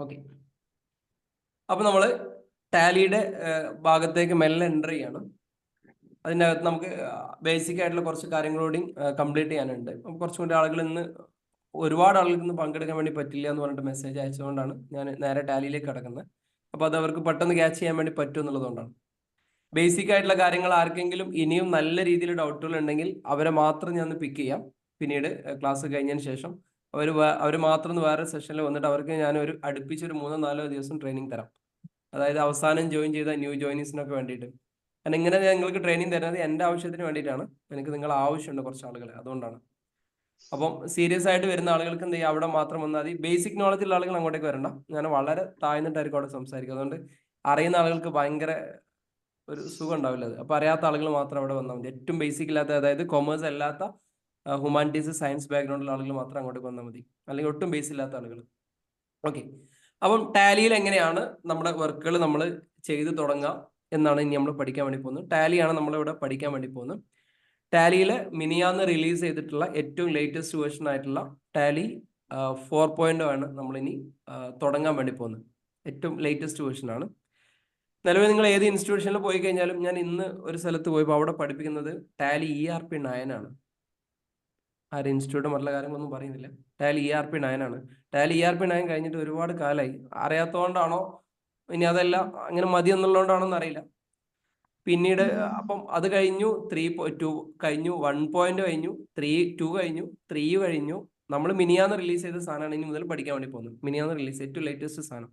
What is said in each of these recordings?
Okay, അപ്പൊ നമ്മൾ ടാലിയുടെ ഭാഗത്തേക്ക് മെല്ലെ എൻ്റർ ചെയ്യാണ്. അതിൻ്റെ അകത്ത് നമുക്ക് ബേസിക് ആയിട്ടുള്ള കുറച്ച് കാര്യങ്ങളോടും കംപ്ലീറ്റ് ചെയ്യാനുണ്ട്. കുറച്ചും കൂടി ആളുകൾ ഇന്ന് ഒരുപാട് ആളുകൾക്ക് ഇന്ന് പങ്കെടുക്കാൻ വേണ്ടി പറ്റില്ല എന്ന് പറഞ്ഞിട്ട് മെസ്സേജ് അയച്ചുകൊണ്ടാണ് ഞാൻ നേരെ ടാലിയിലേക്ക് കിടക്കുന്നത്. അപ്പോൾ അത് അവർക്ക് പെട്ടെന്ന് ക്യാച്ച് ചെയ്യാൻ വേണ്ടി പറ്റും എന്നുള്ളതുകൊണ്ടാണ്. ബേസിക് ആയിട്ടുള്ള കാര്യങ്ങൾ ആർക്കെങ്കിലും ഇനിയും നല്ല രീതിയിൽ ഡൗട്ടുകൾ ഉണ്ടെങ്കിൽ അവരെ മാത്രം ഞാൻ പിക്ക് ചെയ്യാം. പിന്നീട് ക്ലാസ് കഴിഞ്ഞതിന് ശേഷം അവർ മാത്രം വേറെ സെഷനിൽ വന്നിട്ട് അവർക്ക് ഞാൻ അടുപ്പിച്ചൊരു 3-4 ദിവസം ട്രെയിനിങ് തരാം. അതായത് അവസാനം ജോയിൻ ചെയ്ത ന്യൂ ജോയിനീസിനൊക്കെ വേണ്ടിയിട്ട്. കാരണം ഇങ്ങനെ ഞങ്ങൾക്ക് ട്രെയിനിങ് തരുന്നത് എൻ്റെ ആവശ്യത്തിന് വേണ്ടിയിട്ടാണ്. എനിക്ക് നിങ്ങളെ ആവശ്യമുണ്ട് കുറച്ച് ആളുകൾ, അതുകൊണ്ടാണ്. അപ്പം സീരിയസ് ആയിട്ട് വരുന്ന ആളുകൾക്ക് എന്ത് ചെയ്യുക, അവിടെ മാത്രം വന്നാൽ മതി. ബേസിക് നോളജ് ഉള്ള ആളുകൾ അങ്ങോട്ടേക്ക് വരണ്ട. ഞാൻ വളരെ താഴ്ന്നിട്ടായിരിക്കും അവിടെ സംസാരിക്കുക. അതുകൊണ്ട് അറിയുന്ന ആളുകൾക്ക് ഭയങ്കര ഒരു സുഖം ഉണ്ടാവില്ല അത്. അപ്പോൾ അറിയാത്ത ആളുകൾ മാത്രം അവിടെ വന്നാൽ മതി. ഏറ്റവും ബേസിക് ഇല്ലാത്ത, അതായത് കൊമേഴ്സ് അല്ലാത്ത ഹ്യൂമാനിറ്റീസ് സയൻസ് ബാക്ക്ഗ്രൗണ്ടിലുള്ള ആളുകൾ മാത്രം അങ്ങോട്ടേക്ക് വന്നാൽ മതി. അല്ലെങ്കിൽ ഒട്ടും ബേസ് ഇല്ലാത്ത ആളുകൾ. ഓക്കെ, അപ്പം ടാലിയിൽ എങ്ങനെയാണ് നമ്മുടെ വർക്കുകൾ നമ്മൾ ചെയ്തു തുടങ്ങുക എന്നാണ് ഇനി നമ്മൾ പഠിക്കാൻ വേണ്ടി പോകുന്നത്. ടാലിയാണ് നമ്മളിവിടെ പഠിക്കാൻ വേണ്ടി പോകുന്നത്. ടാലിയിൽ മിനിയാന്ന് റിലീസ് ചെയ്തിട്ടുള്ള ഏറ്റവും ലേറ്റസ്റ്റ് വേർഷൻ ആയിട്ടുള്ള ടാലി 4.0 ആണ് നമ്മളിനി തുടങ്ങാൻ വേണ്ടി പോകുന്നത്. ഏറ്റവും ലേറ്റസ്റ്റ് വേർഷൻ ആണ്. നിലവിൽ നിങ്ങൾ ഏത് ഇൻസ്റ്റിറ്റ്യൂഷനിൽ പോയി കഴിഞ്ഞാലും, ഞാൻ ഇന്ന് ഒരു സ്ഥലത്ത് പോയപ്പോൾ അവിടെ പഠിപ്പിക്കുന്നത് ടാലി ERP9 ആണ്. ആരും ഇൻസ്റ്റിറ്റ്യൂട്ട് മറ്റുള്ള കാര്യങ്ങളൊന്നും പറയുന്നില്ല. ടാലി ERP9 ആണ്. ടാലി ERP9 കഴിഞ്ഞിട്ട് ഒരുപാട് കാലമായി. അറിയാത്തതുകൊണ്ടാണോ ഇനി അതല്ല അങ്ങനെ മതി എന്നുള്ളതുകൊണ്ടാണോ എന്നറിയില്ല. പിന്നീട് അപ്പം അത് കഴിഞ്ഞു 3.2 കഴിഞ്ഞു, 1.0 കഴിഞ്ഞു, 3.2 കഴിഞ്ഞു, 3 കഴിഞ്ഞു. നമ്മൾ മിനിയാന്ന് റിലീസ് ചെയ്ത സാധനമാണ് ഇനി മുതൽ പഠിക്കാൻ വേണ്ടി പോകുന്നത്. മിനിയാന്ന് റിലീസ് ഏറ്റവും ലേറ്റസ്റ്റ് സാധനം.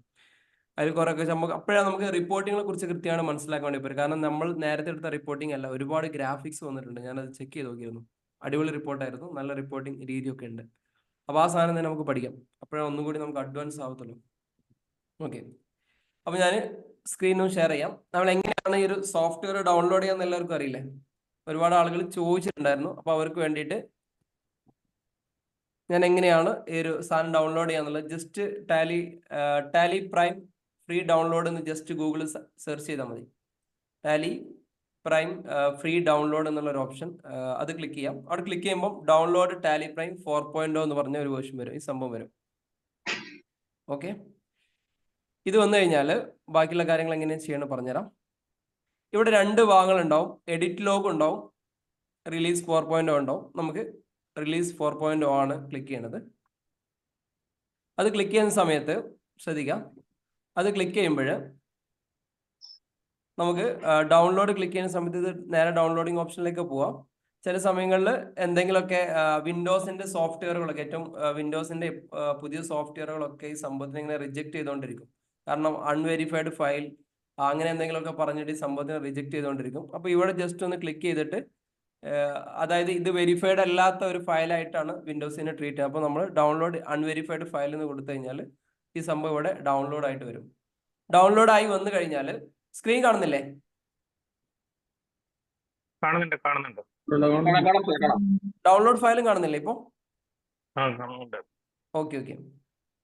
അതിൽ കുറേയൊക്കെ നമുക്ക് അപ്പോഴാണ് നമുക്ക് റിപ്പോർട്ടിങ്ങിനെ കുറിച്ച് കൃത്യമാണ് മനസ്സിലാക്കാൻ വേണ്ടി പറ്റും. കാരണം നമ്മൾ നേരത്തെ എടുത്ത റിപ്പോർട്ടിംഗ് അല്ല, ഒരുപാട് ഗ്രാഫിക്സ് വന്നിട്ടുണ്ട്. ഞാനത് ചെക്ക് ചെയ്ത് നോക്കിയിരുന്നു. അടിപൊളി റിപ്പോർട്ടായിരുന്നു, നല്ല റിപ്പോർട്ടിംഗ് രീതിയൊക്കെ ഉണ്ട്. അപ്പോൾ ആ സാധനം തന്നെ നമുക്ക് പഠിക്കാം. അപ്പോഴാണ് ഒന്നും കൂടി നമുക്ക് അഡ്വാൻസ് ആവത്തുള്ളൂ. ഓക്കെ, അപ്പോൾ ഞാൻ സ്ക്രീനും ഷെയർ ചെയ്യാം. നമ്മൾ എങ്ങനെയാണ് ഈ ഒരു സോഫ്റ്റ്വെയർ ഡൗൺലോഡ് ചെയ്യാന്ന് എല്ലാവർക്കും അറിയില്ലേ? ഒരുപാട് ആളുകൾ ചോദിച്ചിട്ടുണ്ടായിരുന്നു. അപ്പോൾ അവർക്ക് വേണ്ടിയിട്ട് ഞാൻ എങ്ങനെയാണ് ഈ ഒരു സാധനം ഡൗൺലോഡ് ചെയ്യാന്നുള്ളത്, just Tally prime free download എന്ന് ജസ്റ്റ് ഗൂഗിളിൽ സെർച്ച് ചെയ്താൽ മതി. ടാലി പ്രൈം ഫ്രീ ഡൗൺലോഡ് എന്നുള്ള ഒരു ഓപ്ഷൻ, അത് ക്ലിക്ക് ചെയ്യാം. അവിടെ ക്ലിക്ക് ചെയ്യുമ്പോൾ ഡൗൺലോഡ് ടാലി പ്രൈം 4.0 എന്ന് പറഞ്ഞ ഒരു വേർഷൻ വരും, ഈ സംഭവം വരും. ഓക്കെ, ഇത് വന്നു കഴിഞ്ഞാൽ ബാക്കിയുള്ള കാര്യങ്ങൾ എങ്ങനെയാണ് ചെയ്യണം പറഞ്ഞുതരാം. ഇവിടെ 2 ഭാഗങ്ങളുണ്ടാവും. എഡിറ്റ് ലോഗ് ഉണ്ടാവും, റിലീസ് 4.0 ഉണ്ടാവും. നമുക്ക് റിലീസ് 4.0 ആണ് ക്ലിക്ക് ചെയ്യണത്. അത് ക്ലിക്ക് ചെയ്യുന്ന സമയത്ത് ശ്രദ്ധിക്കാം, അത് ക്ലിക്ക് ചെയ്യുമ്പോൾ നമുക്ക് ഡൗൺലോഡ് ക്ലിക്ക് ചെയ്യുന്ന സമയത്ത് ഇത് നേരെ ഡൗൺലോഡിങ് ഓപ്ഷനിലേക്ക് പോവാം. ചില സമയങ്ങളിൽ എന്തെങ്കിലുമൊക്കെ വിൻഡോസിന്റെ സോഫ്റ്റ്വെയറുകളൊക്കെ, ഏറ്റവും വിൻഡോസിന്റെ പുതിയ സോഫ്റ്റ്വെയറുകളൊക്കെ ഈ സംഭവത്തിന് ഇങ്ങനെ റിജക്ട് ചെയ്തുകൊണ്ടിരിക്കും. കാരണം അൺവെരിഫൈഡ് ഫയൽ അങ്ങനെ എന്തെങ്കിലുമൊക്കെ പറഞ്ഞിട്ട് ഈ സംഭവത്തിന് റിജക്ട് ചെയ്തുകൊണ്ടിരിക്കും. അപ്പോൾ ഇവിടെ ജസ്റ്റ് ഒന്ന് ക്ലിക്ക് ചെയ്തിട്ട്, അതായത് ഇത് വെരിഫൈഡ് അല്ലാത്ത ഒരു ഫയലായിട്ടാണ് വിൻഡോസിനെ ട്രീറ്റ് ചെയ്യുക. അപ്പോൾ നമ്മൾ ഡൗൺലോഡ് അൺവെരിഫൈഡ് ഫയൽ എന്ന് കൊടുത്തു കഴിഞ്ഞാൽ ഈ സംഭവം ഇവിടെ ഡൗൺലോഡ് ആയിട്ട് വരും. ഡൗൺലോഡ് ആയി വന്നു കഴിഞ്ഞാൽ സ്ക്രീൻ കാണുന്നില്ലേ? കാണുന്നുണ്ട്. ഡൗൺലോഡ് ഫയലും കാണുന്നില്ലേ ഇപ്പൊ? കാണുന്നുണ്ട്. ഓക്കെ,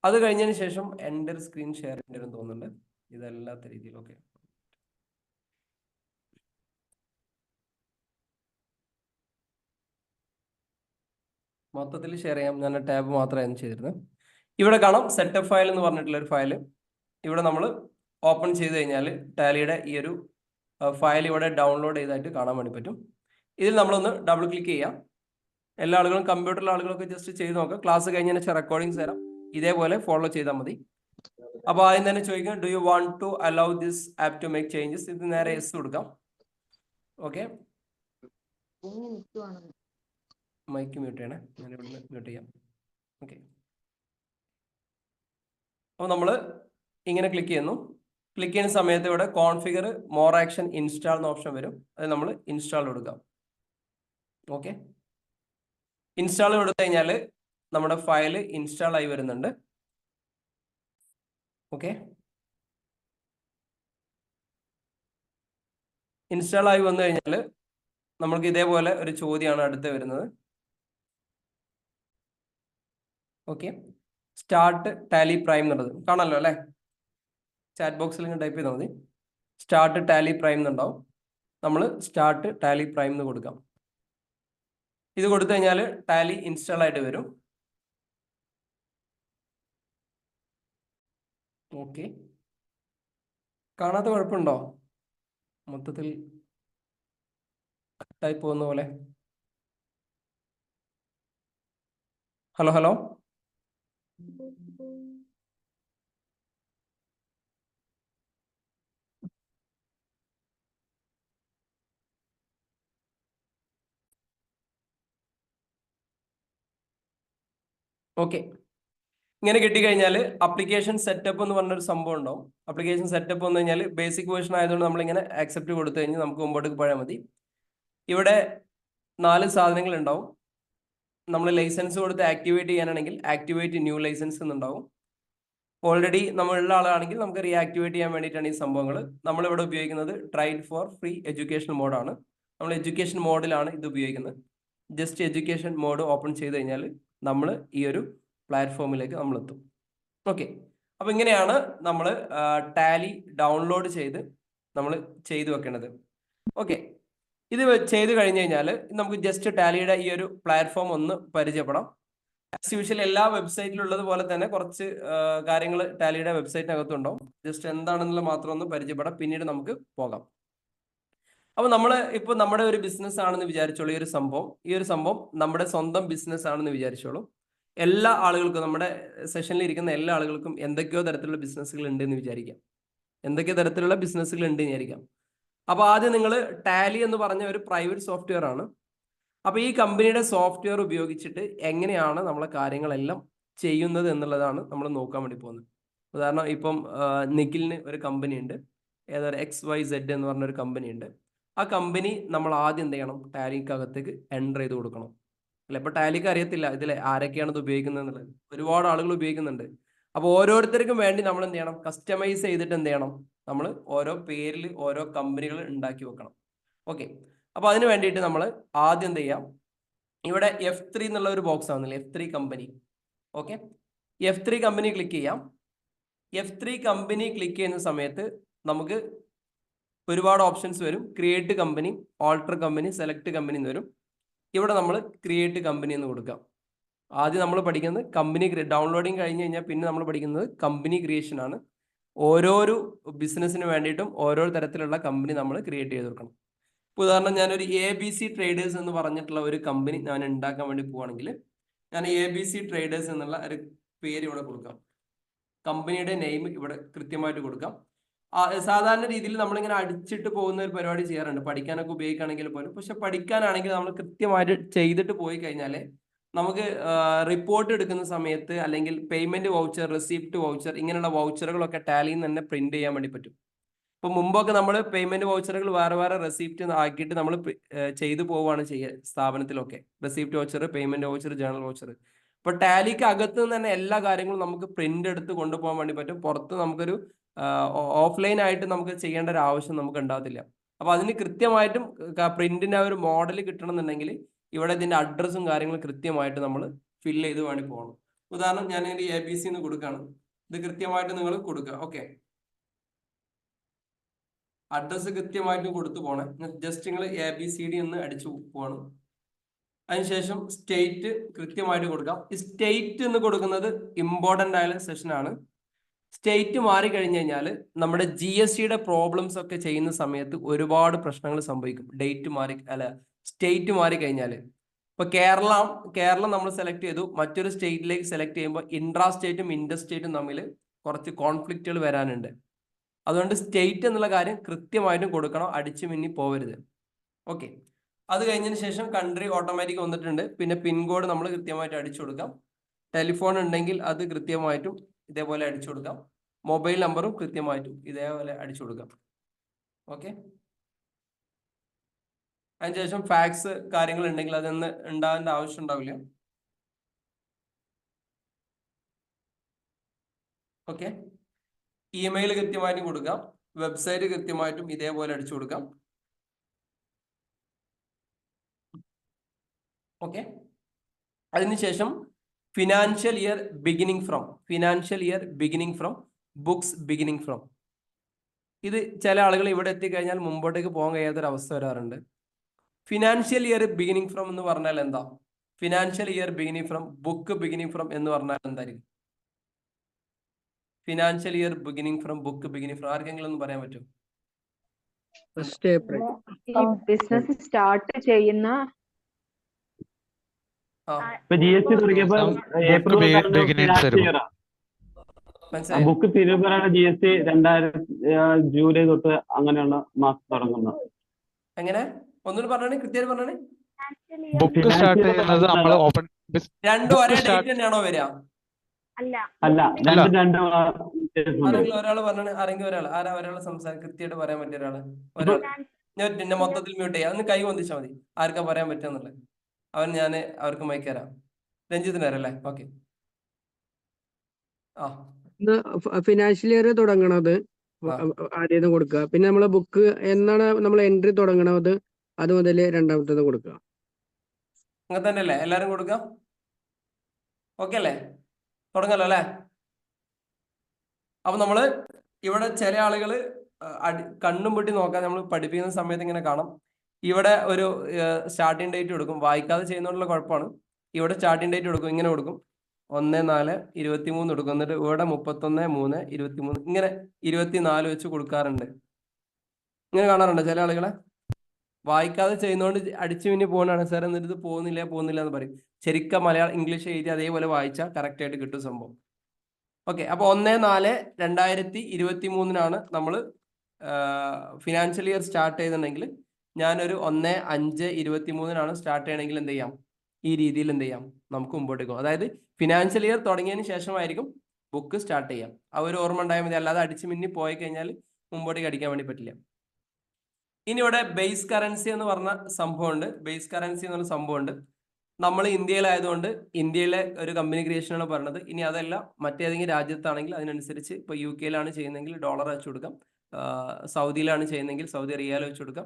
അത് കഴിഞ്ഞതിന് ശേഷം എൻ്റെ സ്ക്രീൻ ഷെയർ ചെയ്യേണ്ടി തോന്നുന്നുണ്ട്. ഇതല്ലാത്ത രീതിയിൽ ഓക്കെ, മൊത്തത്തിൽ ഷെയർ ചെയ്യാം. ഞാൻ ടാബ് മാത്രമായിരുന്നു ചെയ്തിരുന്നത്. ഇവിടെ കാണാം സെറ്റപ്പ് ഫയൽ എന്ന് പറഞ്ഞിട്ടുള്ള ഒരു ഫയൽ. ഇവിടെ നമ്മൾ ഓപ്പൺ ചെയ്ത് കഴിഞ്ഞാൽ ടാലിയുടെ ഈ ഒരു ഫയൽ ഇവിടെ ഡൗൺലോഡ് ചെയ്തായിട്ട് കാണാൻ വേണ്ടി പറ്റും. ഇതിൽ നമ്മളൊന്ന് ഡബിൾ ക്ലിക്ക് ചെയ്യാം. എല്ലാ ആളുകളും കമ്പ്യൂട്ടറിലെ ആളുകളൊക്കെ ജസ്റ്റ് ചെയ്ത് നോക്കാം. ക്ലാസ് കഴിഞ്ഞതിന് ശേഷം റെക്കോർഡിങ്സ് തരാം, ഇതേപോലെ ഫോളോ ചെയ്താൽ മതി. അപ്പോൾ ആദ്യം തന്നെ ചോദിക്കാം, do you want to allow this app to make changes? ഇത് നേരെ യെസ് കൊടുക്കാം. ഓക്കെ, മൈക്ക് മ്യൂട്ട് ചെയ്യണേ, ഞാൻ ഇവിടുന്ന് മ്യൂട്ട് ചെയ്യാം. ഓക്കെ, അപ്പോൾ നമ്മൾ ഇങ്ങനെ ക്ലിക്ക് ചെയ്യുന്നു. ക്ലിക്ക് ചെയ്യുന്ന സമയത്ത് ഇവിടെ കോൺഫിഗർ മോർ ആക്ഷൻ ഇൻസ്റ്റാൾ എന്ന ഓപ്ഷൻ വരും. അത് നമ്മൾ ഇൻസ്റ്റാൾ കൊടുക്കാം. ഓക്കെ, ഇൻസ്റ്റാൾ കൊടുത്തു കഴിഞ്ഞാൽ നമ്മുടെ ഫയൽ ഇൻസ്റ്റാൾ ആയി വരുന്നുണ്ട്. ഓക്കെ, ഇൻസ്റ്റാൾ ആയി വന്നു കഴിഞ്ഞാൽ നമ്മൾക്ക് ഇതേപോലെ ഒരു ചോദ്യമാണ് അടുത്ത് വരുന്നത്. ഓക്കെ, സ്റ്റാർട്ട് ടാലി പ്രൈം എന്നുള്ളത് കാണാമല്ലോ അല്ലേ? ചാറ്റ് ബോക്സിൽ ഇങ്ങനെ ടൈപ്പ് ചെയ്താൽ മതി. സ്റ്റാർട്ട് ടാലി പ്രൈം എന്നുണ്ടാവും. നമ്മൾ സ്റ്റാർട്ട് ടാലി പ്രൈം എന്ന് കൊടുക്കാം. ഇത് കൊടുത്തു കഴിഞ്ഞാൽ ടാലി ഇൻസ്റ്റാൾ ആയിട്ട് വരും. ഓക്കെ, കാണാത്ത കുഴപ്പമുണ്ടോ? മൊത്തത്തിൽ കട്ടായി പോകുന്ന പോലെ. Hello hello. ഓക്കെ, ഇങ്ങനെ കിട്ടിക്കഴിഞ്ഞാൽ അപ്ലിക്കേഷൻ സെറ്റപ്പ് എന്ന് പറഞ്ഞൊരു സംഭവം ഉണ്ടാവും. അപ്ലിക്കേഷൻ സെറ്റപ്പ് എന്ന് കഴിഞ്ഞാൽ ബേസിക് വേർഷൻ ആയതുകൊണ്ട് നമ്മളിങ്ങനെ ആക്സെപ്റ്റ് കൊടുത്തു കഴിഞ്ഞാൽ നമുക്ക് മുമ്പോട്ടേക്ക് പോയാൽ മതി. ഇവിടെ 4 സാധനങ്ങൾ ഉണ്ടാവും. നമ്മൾ ലൈസൻസ് കൊടുത്ത് ആക്ടിവേറ്റ് ചെയ്യാനാണെങ്കിൽ ആക്ടിവേറ്റ് ന്യൂ ലൈസൻസ് എന്നുണ്ടാവും. ഓൾറെഡി നമ്മളുള്ള ആളാണെങ്കിൽ നമുക്ക് റീആക്ടിവേറ്റ് ചെയ്യാൻ വേണ്ടിയിട്ടാണ് ഈ സംഭവങ്ങൾ. നമ്മളിവിടെ ഉപയോഗിക്കുന്നത് ട്രൈഡ് ഫോർ ഫ്രീ എഡ്യൂക്കേഷൻ മോഡാണ്. നമ്മൾ എഡ്യൂക്കേഷൻ മോഡിലാണ് ഇത് ഉപയോഗിക്കുന്നത്. ജസ്റ്റ് എഡ്യൂക്കേഷൻ മോഡ് ഓപ്പൺ ചെയ്ത് കഴിഞ്ഞാൽ നമ്മൾ ഈ ഒരു പ്ലാറ്റ്ഫോമിലേക്ക് നമ്മൾ എത്തും. ഓക്കെ, അപ്പോൾ ഇങ്ങനെയാണ് നമ്മൾ ടാലി ഡൗൺലോഡ് ചെയ്ത് നമ്മൾ ചെയ്തു വെക്കേണ്ടത്. ഓക്കെ, ഇത് ചെയ്ത് കഴിഞ്ഞ് കഴിഞ്ഞാൽ നമുക്ക് ജസ്റ്റ് ടാലിയുടെ ഈ ഒരു പ്ലാറ്റ്ഫോം ഒന്ന് പരിചയപ്പെടാം. ആസ് യൂഷ്വൽ എല്ലാ വെബ്സൈറ്റിലുള്ളത് പോലെ തന്നെ കുറച്ച് കാര്യങ്ങൾ ടാലിയുടെ വെബ്സൈറ്റിനകത്തുണ്ടാവും. ജസ്റ്റ് എന്താണെന്നുള്ള മാത്രം ഒന്ന് പരിചയപ്പെടാം, പിന്നീട് നമുക്ക് പോകാം. അപ്പോൾ നമ്മൾ ഇപ്പോൾ നമ്മുടെ ഒരു ബിസിനസ് ആണെന്ന് വിചാരിച്ചോളൂ. ഈ ഒരു സംഭവം നമ്മുടെ സ്വന്തം ബിസിനസ് ആണെന്ന് വിചാരിച്ചോളൂ. എല്ലാ ആളുകൾക്കും, നമ്മുടെ സെഷനിൽ ഇരിക്കുന്ന എല്ലാ ആളുകൾക്കും എന്തൊക്കെയോ തരത്തിലുള്ള ബിസിനസ്സുകൾ ഉണ്ട് എന്ന് വിചാരിക്കാം. എന്തൊക്കെ തരത്തിലുള്ള ബിസിനസ്സുകൾ ഉണ്ട് എന്ന് വിചാരിക്കാം. അപ്പോൾ ആദ്യം നിങ്ങൾ ടാലി എന്ന് പറഞ്ഞ ഒരു പ്രൈവറ്റ് സോഫ്റ്റ്വെയർ ആണ്. അപ്പോൾ ഈ കമ്പനിയുടെ സോഫ്റ്റ്വെയർ ഉപയോഗിച്ചിട്ട് എങ്ങനെയാണ് നമ്മളെ കാര്യങ്ങളെല്ലാം ചെയ്യുന്നത് എന്നുള്ളതാണ് നമ്മൾ നോക്കാൻ വേണ്ടി പോകുന്നത്. ഉദാഹരണം, ഇപ്പം നിഖിലിന് ഒരു കമ്പനി ഉണ്ട്, ഏതൊരു XYZ എന്ന് പറഞ്ഞൊരു കമ്പനി ഉണ്ട്. ആ കമ്പനി നമ്മൾ ആദ്യം എന്ത് ചെയ്യണം? ടാലിക്കകത്തേക്ക് എൻ്റർ ചെയ്ത് കൊടുക്കണം. അല്ല, ഇപ്പൊ ടാലിക്ക് അറിയത്തില്ല ഇതിൽ ആരൊക്കെയാണ് ഇത് ഉപയോഗിക്കുന്നത് എന്നുള്ളത്. ഒരുപാട് ആളുകൾ ഉപയോഗിക്കുന്നുണ്ട്. അപ്പോൾ ഓരോരുത്തർക്കും വേണ്ടി നമ്മൾ എന്ത് ചെയ്യണം? കസ്റ്റമൈസ് ചെയ്തിട്ട് എന്ത് ചെയ്യണം? നമ്മൾ ഓരോ പേരിൽ ഓരോ കമ്പനികൾ ഉണ്ടാക്കി വെക്കണം. ഓക്കെ, അപ്പോൾ അതിന് വേണ്ടിയിട്ട് നമ്മൾ ആദ്യം എന്ത് ചെയ്യാം? ഇവിടെ F3 എന്നുള്ള ഒരു ബോക്സ് ആവുന്നില്ല, F3 company. Okay, F3 company click ചെയ്യാം. F3 കമ്പനി ക്ലിക്ക് ചെയ്യുന്ന സമയത്ത് നമുക്ക് ഒരുപാട് ഓപ്ഷൻസ് വരും. Create company, alter company, select company എന്ന് വരും. ഇവിടെ നമ്മൾ ക്രിയേറ്റ് കമ്പനി എന്ന് കൊടുക്കാം. ആദ്യം നമ്മൾ പഠിക്കുന്നത് കമ്പനി ഡൗൺലോഡിങ് കഴിഞ്ഞ് കഴിഞ്ഞാൽ പിന്നെ നമ്മൾ പഠിക്കുന്നത് കമ്പനി ക്രിയേഷൻ ആണ്. ഓരോരോ ബിസിനസ്സിന് വേണ്ടിയിട്ടും ഓരോ തരത്തിലുള്ള കമ്പനി നമ്മൾ ക്രിയേറ്റ് ചെയ്ത് കൊടുക്കണം. ഇപ്പോൾ ഉദാഹരണം, ഞാനൊരു ABC ട്രേഡേഴ്സ് എന്ന് പറഞ്ഞിട്ടുള്ള ഒരു കമ്പനി ഞാൻ ഉണ്ടാക്കാൻ വേണ്ടി പോവുകയാണെങ്കിൽ ഞാൻ ABC ട്രേഡേഴ്സ് എന്നുള്ള ഒരു പേര് ഇവിടെ കൊടുക്കാം. കമ്പനിയുടെ നെയിം ഇവിടെ കൃത്യമായിട്ട് കൊടുക്കാം. സാധാരണ രീതിയിൽ നമ്മളിങ്ങനെ അടിച്ചിട്ട് പോകുന്ന ഒരു പരിപാടി ചെയ്യാറുണ്ട്, പഠിക്കാനൊക്കെ ഉപയോഗിക്കുകയാണെങ്കിൽ പോലും. പക്ഷെ പഠിക്കാനാണെങ്കിൽ നമ്മൾ കൃത്യമായിട്ട് ചെയ്തിട്ട് പോയി കഴിഞ്ഞാൽ നമുക്ക് റിപ്പോർട്ട് എടുക്കുന്ന സമയത്ത് അല്ലെങ്കിൽ പേയ്മെന്റ് വൗച്ചർ, റെസിപ്റ്റ് വൗച്ചർ, ഇങ്ങനെയുള്ള വൗച്ചറുകളൊക്കെ ടാലിയിൽ നിന്ന് തന്നെ പ്രിന്റ് ചെയ്യാൻ വേണ്ടി പറ്റും. ഇപ്പൊ മുമ്പൊക്കെ നമ്മൾ പേയ്മെന്റ് വൗച്ചറുകൾ വേറെ വേറെ റെസിപ്റ്റ് ആക്കിയിട്ട് നമ്മൾ ചെയ്തു പോവുകയാണ് ചെയ്യുക സ്ഥാപനത്തിലൊക്കെ. Receipt voucher, payment voucher, journal voucher. ഇപ്പൊ ടാലിക്ക് അകത്ത് നിന്ന് തന്നെ എല്ലാ കാര്യങ്ങളും നമുക്ക് പ്രിന്റ് എടുത്ത് കൊണ്ടുപോകാൻ വേണ്ടി പറ്റും. പുറത്ത് നമുക്കൊരു ഓഫ്ലൈൻ ആയിട്ട് നമുക്ക് ചെയ്യേണ്ട ഒരു ആവശ്യം നമുക്ക് ഉണ്ടാകത്തില്ല. അപ്പൊ അതിന് കൃത്യമായിട്ടും പ്രിന്റിന്റെ ഒരു മോഡൽ കിട്ടണമെന്നുണ്ടെങ്കിൽ ഇവിടെ ഇതിന്റെ അഡ്രസ്സും കാര്യങ്ങളും കൃത്യമായിട്ട് നമ്മൾ ഫില്ല് ചെയ്ത് വേണ്ടി പോകണം. ഉദാഹരണം, ഞാൻ ഇതിന്റെ ABC എന്ന് കൊടുക്കുകയാണ്. ഇത് കൃത്യമായിട്ട് നിങ്ങൾ കൊടുക്കുക. ഓക്കെ, അഡ്രസ്സ് കൃത്യമായിട്ട് കൊടുത്തു പോണേ. ജസ്റ്റ് നിങ്ങൾ ABCD എന്ന് അടിച്ചു പോകണം. അതിനുശേഷം സ്റ്റേറ്റ് കൃത്യമായിട്ട് കൊടുക്കാം. ഈ സ്റ്റേറ്റ് എന്ന് കൊടുക്കുന്നത് ഇമ്പോർട്ടൻ്റ് ആയ സെഷനാണ്. സ്റ്റേറ്റ് മാറി കഴിഞ്ഞു കഴിഞ്ഞാൽ നമ്മുടെ GSTയുടെ പ്രോബ്ലംസ് ഒക്കെ ചെയ്യുന്ന സമയത്ത് ഒരുപാട് പ്രശ്നങ്ങൾ സംഭവിക്കും. സ്റ്റേറ്റ് മാറി കഴിഞ്ഞാൽ. ഇപ്പൊ കേരളം നമ്മൾ സെലക്ട് ചെയ്തു, മറ്റൊരു സ്റ്റേറ്റിലേക്ക് സെലക്ട് ചെയ്യുമ്പോൾ ഇൻട്രാ സ്റ്റേറ്റും ഇന്റർ സ്റ്റേറ്റും തമ്മിൽ കുറച്ച് കോൺഫ്ലിക്റ്റുകൾ വരാനുണ്ട്. അതുകൊണ്ട് സ്റ്റേറ്റ് എന്നുള്ള കാര്യം കൃത്യമായിട്ടും കൊടുക്കണം, അടിച്ചു മിന്നി പോവരുത്. ഓക്കെ, അത് കഴിഞ്ഞതിന് ശേഷം കൺട്രി ഓട്ടോമാറ്റിക് വന്നിട്ടുണ്ട്. പിന്നെ പിൻകോഡ് നമ്മൾ കൃത്യമായിട്ട് അടിച്ചു കൊടുക്കാം. ടെലിഫോൺ ഉണ്ടെങ്കിൽ അത് കൃത്യമായിട്ടും ഇതേപോലെ അടിച്ചു കൊടുക്കാം. മൊബൈൽ നമ്പറും കൃത്യമായിട്ടും ഇതേപോലെ അടിച്ചു കൊടുക്കാം. ഓക്കെ, അതിനുശേഷം ഫാക്സ് കാര്യങ്ങൾ ഉണ്ടെങ്കിൽ അതൊന്ന് ഉണ്ടാകേണ്ട ആവശ്യം ഉണ്ടാവില്ല. ഓക്കെ, ഇമെയിൽ കൃത്യമായിട്ടും കൊടുക്കാം. വെബ്സൈറ്റ് കൃത്യമായിട്ടും ഇതേപോലെ അടിച്ചു കൊടുക്കാം. ഓക്കെ, അതിനുശേഷം financial year beginning from, books beginning from. ഇത് ചില ആളുകൾ ഇവിടെ എത്തിക്കഴിഞ്ഞാൽ മുമ്പോട്ടേക്ക് പോകാൻ കഴിയാത്തൊരു അവസ്ഥ വരാറുണ്ട്. ഫിനാൻഷ്യൽ ഇയർ ബിഗിനിങ് ഫ്രം എന്ന് പറഞ്ഞാൽ എന്താ? Financial year beginning from, book beginning from എന്ന് പറഞ്ഞാൽ എന്തായിരിക്കും? Financial year beginning from book beginning from ആർക്കെങ്കിലും ഒന്ന് പറയാൻ പറ്റും? First April. ഈ ബിസിനസ് സ്റ്റാർട്ട് ചെയ്യുന്ന ആ ഇപ്പൊ GST തുടങ്ങിയപ്പോ ഏപ്രിൽ മനസ്സിലായി. ബുക്ക് തിരുവനന്തപുരം GST 2000 ജൂലൈ തൊട്ട് അങ്ങനെയുള്ള മാസം തുടങ്ങുന്നത്. എങ്ങനെ ഒന്നുകൂടി പറഞ്ഞേ, കൃത്യമായിട്ട് പറഞ്ഞേ. ബുക്ക് സ്റ്റാർട്ട് ചെയ്യുന്നത് നമ്മൾ ഓപ്പൺ രണ്ടും ഒരേ ഡേറ്റ് തന്നെയാണോ വരിക? അല്ല, രണ്ടും ആരെങ്കിലും ഒരാൾ പറഞ്ഞേ, ആരെങ്കിലും ഒരാൾ സംസാരം കൃത്യമായിട്ട് പറയാൻ പറ്റിയ ഒരാൾ ഞാൻ പിന്നെ മൊത്തത്തിൽ മ്യൂട്ട് ചെയ്യാം. ഒന്ന് കൈ പൊന്തിച്ചാൽ മതി ആർക്കാ പറയാൻ പറ്റുന്നുള്ളത്. ഞാൻ അവർക്ക് മൈക്ക് തരാം. രഞ്ജിത്തിന് തരാം അല്ലേ? ഓക്കെ. ആ ഫിനാൻഷ്യൽ ഇയർ തുടങ്ങണത് ആദ്യം കൊടുക്കുക. പിന്നെ നമ്മളെ ബുക്ക് എന്നാണ് നമ്മൾ എൻട്രി തുടങ്ങണത് അത് മുതൽ രണ്ടാമത്തേത് കൊടുക്കുക. അങ്ങനെ തന്നെ അല്ലേ എല്ലാരും കൊടുക്കുക? ഓക്കെ അല്ലേ? തുടങ്ങല്ലോ അല്ലേ? അപ്പൊ നമ്മള് ഇവിടെ ചില ആളുകള് കണ്ണും പൊട്ടി നോക്കാൻ നമ്മൾ പഠിപ്പിക്കുന്ന സമയത്ത് ഇങ്ങനെ കാണാം. ഇവിടെ ഒരു സ്റ്റാർട്ടിങ് ഡേറ്റ് കൊടുക്കും. വായിക്കാതെ ചെയ്യുന്നതുകൊണ്ടുള്ള കുഴപ്പമാണ്. ഇവിടെ സ്റ്റാർട്ടിങ് ഡേറ്റ് കൊടുക്കും, ഇങ്ങനെ കൊടുക്കും 1/4/23 കൊടുക്കും. എന്നിട്ട് ഇവിടെ 31/3/23 ഇങ്ങനെ 24 വെച്ച് കൊടുക്കാറുണ്ട്. ഇങ്ങനെ കാണാറുണ്ട് ചില ആളുകളെ. വായിക്കാതെ ചെയ്യുന്നതുകൊണ്ട് അടിച്ചു മിന്നി പോകുന്നതാണ് സാർ. എന്നിട്ട് ഇത് പോകുന്നില്ല എന്ന് പറയും. ശരിക്കും മലയാളം ഇംഗ്ലീഷ് എഴുതി അതേപോലെ വായിച്ചാൽ കറക്റ്റ് ആയിട്ട് കിട്ടും സംഭവം. ഓക്കെ. അപ്പൊ 1/4/2023 നമ്മൾ ഫിനാൻഷ്യൽ ഇയർ സ്റ്റാർട്ട് ചെയ്തിട്ടുണ്ടെങ്കിൽ, ഞാനൊരു 1/5/23 സ്റ്റാർട്ട് ചെയ്യണമെങ്കിൽ എന്ത് ചെയ്യാം? ഈ രീതിയിൽ എന്ത് ചെയ്യാം? നമുക്ക് മുമ്പോട്ട് പോകും. അതായത് ഫിനാൻഷ്യൽ ഇയർ തുടങ്ങിയതിന് ശേഷമായിരിക്കും ബുക്ക് സ്റ്റാർട്ട് ചെയ്യാം. ആ ഒരു ഓർമ്മ ഉണ്ടായാൽ മതി. അല്ലാതെ അടിച്ചു മിന്നി പോയി കഴിഞ്ഞാൽ മുമ്പോട്ടേക്ക് അടിക്കാൻ വേണ്ടി പറ്റില്ല. ഇനി ഇവിടെ ബേസ് കറൻസി എന്ന് പറഞ്ഞ സംഭവമുണ്ട്. ബേസ് കറൻസി എന്ന് പറഞ്ഞ സംഭവമുണ്ട്. നമ്മൾ ഇന്ത്യയിലായതുകൊണ്ട് ഇന്ത്യയിലെ ഒരു കമ്പനി ക്രിയേഷനാണ് പറഞ്ഞത്. ഇനി അതല്ല മറ്റേതെങ്കിലും രാജ്യത്താണെങ്കിൽ അതിനനുസരിച്ച് ഇപ്പൊ UK ചെയ്യുന്നെങ്കിൽ ഡോളർ വെച്ച് കൊടുക്കാം. സൗദിയിലാണ് ചെയ്യുന്നെങ്കിൽ സൗദി റിയാൽ വെച്ച് കൊടുക്കാം.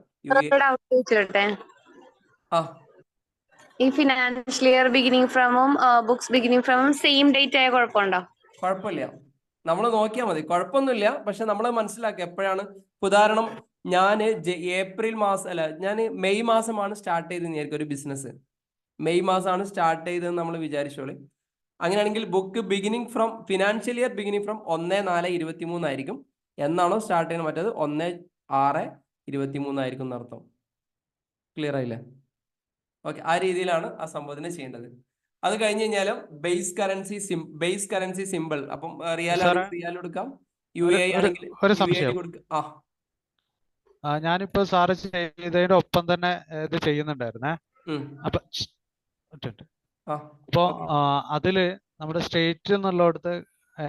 ഈ ഫിനാൻഷ്യൽ ഇയർ ബിഗിനിങ് ഫ്രമും ബുക്സ് ബിഗിനിങ് ഫ്രമും സെയിം ഡേറ്റ് ആയ കുഴപ്പമുണ്ടോ? കുഴപ്പമില്ല, നമ്മൾ നോക്കിയാൽ മതി. കുഴപ്പമൊന്നുമില്ല. പക്ഷെ നമ്മൾ മനസ്സിലാക്കുക എപ്പോഴാണ്. ഉദാഹരണം, ഞാൻ മെയ് മാസമാണ് സ്റ്റാർട്ട് ചെയ്തത് ഒരു ബിസിനസ്. മെയ് മാസമാണ് സ്റ്റാർട്ട് ചെയ്തതെന്ന് നമ്മൾ വിചാരിച്ചോളി. അങ്ങനെയാണെങ്കിൽ book beginning from financial year beginning from 1/4/23 ആയിരിക്കും. എന്നാണോ സ്റ്റാർട്ട് ചെയ്യുന്നത് മറ്റേത് 1/6/23 ആയിരിക്കും എന്നർത്ഥം. ക്ലിയർ ആയില്ലേ? ഓക്കെ. ആ രീതിയിലാണ് ആ സംഭവത്തിന് ചെയ്യേണ്ടത്. അത് കഴിഞ്ഞ് കഴിഞ്ഞാലും ബേസ് കറൻസി സിമ്പിൾ. അപ്പം റിയാൽ കൊടുക്കാം, UAE ആണെങ്കിൽ കൊടുക്കാം. ഞാനിപ്പോ സാറ് ചെയ്തതിന്റെ ഒപ്പം തന്നെ ഇത് ചെയ്യുന്നുണ്ടായിരുന്നേ. അപ്പൊ അതില് നമ്മുടെ സ്റ്റേറ്റ് എന്നുള്ളടത്ത്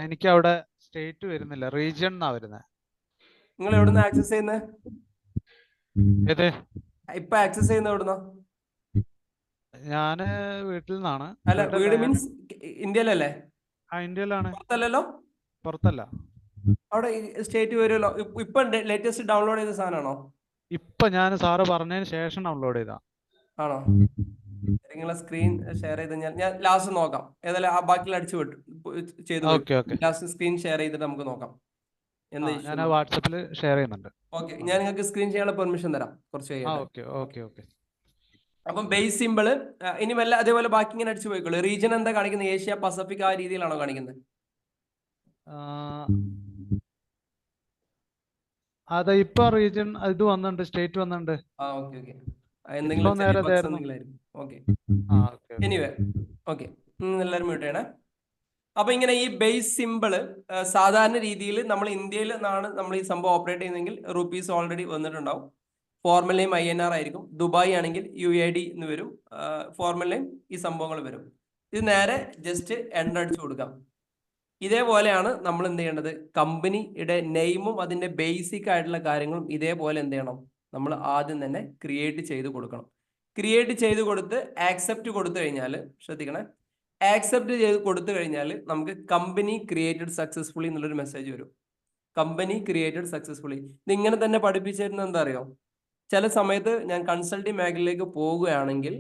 എനിക്ക് അവിടെ സ്റ്റേറ്റ് വരുന്നില്ല, റീജിയൻ എന്നാ വരുന്നത്. നിങ്ങൾ എവിടുന്ന ആക്സസ് ചെയ്യുന്നത്? ഏത് ഇപ്പൊ ആക്സസ് ചെയ്യുന്ന എവിടുന്ന? ഞാന് വീട്ടിൽ നിന്നാണ്. അല്ല, വീട് മീൻസ് ഇന്ത്യയിലല്ലേ? ഇന്ത്യയിലാണ്. പുറത്തല്ലല്ലോ? പുറത്തല്ല. അവിടെ സ്റ്റേറ്റ് വരുമല്ലോ. ഇപ്പൊ ലേറ്റസ്റ്റ് ഡൗൺലോഡ് ചെയ്ത സാധനമാണോ? ഇപ്പൊ ഞാൻ സാറ് പറഞ്ഞതിന് ശേഷം ഡൗൺലോഡ് ചെയ്താ. ആണോ? നിങ്ങളെ സ്ക്രീൻ ഷെയർ ചെയ്ത് ഞാൻ ലാസ്റ്റ് നോക്കാം. ഏതായാലും ആ ബാക്കിയുള്ള അടിച്ചു ചെയ്തു. ലാസ്റ്റ് സ്ക്രീൻ ഷെയർ ചെയ്തിട്ട് നമുക്ക് നോക്കാം. ഞാൻ വാട്സാപ്പിൽ ഷെയർ ചെയ്യുന്നുണ്ട്. ഓക്കെ, ഞാൻ നിങ്ങൾക്ക് സ്ക്രീൻ ചെയ്യാനുള്ള പെർമിഷൻ തരാം കുറച്ച് കഴിയാം. അപ്പം ബേസ് സിമ്പിള് ഇനി വല്ല അതേപോലെ ബാക്കി ഇങ്ങനെ അടിച്ചു പോയിക്കോളൂ. റീജിയൻ എന്താ കാണിക്കുന്നത്? ഏഷ്യ പസഫിക് ആ രീതിയിലാണോ കാണിക്കുന്നത്? അതെ, ഇപ്പൊ റീജിയൻ ഇത് വന്നിട്ടുണ്ട്, സ്റ്റേറ്റ് വന്നിട്ടുണ്ട്. എല്ലാവരും മ്യൂട്ട് ചെയ്യണേ. അപ്പൊ ഇങ്ങനെ ഈ ബേസ് സിമ്പിള് സാധാരണ രീതിയിൽ നമ്മൾ ഇന്ത്യയിൽ നിന്നാണ് നമ്മൾ ഈ സംഭവം ഓപ്പറേറ്റ് ചെയ്യുന്നതെങ്കിൽ റുപ്പീസ് ഓൾറെഡി വന്നിട്ടുണ്ടാവും. ഫോർമൽ നെയിം INR ആയിരിക്കും. ദുബായ് ആണെങ്കിൽ UAD എന്ന് വരും. ഫോർമൽ നെയിം ഈ സംഭവങ്ങൾ വരും. ഇത് നേരെ ജസ്റ്റ് എൻ്റർ അടിച്ചു കൊടുക്കാം. ഇതേപോലെയാണ് നമ്മൾ എന്ത് ചെയ്യേണ്ടത്? കമ്പനിയുടെ നെയിമും അതിന്റെ ബേസിക് ആയിട്ടുള്ള കാര്യങ്ങളും ഇതേപോലെ എന്ത് ചെയ്യണം? നമ്മൾ ആദ്യം തന്നെ ക്രിയേറ്റ് ചെയ്ത് കൊടുക്കണം. ക്രിയേറ്റ് ചെയ്ത് കൊടുത്ത് ആക്സെപ്റ്റ് കൊടുത്തു കഴിഞ്ഞാൽ, ശ്രദ്ധിക്കണേ, ആക്സെപ്റ്റ് ചെയ്ത് കൊടുത്തു കഴിഞ്ഞാൽ നമുക്ക് കമ്പനി ക്രിയേറ്റഡ് സക്സസ്ഫുള്ളി എന്നുള്ളൊരു മെസ്സേജ് വരും. Company created successfully. ഇതിങ്ങനെ തന്നെ പഠിപ്പിച്ചിരുന്നത് എന്താ അറിയോ? ചില സമയത്ത് ഞാൻ കൺസൾട്ടിങ് മേഖലയിലേക്ക് പോകുകയാണെങ്കിൽ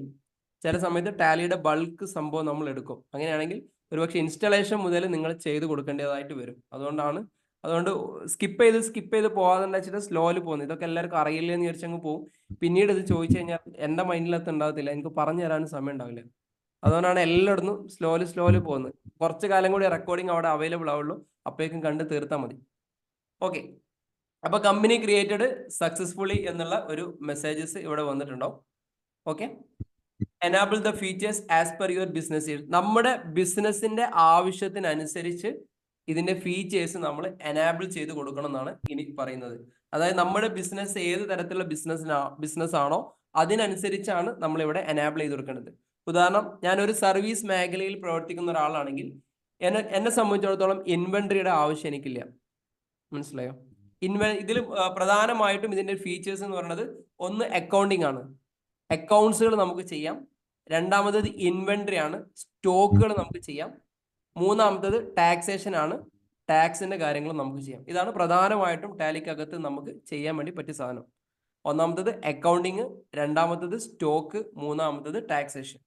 ചില സമയത്ത് ടാലിയുടെ ബൾക്ക് സംഭവം നമ്മൾ എടുക്കും. അങ്ങനെയാണെങ്കിൽ ഒരുപക്ഷെ ഇൻസ്റ്റലേഷൻ മുതൽ നിങ്ങൾ ചെയ്ത് കൊടുക്കേണ്ടതായിട്ട് വരും. അതുകൊണ്ട് സ്കിപ്പ് ചെയ്ത് പോകാതെ വെച്ചിട്ട് സ്ലോയിൽ പോകുന്നത്. ഇതൊക്കെ എല്ലാവർക്കും അറിയില്ല എന്ന് വിചാരിച്ചങ്ങ് പോകും. പിന്നീട് ഇത് ചോദിച്ചു കഴിഞ്ഞാൽ എൻ്റെ മൈൻഡിലകത്ത് ഉണ്ടാകത്തില്ല, എനിക്ക് പറഞ്ഞു തരാനും സമയം ഉണ്ടാവില്ല. അതുകൊണ്ടാണ് എല്ലായിടത്തും സ്ലോലി പോകുന്നത്. കുറച്ച് കാലം കൂടി റെക്കോർഡിങ് അവിടെ അവൈലബിൾ ആവുള്ളൂ. അപ്പോഴേക്കും കണ്ട് തീർത്താൽ മതി. ഓക്കെ, അപ്പൊ കമ്പനി ക്രിയേറ്റഡ് സക്സസ്ഫുള്ളി എന്നുള്ള ഒരു മെസ്സേജസ് ഇവിടെ വന്നിട്ടുണ്ടാവും. Okay, enable the features as per your business. നമ്മുടെ ബിസിനസിന്റെ ആവശ്യത്തിനനുസരിച്ച് ഇതിന്റെ ഫീച്ചേഴ്സ് നമ്മൾ എനാബിൾ ചെയ്ത് കൊടുക്കണം എന്നാണ് ഇനി പറയുന്നത്. അതായത് നമ്മുടെ ബിസിനസ് ഏത് തരത്തിലുള്ള ബിസിനസ് ആണോ അതിനനുസരിച്ചാണ് നമ്മൾ ഇവിടെ എനാബിൾ ചെയ്ത് കൊടുക്കേണ്ടത്. ഉദാഹരണം, ഞാനൊരു സർവീസ് മേഖലയിൽ പ്രവർത്തിക്കുന്ന ഒരാളാണെങ്കിൽ എന്നെ സംബന്ധിച്ചിടത്തോളം ഇൻവെന്ററിയുടെ ആവശ്യം എനിക്കില്ല. മനസ്സിലായോ? ഇതിൽ പ്രധാനമായിട്ടും ഇതിന്റെ ഫീച്ചേഴ്സ് എന്ന് പറയുന്നത് ഒന്ന് അക്കൗണ്ടിങ് ആണ്, അക്കൗണ്ട്സുകൾ നമുക്ക് ചെയ്യാം. രണ്ടാമത്തത് ഇൻവെന്ററി ആണ്, സ്റ്റോക്കുകൾ നമുക്ക് ചെയ്യാം. മൂന്നാമത്തത് ടാക്സേഷൻ ആണ്, ടാക്സിന്റെ കാര്യങ്ങൾ നമുക്ക് ചെയ്യാം. ഇതാണ് പ്രധാനമായിട്ടും ടാലിക്കകത്ത് നമുക്ക് ചെയ്യാൻ വേണ്ടി പറ്റിയ സാധനം. ഒന്നാമത്തത് അക്കൗണ്ടിങ്, രണ്ടാമത്തത് സ്റ്റോക്ക്, മൂന്നാമത്തത് ടാക്സേഷൻ.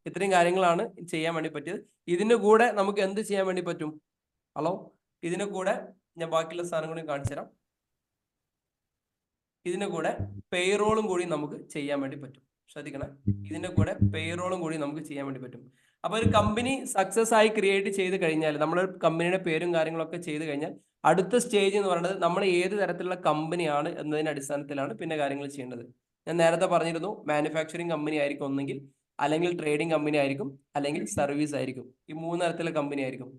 ഇത്രയും കാര്യങ്ങളാണ് ചെയ്യാൻ വേണ്ടി പറ്റിയത്. ഇതിന്റെ കൂടെ നമുക്ക് എന്ത് ചെയ്യാൻ വേണ്ടി പറ്റും? ഹലോ, ഇതിന്റെ കൂടെ ഞാൻ ബാക്കിയുള്ള സാധനം കൂടി കാണിച്ചു തരാം. ഇതിന്റെ കൂടെ പേറോളും കൂടി നമുക്ക് ചെയ്യാൻ വേണ്ടി പറ്റും. ശ്രദ്ധിക്കണേ, ഇതിന്റെ കൂടെ പേറോളും കൂടി നമുക്ക് ചെയ്യാൻ വേണ്ടി പറ്റും. അപ്പൊ ഒരു കമ്പനി സക്സസ് ആയി ക്രിയേറ്റ് ചെയ്ത് കഴിഞ്ഞാൽ, നമ്മുടെ കമ്പനിയുടെ പേരും കാര്യങ്ങളൊക്കെ ചെയ്ത് കഴിഞ്ഞാൽ അടുത്ത സ്റ്റേജ് എന്ന് പറയുന്നത് നമ്മൾ ഏത് തരത്തിലുള്ള കമ്പനിയാണ് എന്നതിന്റെ അടിസ്ഥാനത്തിലാണ് പിന്നെ കാര്യങ്ങൾ ചെയ്യേണ്ടത്. ഞാൻ നേരത്തെ പറഞ്ഞിരുന്നു, മാനുഫാക്ചറിങ് കമ്പനി ആയിരിക്കും ഒന്നെങ്കിൽ, അല്ലെങ്കിൽ ട്രേഡിംഗ് കമ്പനി ആയിരിക്കും, അല്ലെങ്കിൽ സർവീസ് ആയിരിക്കും. ഈ 3 തരത്തിലുള്ള കമ്പനി ആയിരിക്കും.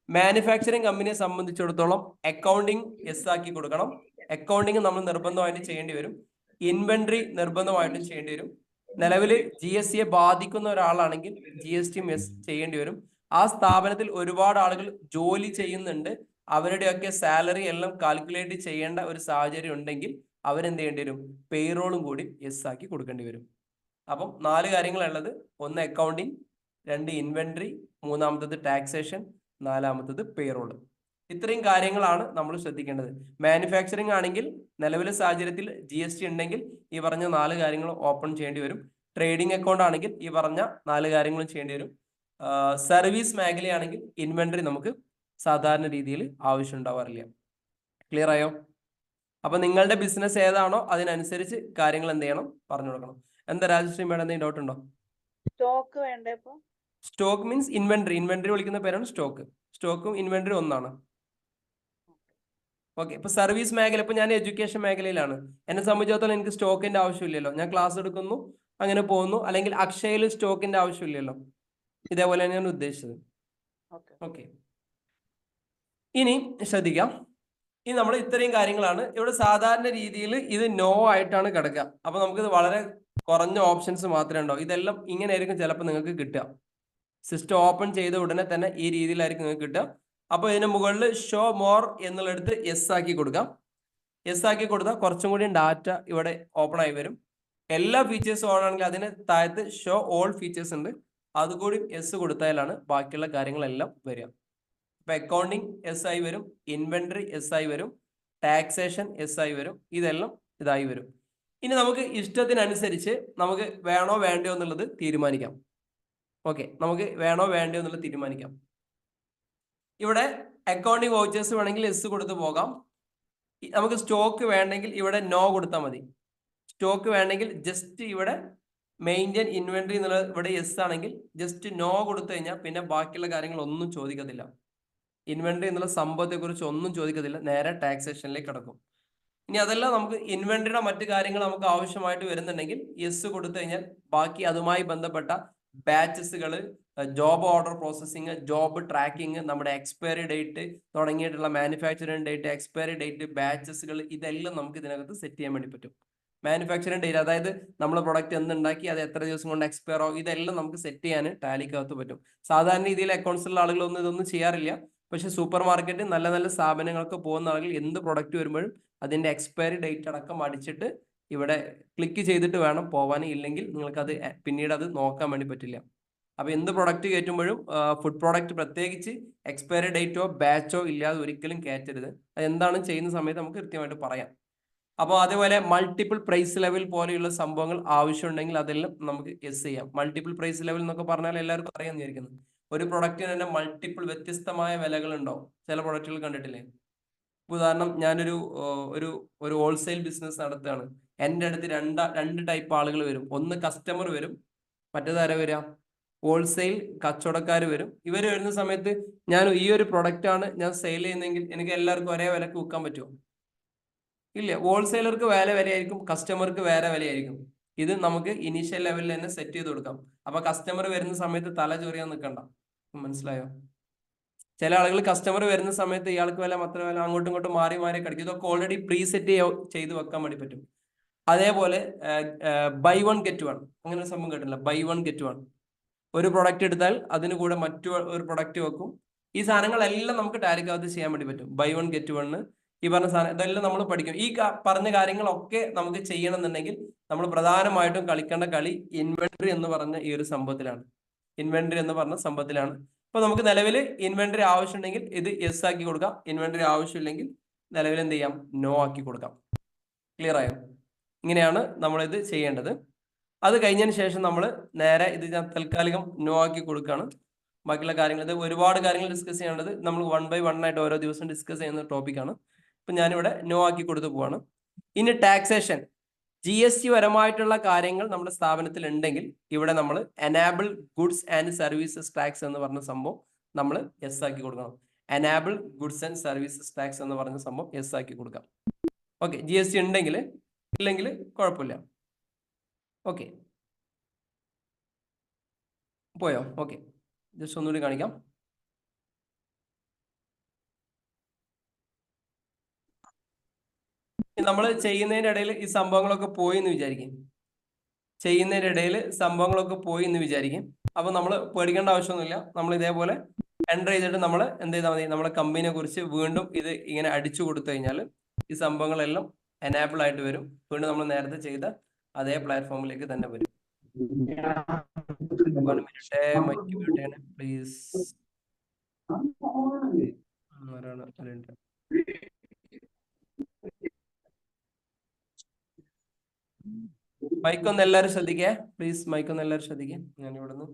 മാനുഫാക്ചറിങ് കമ്പനിയെ സംബന്ധിച്ചിടത്തോളം അക്കൗണ്ടിങ് എസ് ആക്കി കൊടുക്കണം. അക്കൗണ്ടിങ് നമ്മൾ നിർബന്ധമായിട്ട് ചെയ്യേണ്ടി വരും. ഇൻവെന്ററി നിർബന്ധമായിട്ടും ചെയ്യേണ്ടി വരും. നിലവിൽ GST ബാധിക്കുന്ന ഒരാളാണെങ്കിൽ GST എസ് ചെയ്യേണ്ടി വരും. ആ സ്ഥാപനത്തിൽ ഒരുപാട് ആളുകൾ ജോലി ചെയ്യുന്നുണ്ട്, അവരുടെയൊക്കെ സാലറി എല്ലാം കാൽക്കുലേറ്റ് ചെയ്യേണ്ട ഒരു സാഹചര്യം ഉണ്ടെങ്കിൽ അവരെന്ത് ചെയ്യേണ്ടി വരും? പേറോളും കൂടി എസ് ആക്കി കൊടുക്കേണ്ടി വരും. അപ്പം 4 കാര്യങ്ങളുള്ളത്. ഒന്ന് അക്കൗണ്ടിങ്, 2 ഇൻവെന്ററി, മൂന്നാമത്തത് ടാക്സേഷൻ, നാലാമത്തത് പേറോൾ. ഇത്രയും കാര്യങ്ങളാണ് നമ്മൾ ശ്രദ്ധിക്കേണ്ടത്. മാനുഫാക്ചറിങ് ആണെങ്കിൽ നിലവിലെ സാഹചര്യത്തിൽ GST ഉണ്ടെങ്കിൽ ഈ പറഞ്ഞ 4 കാര്യങ്ങൾ ഓപ്പൺ ചെയ്യേണ്ടി വരും. ട്രേഡിംഗ് അക്കൗണ്ട് ആണെങ്കിൽ ഈ പറഞ്ഞ 4 കാര്യങ്ങളും ചെയ്യേണ്ടി വരും. സർവീസ് മേഖലയാണെങ്കിൽ ഇൻവെന്ററി നമുക്ക് സാധാരണ രീതിയിൽ ആവശ്യം ഉണ്ടാവാറില്ല. ക്ലിയർ ആയോ? അപ്പൊ നിങ്ങളുടെ ബിസിനസ് ഏതാണോ അതിനനുസരിച്ച് കാര്യങ്ങൾ എന്ത് ചെയ്യണം? പറഞ്ഞു കൊടുക്കണം. എന്താ രാജശ്രീ മേഡം, എന്തെങ്കിലും ഡൗട്ട് ഉണ്ടോ? സ്റ്റോക്ക് വേണ്ടേ? ഇപ്പൊ സ്റ്റോക്ക് മീൻസ് ഇൻവെന്ററി. ഇൻവെന്ററി വിളിക്കുന്ന പേരാണ് സ്റ്റോക്ക്. സ്റ്റോക്കും ഇൻവെന്ററി ഒന്നാണ്. ഓക്കെ, ഇപ്പൊ സർവീസ് മേഖല, ഇപ്പൊ ഞാൻ എഡ്യൂക്കേഷൻ മേഖലയിലാണ്, എന്നെ സംബന്ധിച്ചിടത്തോളം എനിക്ക് സ്റ്റോക്കിന്റെ ആവശ്യമില്ലല്ലോ. ഞാൻ ക്ലാസ് എടുക്കുന്നു, അങ്ങനെ പോകുന്നു. അല്ലെങ്കിൽ അക്ഷയയിൽ സ്റ്റോക്കിന്റെ ആവശ്യമില്ലല്ലോ. ഇതേപോലെയാണ് ഞാൻ ഉദ്ദേശിച്ചത്. ഓക്കെ, ഇനി ശ്രദ്ധിക്കാം. ഇനി നമ്മൾ ഇത്രയും കാര്യങ്ങളാണ് ഇവിടെ സാധാരണ രീതിയിൽ ഇത് നോ ആയിട്ടാണ് കിടക്കുക. അപ്പൊ നമുക്കിത് വളരെ കുറഞ്ഞ ഓപ്ഷൻസ് മാത്രമേ ഉണ്ടാവും. ഇതെല്ലാം ഇങ്ങനെ ആയിരിക്കും ചിലപ്പോൾ നിങ്ങൾക്ക് കിട്ടുക. സിസ്റ്റം ഓപ്പൺ ചെയ്ത ഉടനെ തന്നെ ഈ രീതിയിലായിരിക്കും നിങ്ങൾക്ക് കിട്ടുക. അപ്പോൾ ഇതിന് മുകളിൽ ഷോ മോർ എന്നുള്ളടുത്ത് എസ് ആക്കി കൊടുക്കാം. എസ് ആക്കി കൊടുത്താൽ കുറച്ചും കൂടി ഡാറ്റ ഇവിടെ ഓപ്പൺ ആയി വരും. എല്ലാ ഫീച്ചേഴ്സും ഓൺ ആണെങ്കിൽ അതിന് താഴത്ത് ഷോ ഓൾ ഫീച്ചേഴ്സ് ഉണ്ട്, അതുകൂടി എസ് കൊടുത്താലാണ് ബാക്കിയുള്ള കാര്യങ്ങളെല്ലാം വരിക. ഇപ്പൊ അക്കൗണ്ടിങ് എസ് ആയി വരും, ഇൻവെന്ററി എസ് ആയി വരും, ടാക്സേഷൻ എസ് ആയി വരും, ഇതെല്ലാം ഇതായി വരും. ഇനി നമുക്ക് ഇഷ്ടത്തിനനുസരിച്ച് നമുക്ക് വേണോ വേണ്ടയോ എന്നുള്ളത് തീരുമാനിക്കാം. ഓക്കെ, നമുക്ക് വേണോ വേണ്ടയോ എന്നുള്ളത് തീരുമാനിക്കാം. ഇവിടെ അക്കൗണ്ടിങ് വൗച്ചേഴ്സ് വേണമെങ്കിൽ എസ് കൊടുത്ത് പോകാം. നമുക്ക് സ്റ്റോക്ക് വേണമെങ്കിൽ ഇവിടെ നോ കൊടുത്താൽ മതി. സ്റ്റോക്ക് വേണമെങ്കിൽ ജസ്റ്റ് ഇവിടെ മെയിൻറ്റെയിൻ ഇൻവെന്ററി എന്നുള്ളത് ഇവിടെ എസ് ആണെങ്കിൽ ജസ്റ്റ് നോ കൊടുത്തു കഴിഞ്ഞാൽ പിന്നെ ബാക്കിയുള്ള കാര്യങ്ങൾ ഒന്നും ചോദിക്കത്തില്ല. ഇൻവെന്ററി എന്നുള്ള സംഭവത്തെ കുറിച്ച് ഒന്നും ചോദിക്കത്തില്ല, നേരെ ടാക്സേഷനിലേക്ക് കിടക്കും. ഇനി അതെല്ലാം നമുക്ക് ഇൻവെന്ററിയുടെ മറ്റു കാര്യങ്ങൾ നമുക്ക് ആവശ്യമായിട്ട് വരുന്നുണ്ടെങ്കിൽ എസ് കൊടുത്തു കഴിഞ്ഞാൽ ബാക്കി അതുമായി ബന്ധപ്പെട്ട ബാച്ചസുകൾ, job order processing, job tracking, നമ്മുടെ എക്സ്പയറി ഡേറ്റ് തുടങ്ങിയിട്ടുള്ള മാനുഫാക്ചറിങ് ഡേറ്റ്, എക്സ്പയറി ഡേറ്റ്, ബാച്ചസുകൾ, ഇതെല്ലാം നമുക്ക് ഇതിനകത്ത് സെറ്റ് ചെയ്യാൻ വേണ്ടി പറ്റും. മാനുഫാക്ചറിങ് ഡേറ്റ്, അതായത് നമ്മൾ പ്രൊഡക്റ്റ് എന്തുണ്ടാക്കി അത് എത്ര ദിവസം കൊണ്ട് എക്സ്പയർ ആവും, ഇതെല്ലാം നമുക്ക് സെറ്റ് ചെയ്യാൻ ടാലിക്കകത്ത് പറ്റും. സാധാരണ രീതിയിൽ അക്കൗണ്ട്സിലുള്ള ആളുകളൊന്നും ഇതൊന്നും ചെയ്യാറില്ല. പക്ഷെ സൂപ്പർ മാർക്കറ്റ് നല്ല നല്ല സ്ഥാപനങ്ങൾക്ക് പോകുന്ന ആളുകൾ എന്ത് പ്രൊഡക്റ്റ് വരുമ്പോഴും അതിന്റെ എക്സ്പയറി ഡേറ്റ് അടക്കം അടിച്ചിട്ട് ഇവിടെ ക്ലിക്ക് ചെയ്തിട്ട് വേണം പോവാൻ. ഇല്ലെങ്കിൽ നിങ്ങൾക്ക് അത് പിന്നീട് അത് നോക്കാൻ വേണ്ടി പറ്റില്ല. അപ്പൊ എന്ത് പ്രൊഡക്റ്റ് കയറ്റുമ്പോഴും ഫുഡ് പ്രോഡക്റ്റ് പ്രത്യേകിച്ച് എക്സ്പയറി ഡേറ്റോ ബാച്ചോ ഇല്ലാതെ ഒരിക്കലും കയറ്റരുത്. അത് എന്താണ് ചെയ്യുന്ന സമയത്ത് നമുക്ക് കൃത്യമായിട്ട് പറയാം. അപ്പോൾ അതേപോലെ മൾട്ടിപ്പിൾ പ്രൈസ് ലെവൽ പോലെയുള്ള സംഭവങ്ങൾ ആവശ്യമുണ്ടെങ്കിൽ അതെല്ലാം നമുക്ക് എസ് ചെയ്യാം. മൾട്ടിപ്പിൾ പ്രൈസ് ലെവൽ എന്നൊക്കെ പറഞ്ഞാൽ എല്ലാവർക്കും അറിയാൻ വിചാരിക്കുന്നു. ഒരു പ്രൊഡക്റ്റിന് തന്നെ മൾട്ടിപ്പിൾ വ്യത്യസ്തമായ വിലകൾ ഉണ്ടാവും. ചില പ്രൊഡക്റ്റുകൾ കണ്ടിട്ടില്ലേ? ഉദാഹരണം, ഞാനൊരു ഒരു ഹോൾസെയിൽ ബിസിനസ് നടത്തുകയാണ്. എൻ്റെ അടുത്ത് രണ്ട് ടൈപ്പ് ആളുകൾ വരും. ഒന്ന് കസ്റ്റമർ വരും, മറ്റേതാര വരിക? ഹോൾസെയിൽ കച്ചവടക്കാർ വരും. ഇവർ വരുന്ന സമയത്ത് ഞാൻ ഈ ഒരു പ്രൊഡക്റ്റ് ആണ് ഞാൻ സെയിൽ ചെയ്യുന്നതെങ്കിൽ എനിക്ക് എല്ലാവർക്കും ഒരേ വിലക്ക് വിൽക്കാൻ പറ്റുമോ? ഇല്ല. ഹോൾസെയിലർക്ക് വേറെ വിലയായിരിക്കും, കസ്റ്റമർക്ക് വേറെ വിലയായിരിക്കും. ഇത് നമുക്ക് ഇനീഷ്യൽ ലെവലിൽ തന്നെ സെറ്റ് ചെയ്ത് കൊടുക്കാം. അപ്പൊ കസ്റ്റമർ വരുന്ന സമയത്ത് തല ചൊറിയാൻ നിൽക്കണ്ട. മനസ്സിലായോ? ചില ആളുകൾ കസ്റ്റമർ വരുന്ന സമയത്ത് ഇയാൾക്ക് വില മറ്റു വില അങ്ങോട്ടും ഇങ്ങോട്ടും മാറി മാറി കിടക്കും. ഇതൊക്കെ ഓൾറെഡി പ്രീ സെറ്റ് ചെയ്ത് വെക്കാൻ വേണ്ടി പറ്റും. അതേപോലെ ബൈ വൺ ഗെറ്റ് വൺ അങ്ങനെ ഒരു സംഭവം കേട്ടില്ല. Buy one get one. ഒരു പ്രൊഡക്റ്റ് എടുത്താൽ അതിന് കൂടെ മറ്റു ഒരു പ്രൊഡക്റ്റ് വെക്കും. ഈ സാധനങ്ങളെല്ലാം നമുക്ക് ടാലിക്കകത്ത് ചെയ്യാൻ വേണ്ടി പറ്റും. ബൈ വൺ ഗെറ്റ് വണ്, ഈ പറഞ്ഞ സാധനം ഇതെല്ലാം നമ്മൾ പഠിക്കും. ഈ പറഞ്ഞ കാര്യങ്ങളൊക്കെ നമുക്ക് ചെയ്യണം എന്നുണ്ടെങ്കിൽ നമ്മൾ പ്രധാനമായിട്ടും കളിക്കേണ്ട കളി ഇൻവെന്ററി എന്ന് പറഞ്ഞ ഈ ഒരു സംഭവത്തിലാണ്. ഇൻവെന്ററി എന്ന് പറഞ്ഞ സംഭവത്തിലാണ്. അപ്പൊ നമുക്ക് നിലവിൽ ഇൻവെന്ററി ആവശ്യമുണ്ടെങ്കിൽ ഇത് യെസ് ആക്കി കൊടുക്കാം. ഇൻവെന്ററി ആവശ്യമില്ലെങ്കിൽ നിലവിൽ എന്ത് ചെയ്യാം? നോ ആക്കി കൊടുക്കാം. ക്ലിയർ ആയോ? ഇങ്ങനെയാണ് നമ്മളിത് ചെയ്യേണ്ടത്. അത് കഴിഞ്ഞതിന് ശേഷം നമ്മൾ നേരെ ഇത് ഞാൻ താൽക്കാലികം നോ ആക്കി കൊടുക്കുകയാണ്. ബാക്കിയുള്ള കാര്യങ്ങൾ, ഇത് ഒരുപാട് കാര്യങ്ങൾ ഡിസ്കസ് ചെയ്യേണ്ടത് നമ്മൾ 1 by 1 ആയിട്ട് ഓരോ ദിവസം ഡിസ്കസ് ചെയ്യുന്ന ടോപ്പിക്കാണ്. ഇപ്പം ഞാനിവിടെ നോ ആക്കി കൊടുത്തു പോവാണ്. ഇനി ടാക്സേഷൻ, GST പരമായിട്ടുള്ള കാര്യങ്ങൾ നമ്മുടെ സ്ഥാപനത്തിൽ ഉണ്ടെങ്കിൽ ഇവിടെ നമ്മൾ enable goods and services tax എന്ന് പറഞ്ഞ സംഭവം നമ്മൾ യെസ് ആക്കി കൊടുക്കണം. Enable goods and services tax എന്ന് പറഞ്ഞ സംഭവം യെസ് ആക്കി കൊടുക്കാം. ഓക്കെ. GST ഉണ്ടെങ്കിൽ, ഇല്ലെങ്കിൽ കുഴപ്പമില്ല. ഓക്കെ, പോയോ? ഓക്കെ, ജസ്റ്റ് ഒന്നുകൂടി കാണിക്കാം. നമ്മൾ ചെയ്യുന്നതിൻ്റെ ഇടയിൽ ഈ സംഭവങ്ങളൊക്കെ പോയി എന്ന് വിചാരിക്കും. അപ്പൊ നമ്മൾ പേടിക്കേണ്ട ആവശ്യമൊന്നുമില്ല. നമ്മൾ ഇതേപോലെ എൻ്റർ ചെയ്തിട്ട് നമ്മൾ എന്ത് ചെയ്താൽ മതി? നമ്മുടെ കമ്പനിയെ കുറിച്ച് വീണ്ടും ഇത് ഇങ്ങനെ അടിച്ചു കൊടുത്തു കഴിഞ്ഞാൽ ഈ സംഭവങ്ങളെല്ലാം എനാബിൾ ആയിട്ട് വരും. വീണ്ടും നമ്മൾ നേരത്തെ ചെയ്ത അതേ പ്ലാറ്റ്ഫോമിലേക്ക് തന്നെ വരും. പ്ലീസ്. മൈക്കൊന്ന് എല്ലാവരും ശ്രദ്ധിക്കേ പ്ലീസ്. മൈക്കൊന്ന് എല്ലാവരും ശ്രദ്ധിക്കേ. ഞാൻ ഇവിടുന്ന്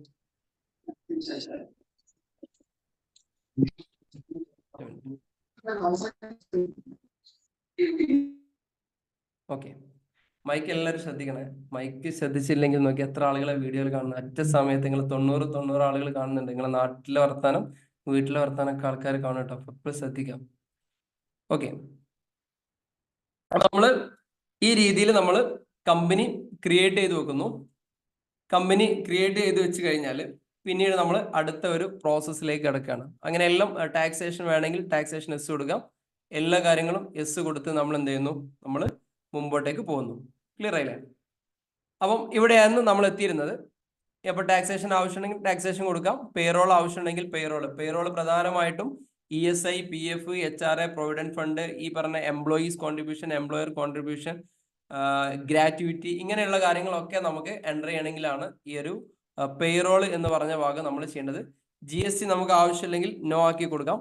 ഓക്കെ. മൈക്ക് എല്ലാവരും ശ്രദ്ധിക്കണേ. മൈക്ക് ശ്രദ്ധിച്ചില്ലെങ്കിൽ നോക്കി എത്ര ആളുകളെ വീഡിയോയിൽ കാണുന്നു. ഒറ്റ സമയത്ത് നിങ്ങൾ 90 ആളുകൾ കാണുന്നുണ്ട്. നിങ്ങളെ നാട്ടിലെ വർത്താനം, വീട്ടിലെ വർത്താനൊക്കെ ആൾക്കാർ കാണും കേട്ടോ. എപ്പോഴും ശ്രദ്ധിക്കാം. ഓക്കെ, നമ്മള് ഈ രീതിയിൽ നമ്മൾ കമ്പനി ക്രിയേറ്റ് ചെയ്ത് വെക്കുന്നു. കമ്പനി ക്രിയേറ്റ് ചെയ്ത് വെച്ച് കഴിഞ്ഞാൽ പിന്നീട് നമ്മൾ അടുത്ത ഒരു പ്രോസസ്സിലേക്ക് കിടക്കുകയാണ്. അങ്ങനെ എല്ലാം ടാക്സേഷൻ വേണമെങ്കിൽ ടാക്സേഷൻ എസ് കൊടുക്കാം. എല്ലാ കാര്യങ്ങളും എസ് കൊടുത്ത് നമ്മൾ എന്ത് ചെയ്യുന്നു? നമ്മൾ മുമ്പോട്ടേക്ക് പോകുന്നു. ക്ലിയർ ആയില്ലേ? അപ്പം ഇവിടെയാണ് നമ്മൾ എത്തിയിരുന്നത്. അപ്പോൾ ടാക്സേഷൻ ആവശ്യമുണ്ടെങ്കിൽ ടാക്സേഷൻ കൊടുക്കാം. പേറോൾ ആവശ്യമുണ്ടെങ്കിൽ പേറോൾ പ്രധാനമായിട്ടും ESI, PF, HRA, provident fund, ഈ പറഞ്ഞ employees contribution, employer contribution, gratuity, ഇങ്ങനെയുള്ള കാര്യങ്ങളൊക്കെ നമുക്ക് എൻ്റർ ചെയ്യണമെങ്കിലാണ് ഈ ഒരു പേറോൾ എന്ന് പറഞ്ഞ ഭാഗം നമ്മൾ ചെയ്യേണ്ടത്. GST നമുക്ക് ആവശ്യമില്ലെങ്കിൽ നോ ആക്കി കൊടുക്കാം.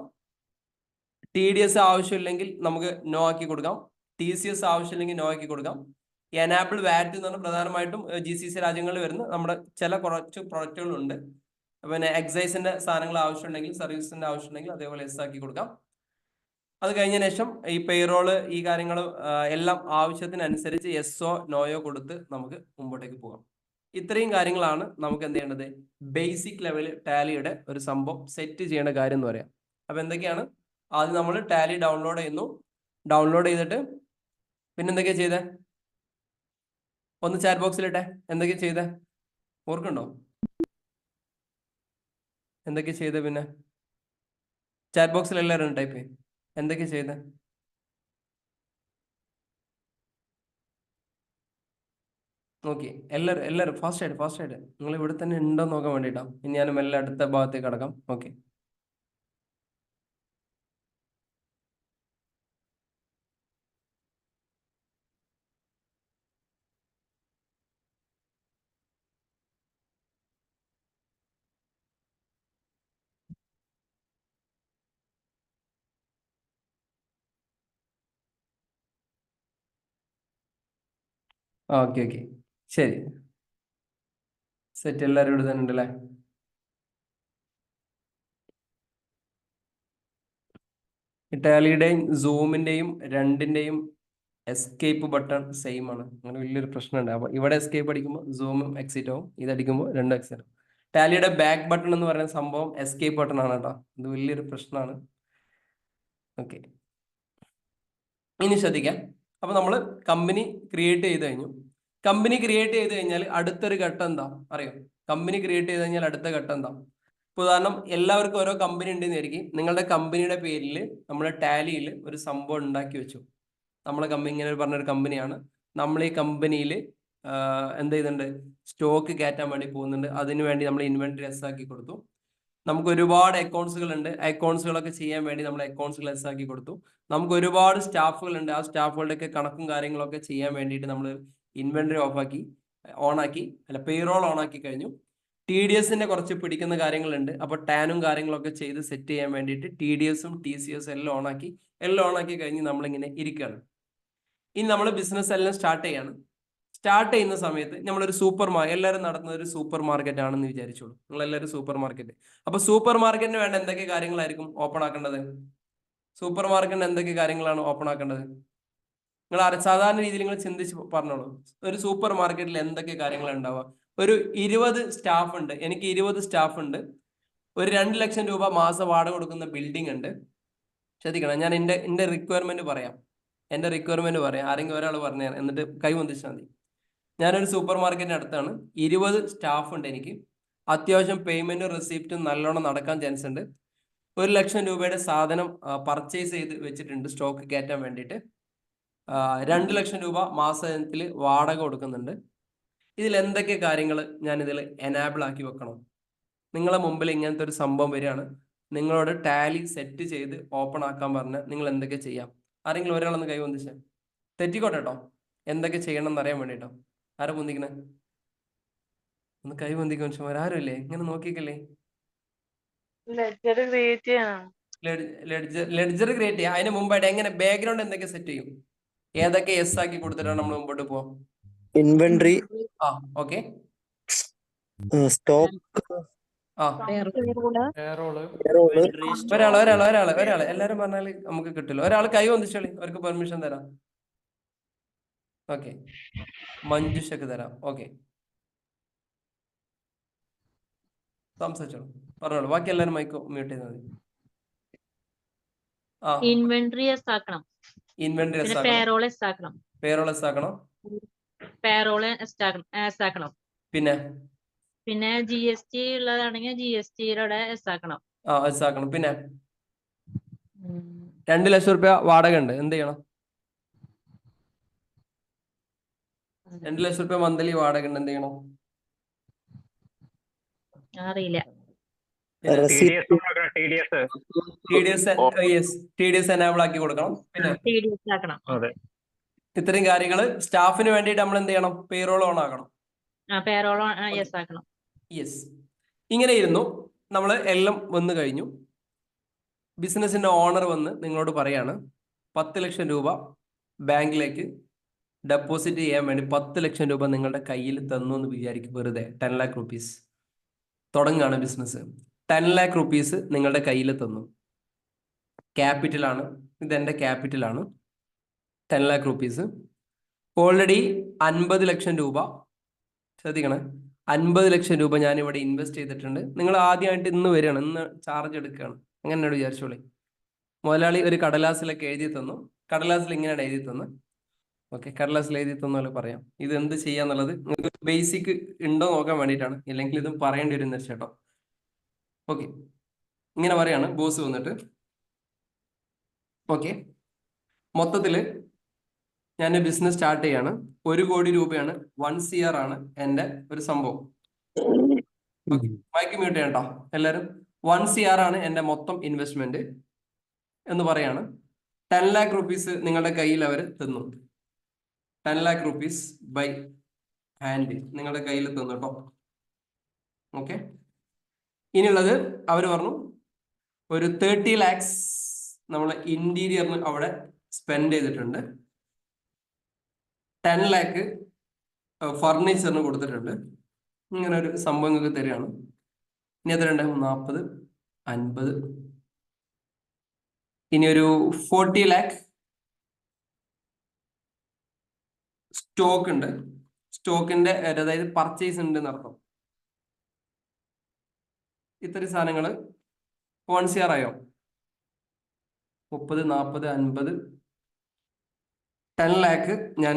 TDS ആവശ്യമില്ലെങ്കിൽ നമുക്ക് നോ ആക്കി കൊടുക്കാം. TCS ആവശ്യമില്ലെങ്കിൽ നോ ആക്കി കൊടുക്കാം. എനാബിൾ വാറ്റ് എന്ന് പറഞ്ഞാൽ പ്രധാനമായിട്ടും GCC രാജ്യങ്ങളിൽ വരുന്ന നമ്മുടെ ചില കുറച്ച് പ്രൊഡക്റ്റുകളുണ്ട്. പിന്നെ എക്സൈസിന്റെ സാധനങ്ങൾ ആവശ്യമുണ്ടെങ്കിൽ, സർവീസിന്റെ ആവശ്യമുണ്ടെങ്കിൽ അതേപോലെ എസ് ആക്കി കൊടുക്കാം. അത് കഴിഞ്ഞ ശേഷം ഈ പേറോള്, ഈ കാര്യങ്ങൾ എല്ലാം ആവശ്യത്തിനനുസരിച്ച് യെസ്സോ നോയോ കൊടുത്ത് നമുക്ക് മുമ്പോട്ടേക്ക് പോകാം. ഇത്രയും കാര്യങ്ങളാണ് നമുക്ക് എന്ത് ചെയ്യേണ്ടത്? ബേസിക് ലെവൽ ടാലിയുടെ ഒരു സംഭവം സെറ്റ് ചെയ്യേണ്ട കാര്യം എന്ന് പറയാം. അപ്പൊ എന്തൊക്കെയാണ്? ആദ്യം നമ്മൾ ടാലി ഡൗൺലോഡ് ചെയ്യുന്നു. ഡൗൺലോഡ് ചെയ്തിട്ട് പിന്നെ എന്തൊക്കെയാ ചെയ്തേ? ഒന്ന് ചാറ്റ് ബോക്സിലിട്ടെ. എന്തൊക്കെയാ ചെയ്തേ? ഓർക്കുണ്ടോ? എന്തൊക്കെയാ ചെയ്തേ? പിന്നെ ചാറ്റ് ബോക്സിൽ എല്ലാവരും ടൈപ്പ് ചെയ്യും. എന്തൊക്കെയാ ചെയ്തേ? ഓക്കെ, എല്ലാവരും ഫാസ്റ്റ് ആയിട്ട് നിങ്ങൾ ഇവിടെ തന്നെ ഉണ്ടോ നോക്കാൻ വേണ്ടിയിട്ടാ. ഇനി ഞാൻ മെല്ലെ അടുത്ത ഭാഗത്തേക്ക് കടക്കാം. ഓക്കെ, ഓക്കെ, ശരി, സെറ്റ്. എല്ലാവരും ഇവിടെ തന്നെ ഉണ്ടല്ലേ? ടാലിയുടെയും സൂമിന്റെയും രണ്ടിന്റെയും എസ്കേപ്പ് ബട്ടൺ സെയിം ആണ്. അങ്ങനെ വലിയൊരു പ്രശ്നമുണ്ട്. അപ്പൊ ഇവിടെ എസ്കേപ്പ് അടിക്കുമ്പോൾ സൂമും എക്സിറ്റ് ആവും, ഇതടിക്കുമ്പോൾ രണ്ടും എക്സിറ്റ് ആവും. ടാലിയുടെ ബാക്ക് ബട്ടൺ എന്ന് പറയുന്ന സംഭവം എസ്കേപ്പ് ബട്ടൺ ആണ് കേട്ടോ. ഇത് വലിയൊരു പ്രശ്നമാണ്. ഓക്കെ, ഇനി ശ്രദ്ധിക്കാം. അപ്പൊ നമ്മൾ കമ്പനി ക്രിയേറ്റ് ചെയ്ത് കഴിഞ്ഞു. കമ്പനി ക്രിയേറ്റ് ചെയ്ത് കഴിഞ്ഞാൽ അടുത്തൊരു ഘട്ടം എന്താ അറിയോ? കമ്പനി ക്രിയേറ്റ് ചെയ്ത് കഴിഞ്ഞാൽ അടുത്ത ഘട്ടം എന്താ? ഇപ്പൊ ഉദാഹരണം, എല്ലാവർക്കും ഓരോ കമ്പനി ഉണ്ടെന്നായിരിക്കും. നിങ്ങളുടെ കമ്പനിയുടെ പേരിൽ നമ്മുടെ ടാലിയിൽ ഒരു സംഭവം ഉണ്ടാക്കി വെച്ചു. നമ്മളെ കമ്പനി ഇങ്ങനെ പറഞ്ഞൊരു കമ്പനിയാണ്. നമ്മൾ ഈ കമ്പനിയിൽ എന്ത് ചെയ്യുന്നുണ്ട്? സ്റ്റോക്ക് കയറ്റാൻ വേണ്ടി പോകുന്നുണ്ട്. അതിനു വേണ്ടി നമ്മൾ ഇൻവെന്ററി എസ് ആക്കി കൊടുത്തു. നമുക്ക് ഒരുപാട് അക്കൗണ്ട്സുകൾ ഉണ്ട്. അക്കൗണ്ട്സുകളൊക്കെ ചെയ്യാൻ വേണ്ടി നമ്മൾ അക്കൗണ്ട്സുകൾ എസ് ആക്കി കൊടുത്തു. നമുക്ക് ഒരുപാട് സ്റ്റാഫുകൾ ഉണ്ട്. ആ സ്റ്റാഫുകളുടെ ഒക്കെ കണക്കും കാര്യങ്ങളൊക്കെ ചെയ്യാൻ വേണ്ടിയിട്ട് നമ്മൾ ഇൻവെന്ററി ഓണാക്കി പേറോൾ ഓണാക്കി കഴിഞ്ഞു. TDSന്റെ കുറച്ച് പിടിക്കുന്ന കാര്യങ്ങളുണ്ട്. അപ്പോൾ ടാനും കാര്യങ്ങളൊക്കെ ചെയ്ത് സെറ്റ് ചെയ്യാൻ വേണ്ടിയിട്ട് TDSും TCS എല്ലാം ഓണാക്കി കഴിഞ്ഞ് നമ്മളിങ്ങനെ ഇരിക്കുകയാണ്. ഇനി നമ്മൾ ബിസിനസ് എല്ലാം സ്റ്റാർട്ട് ചെയ്യാണ്. സ്റ്റാർട്ട് ചെയ്യുന്ന സമയത്ത് നമ്മളൊരു എല്ലാവരും നടത്തുന്ന ഒരു സൂപ്പർ മാർക്കറ്റ് ആണെന്ന് വിചാരിച്ചോളൂ. നിങ്ങളെല്ലാവരും സൂപ്പർ മാർക്കറ്റ്. അപ്പൊ സൂപ്പർ മാർക്കറ്റിന് വേണ്ട എന്തൊക്കെ കാര്യങ്ങളായിരിക്കും ഓപ്പൺ ആക്കേണ്ടത്? സൂപ്പർ മാർക്കറ്റിന് എന്തൊക്കെ കാര്യങ്ങളാണ് ഓപ്പൺ ആക്കേണ്ടത്? നിങ്ങൾ സാധാരണ രീതിയിൽ നിങ്ങൾ ചിന്തിച്ച് പറഞ്ഞോളൂ. ഒരു സൂപ്പർ മാർക്കറ്റിൽ എന്തൊക്കെ കാര്യങ്ങളാണ് ഉണ്ടാവുക? ഒരു 20 സ്റ്റാഫ് ഉണ്ട്. എനിക്ക് 20 സ്റ്റാഫ് ഉണ്ട്. ഒരു 2 ലക്ഷം രൂപ മാസം വാടക കൊടുക്കുന്ന ബിൽഡിംഗ് ഉണ്ട്. ശ്രദ്ധിക്കണം, ഞാൻ എൻ്റെ റിക്വയർമെന്റ് പറയാം. ആരെങ്കിലും ഒരാൾ പറഞ്ഞു എന്നിട്ട് കൈ പൊന്തിച്ചാൽ മതി. ഞാനൊരു സൂപ്പർ മാർക്കറ്റിന് അടുത്താണ്. 20 സ്റ്റാഫ് ഉണ്ട് എനിക്ക്. അത്യാവശ്യം പേയ്മെന്റും റെസിപ്റ്റും നല്ലോണം നടക്കാൻ ചാൻസ് ഉണ്ട്. 1 ലക്ഷം രൂപയുടെ സാധനം പർച്ചേസ് ചെയ്ത് വെച്ചിട്ടുണ്ട് സ്റ്റോക്ക് കയറ്റാൻ വേണ്ടിയിട്ട്. 2 ലക്ഷം രൂപ മാസത്തിൽ വാടക കൊടുക്കുന്നുണ്ട്. ഇതിൽ എന്തൊക്കെ കാര്യങ്ങൾ ഞാൻ ഇതിൽ എനാബിൾ ആക്കി വെക്കണം? നിങ്ങളെ മുമ്പിൽ ഇങ്ങനത്തെ ഒരു സംഭവം വരികയാണ്. നിങ്ങളോട് ടാലി സെറ്റ് ചെയ്ത് ഓപ്പൺ ആക്കാൻ പറഞ്ഞാൽ നിങ്ങൾ എന്തൊക്കെ ചെയ്യാം? ആരെങ്കിലും ഒരാളൊന്ന് കൈ പൊന്തിച്ചേ. തെറ്റിക്കോട്ടെ കേട്ടോ. എന്തൊക്കെ ചെയ്യണം എന്ന് അറിയാൻ വേണ്ടിട്ടോ. ആരാ പൊന്തിക്കണേ? ഒന്ന് കൈ പൊന്തിക്കാൻ മനുഷ്യന്മാർ ആരും ഇല്ലേ? ഇങ്ങനെ നോക്കിക്കല്ലേ. ലെഡ്ജർ ക്രിയേറ്റ് ചെയ്യണം. ലെഡ്ജർ ക്രിയേറ്റ് ചെയ്യാം. അതിന് മുമ്പായിട്ട് എങ്ങനെ ബാക്ക്ഗ്രൗണ്ട് എന്തൊക്കെ സെറ്റ് ചെയ്യും? ഏതൊക്കെ എസ് ആക്കി കൊടുത്തിട്ടാണ് നമ്മൾ മുമ്പോട്ട് പോവാം? ഇൻവെന്ററി, ഓക്കെ, സ്റ്റോക്ക്, പേറോള്, ഒരാള് എല്ലാരും പറഞ്ഞാൽ നമുക്ക് കിട്ടില്ല. ഒരാൾ കൈ പൊന്തിച്ചോളി, അവർക്ക് പെർമിഷൻ തരാം. ഓക്കെ, മഞ്ജുഷക്ക് തരാം. ഓക്കെ, സംസാരിച്ചോളൂ, പറഞ്ഞോളൂ. ബാക്കി എല്ലാരും മൈക്ക് മ്യൂട്ട് ചെയ്താൽ മതി. ഇൻവെന്ററി എസ് ആക്കണം. ഇൻവെന്ററി എസ് ആക്കണം. പേറോൾ എസ് ആക്കണം. എസ് ആക്കണം. പിന്നെ GST ഉള്ളതാണെങ്കിൽ GST-യുടെ എസ് ആക്കണം. എസ് ആക്കണം. പിന്നെ 2 ലക്ഷം രൂപ വാടക ഉണ്ട്. എന്ത് ചെയ്യണം? 2 ലക്ഷം രൂപ മന്ത്ലി വാടക ഉണ്ട്. എന്ത് ചെയ്യണം? അറിയില്ല. TDS എനാബിൾ ആക്കി കൊടുക്കണം. പിന്നെ TDS ആക്കണം. ഇത്രയും കാര്യങ്ങള് സ്റ്റാഫിന് വേണ്ടിയിട്ട് നമ്മൾ എന്ത് ചെയ്യണം? പേറോൾ ഓൺ ആക്കണം. പേറോൾ എസ് ആക്കണം. യെസ്, ഇങ്ങനെ ഇരുന്നു. നമ്മൾ എല്ലാം വന്നു കഴിഞ്ഞു. ബിസിനസിന്റെ ഓണർ വന്ന് നിങ്ങളോട് പറയാണ് 10 ലക്ഷം രൂപ ബാങ്കിലേക്ക് ഡെപ്പോസിറ്റ് ചെയ്യാൻ വേണ്ടി 10 ലക്ഷം രൂപ നിങ്ങളുടെ കയ്യിൽ തന്നു എന്ന് വിചാരിക്കും. വെറുതെ 10 lakh rupees. തുടങ്ങുകയാണ് ബിസിനസ്. 10 lakh rupees നിങ്ങളുടെ കയ്യിൽ തന്നു. ക്യാപിറ്റലാണ്, ഇതെന്റെ ക്യാപിറ്റലാണ്. 10 lakh rupees. ഓൾറെഡി 50 ലക്ഷം രൂപ, ശ്രദ്ധിക്കണേ, 50 ലക്ഷം രൂപ ഞാൻ ഇവിടെ ഇൻവെസ്റ്റ് ചെയ്തിട്ടുണ്ട്. നിങ്ങൾ ആദ്യമായിട്ട് ഇന്ന് വരികയാണ്, ഇന്ന് ചാർജ് എടുക്കുകയാണ്. അങ്ങനെ എന്നോട് വിചാരിച്ചോളി. മുതലാളി ഒരു കടലാസിലൊക്കെ എഴുതി തന്നു. കടലാസിൽ ഇങ്ങനെയാണ് എഴുതി തന്നത്. ഓക്കെ, കടലാസിൽ എഴുതി തന്നാല് പറയാം. ഇത് എന്ത് ചെയ്യാന്നുള്ളത് നിങ്ങൾക്ക് ബേസിക് ഉണ്ടോ നോക്കാൻ വേണ്ടിയിട്ടാണ്. ഇല്ലെങ്കിൽ ഇതും പറയേണ്ടി വരും ചേട്ടോ. ഓക്കെ, ഇങ്ങനെ പറയാണ് ബോസ് വന്നിട്ട്. ഓക്കെ, മൊത്തത്തില് ഞാൻ ബിസിനസ് സ്റ്റാർട്ട് ചെയ്യാണ്. 1 കോടി രൂപയാണ്, 1 CR ആണ് എൻ്റെ ഒരു സംഭവം. മൈക്ക് മ്യൂട്ട് ചെയ്യട്ടോ എല്ലാവരും. 1 CR ആണ് എൻ്റെ മൊത്തം ഇൻവെസ്റ്റ്മെന്റ് എന്ന് പറയാണ്. 10 lakh rupees നിങ്ങളുടെ കയ്യിൽ അവർ തന്നു. 10 lakh rupees ബൈ ഹാൻഡ് നിങ്ങളുടെ കയ്യിൽ തന്നു കേട്ടോ. ഓക്കെ, ഇനിയുള്ളത് അവർ പറഞ്ഞു ഒരു 30 lakhs നമ്മൾ ഇന്റീരിയറിന് അവിടെ സ്പെൻഡ് ചെയ്തിട്ടുണ്ട്. 10 lakh ഫർണിച്ചറിന് കൊടുത്തിട്ടുണ്ട്. ഇങ്ങനെ ഒരു സംഭവം നിങ്ങൾക്ക് തരികയാണ്. ഇനി എത്രയുണ്ട്? 40, 50, ഇനി ഒരു 40 lakh സ്റ്റോക്ക് ഉണ്ട്. സ്റ്റോക്കിന്റെ അതായത് പർച്ചേസ് ഉണ്ട് എന്നർത്ഥം. ഇത്രയും സാധനങ്ങൾ 1 CR ആയോ? 30, 40, 50, 10 ലാക്ക് ഞാൻ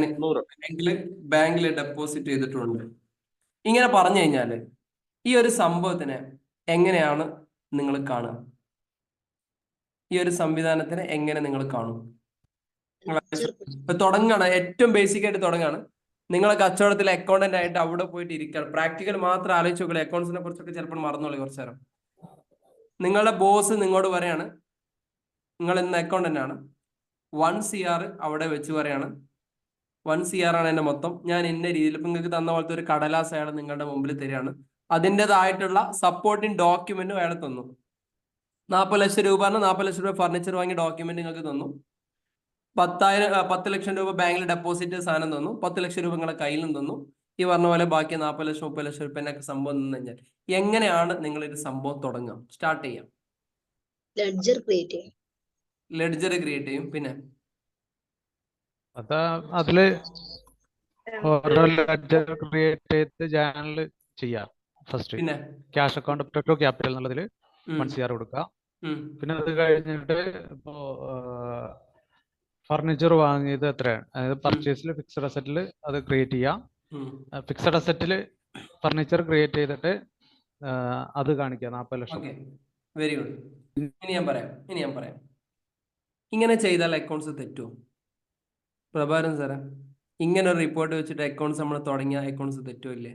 ബാങ്കിൽ ഡെപ്പോസിറ്റ് ചെയ്തിട്ടുണ്ട്. ഇങ്ങനെ പറഞ്ഞു കഴിഞ്ഞാല് ഈ ഒരു സംഭവത്തിനെ എങ്ങനെയാണ് നിങ്ങൾ കാണുക? ഈ ഒരു സംവിധാനത്തിനെ എങ്ങനെ നിങ്ങൾ കാണും? ഇപ്പൊ തുടങ്ങാണ്, ഏറ്റവും ബേസിക് ആയിട്ട് തുടങ്ങാണ്. നിങ്ങളെ കച്ചവടത്തിലെ അക്കൗണ്ടന്റ് ആയിട്ട് അവിടെ പോയിട്ട് ഇരിക്കണം. പ്രാക്ടിക്കൽ മാത്രം ആലോചിച്ച് നോക്കുക. അക്കൗണ്ട്സിനെ കുറിച്ചൊക്കെ ചിലപ്പോൾ മറന്നോളൂ കുറച്ചു നേരം. നിങ്ങളുടെ ബോസ് നിങ്ങളോട് പറയാണ്, നിങ്ങൾ ഇന്ന് അക്കൗണ്ടന്റ് ആണ്, 1 CR അവിടെ വെച്ച് പറയാണ്, 1 CR ആണ് എന്റെ മൊത്തം, ഞാൻ ഇന്ന രീതിയിൽ ഇപ്പൊ നിങ്ങൾക്ക് തന്ന പോലത്തെ ഒരു കടലാസ് അയാൾ നിങ്ങളുടെ മുമ്പിൽ തരികയാണ്. അതിൻ്റെതായിട്ടുള്ള സപ്പോർട്ടിങ് ഡോക്യുമെന്റും അയാൾ തന്നു. 40 ലക്ഷം രൂപ 40 ലക്ഷം രൂപ ഫർണിച്ചർ വാങ്ങിയ ഡോക്യുമെന്റ് നിങ്ങൾക്ക് തന്നു. 10 ലക്ഷം രൂപ ബാങ്കിൽ ഡെപ്പോസിറ്റ് സാധനം തന്നു. 10 ലക്ഷം രൂപ നിങ്ങളെ കയ്യിലും തന്നു. ഈ പറഞ്ഞ പോലെ ബാക്കി 40 ലക്ഷം 30 ലക്ഷം രൂപ എന്നൊക്കെ സംഭവം നിന്ന് കഴിഞ്ഞാൽ എങ്ങനെയാണ് നിങ്ങൾ ഒരു സംഭവം തുടങ്ങാം, സ്റ്റാർട്ട് ചെയ്യാം? ലെഡ്ജർ ക്രിയേറ്റ് ചെയ്യും. ലെഡ്ജർ ക്രിയേറ്റ് ചെയ്യും. പിന്നെ അതില് ഓരോ ലെഡ്ജർ ക്രിയേറ്റ് ചെയ്ത് ജേണൽ ചെയ്യാം. ഫസ്റ്റ് പിന്നെ ക്യാഷ് അക്കൗണ്ട് ടു ക്യാപിറ്റൽ എന്നുള്ളതിൽ 1 CR കൊടുക്കുക. പിന്നെ അത് കഴിഞ്ഞിട്ട് ഇപ്പോ ഫർണിച്ചർ വാങ്ങിയത് എത്രയാണ്, അതായത് പർച്ചേസിൽ ഫിക്സഡ് അസറ്റിൽ അത് ക്രിയേറ്റ് ചെയ്യാം. ഫിക്സഡ് അസറ്റിൽ ഫർണിച്ചർ ക്രിയേറ്റ് ചെയ്തിട്ട് അത് കാണിക്കുക 40 ലക്ഷം. Very good. ഇനി ഞാൻ പറയാം ഇങ്ങനെ ചെയ്താൽ അക്കൗണ്ട്സ് തെറ്റുമോ? പ്രഭാകരൻ സാറേ, ഇങ്ങനെ ഒരു റിപ്പോർട്ട് വെച്ചിട്ട് അക്കൗണ്ട്സ് നമ്മൾ തുടങ്ങിയ അക്കൗണ്ട്സ് തെറ്റുമില്ലേ?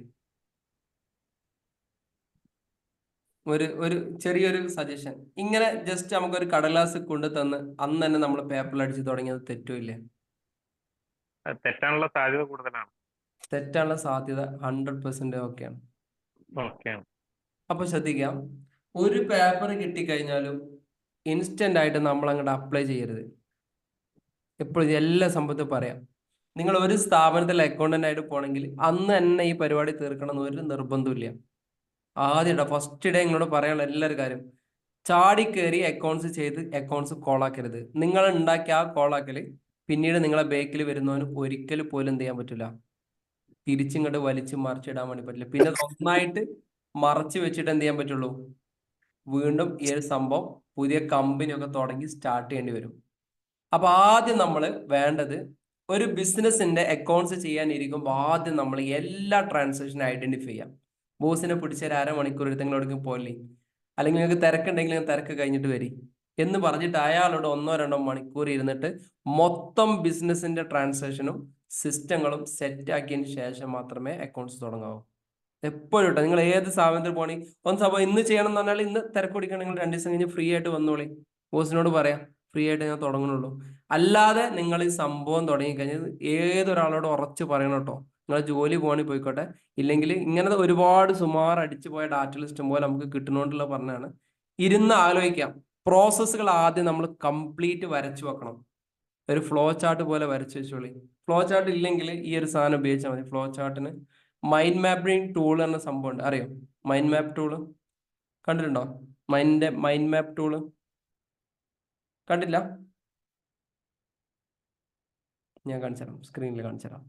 ഒരു ചെറിയൊരു സജഷൻ, ഇങ്ങനെ ജസ്റ്റ് നമുക്കൊരു കടലാസ് കൊണ്ടു തന്ന് അന്ന് തന്നെ നമ്മൾ പേപ്പറിൽ അടിച്ച് തുടങ്ങിയത് തെറ്റുമില്ലേ? തെറ്റാനുള്ള സാധ്യത കൂടുതലാണ്. തെറ്റാനുള്ള സാധ്യത 100% ഓക്കെയാണ്. അപ്പൊ ശ്രദ്ധിക്കാം, ഒരു പേപ്പർ കിട്ടിക്കഴിഞ്ഞാലും ഇൻസ്റ്റന്റ് ആയിട്ട് നമ്മൾ അങ്ങോട്ട് അപ്ലൈ ചെയ്യരുത്. എപ്പോഴും എല്ലാ സംഭവത്തും പറയാം, നിങ്ങൾ ഒരു സ്ഥാപനത്തിൽ അക്കൗണ്ടന്റ് ആയിട്ട് പോകണമെങ്കിൽ അന്ന് തന്നെ ഈ പരിപാടി തീർക്കണം എന്ന് ഒരു നിർബന്ധമില്ല. ആദ്യം ഫസ്റ്റ് ഡേ നിങ്ങളോട് പറയാനുള്ള എല്ലാവരും കാര്യം, ചാടിക്കേറി അക്കൗണ്ട്സ് ചെയ്ത് അക്കൗണ്ട്സ് കോളാക്കരുത്. നിങ്ങൾ ഉണ്ടാക്കിയ ആ കോളാക്കല് പിന്നീട് നിങ്ങളെ ബേക്കിൽ വരുന്നവന് ഒരിക്കലും പോലും എന്ത് ചെയ്യാൻ പറ്റില്ല, തിരിച്ചിങ്ങോട്ട് വലിച്ച് മറിച്ചിടാൻ വേണ്ടി പറ്റില്ല. പിന്നെ നന്നായിട്ട് മറച്ചു വെച്ചിട്ട് എന്ത് ചെയ്യാൻ പറ്റുള്ളൂ, വീണ്ടും ഈ ഒരു സംഭവം പുതിയ കമ്പനി ഒക്കെ തുടങ്ങി സ്റ്റാർട്ട് ചെയ്യേണ്ടി വരും. അപ്പൊ ആദ്യം നമ്മൾ വേണ്ടത്, ഒരു ബിസിനസിന്റെ അക്കൗണ്ട്സ് ചെയ്യാനിരിക്കുമ്പോൾ ആദ്യം നമ്മൾ എല്ലാ ട്രാൻസാക്ഷനും ഐഡന്റിഫൈ ചെയ്യാം. ബോസിനെ പിടിച്ച 1/2 മണിക്കൂർ എടുത്തെങ്കിലോടേക്ക് പോലെ, അല്ലെങ്കിൽ നിങ്ങൾക്ക് തിരക്കുണ്ടെങ്കിൽ തിരക്ക് കഴിഞ്ഞിട്ട് വരി എന്ന് പറഞ്ഞിട്ട് അയാളോട് 1-2 മണിക്കൂർ ഇരുന്നിട്ട് മൊത്തം ബിസിനസിന്റെ ട്രാൻസാക്ഷനും സിസ്റ്റങ്ങളും സെറ്റ് ആക്കിയതിന് ശേഷം മാത്രമേ അക്കൗണ്ട്സ് തുടങ്ങാവൂ. എപ്പോഴും കേട്ടോ, നിങ്ങൾ ഏത് സ്ഥാപനത്തിൽ പോകണി, ഒന്ന് സംഭവം ഇന്ന് ചെയ്യണം എന്ന് പറഞ്ഞാൽ ഇന്ന് തിരക്ക് പിടിക്കണമെങ്കിൽ 2 ദിവസം കഴിഞ്ഞ് ഫ്രീ ആയിട്ട് വന്നോളി, ബോസിനോട് പറയാം ഫ്രീ ആയിട്ട് ഞാൻ തുടങ്ങണുള്ളൂ. അല്ലാതെ നിങ്ങൾ ഈ സംഭവം തുടങ്ങിക്കഴിഞ്ഞാൽ ഏതൊരാളോട് ഉറച്ച് പറയണം കേട്ടോ, നിങ്ങൾ ജോലി പോകണി പോയിക്കോട്ടെ, ഇല്ലെങ്കിൽ ഇങ്ങനത്തെ ഒരുപാട് സുമാർ അടിച്ചു പോയ ഡാറ്റ ലിസ്റ്റ് പോലെ നമുക്ക് കിട്ടണോണ്ടുള്ള പറഞ്ഞാണ്. ഇരുന്ന് ആലോചിക്കാം. പ്രോസസ്സുകൾ ആദ്യം നമ്മൾ കംപ്ലീറ്റ് വരച്ചു വെക്കണം. ഒരു ഫ്ലോ ചാർട്ട് പോലെ വരച്ചു വെച്ചോളി. ഫ്ലോ ചാർട്ട് ഇല്ലെങ്കിൽ ഈ ഒരു സാധനം ഉപയോഗിച്ചാൽ മതി. ഫ്ലോ ചാർട്ടിന് മൈൻഡ് മാപ്പിംഗ് ടൂൾ എന്ന സംഭവം ഉണ്ട്, അറിയോ? മൈൻഡ് മാപ്പ് ടൂള് കണ്ടിട്ടുണ്ടോ? മൈൻഡ് മാപ്പ് ടൂള് കണ്ടില്ല? ഞാൻ കാണിച്ചു തരാം, സ്ക്രീനിൽ കാണിച്ചു തരാം.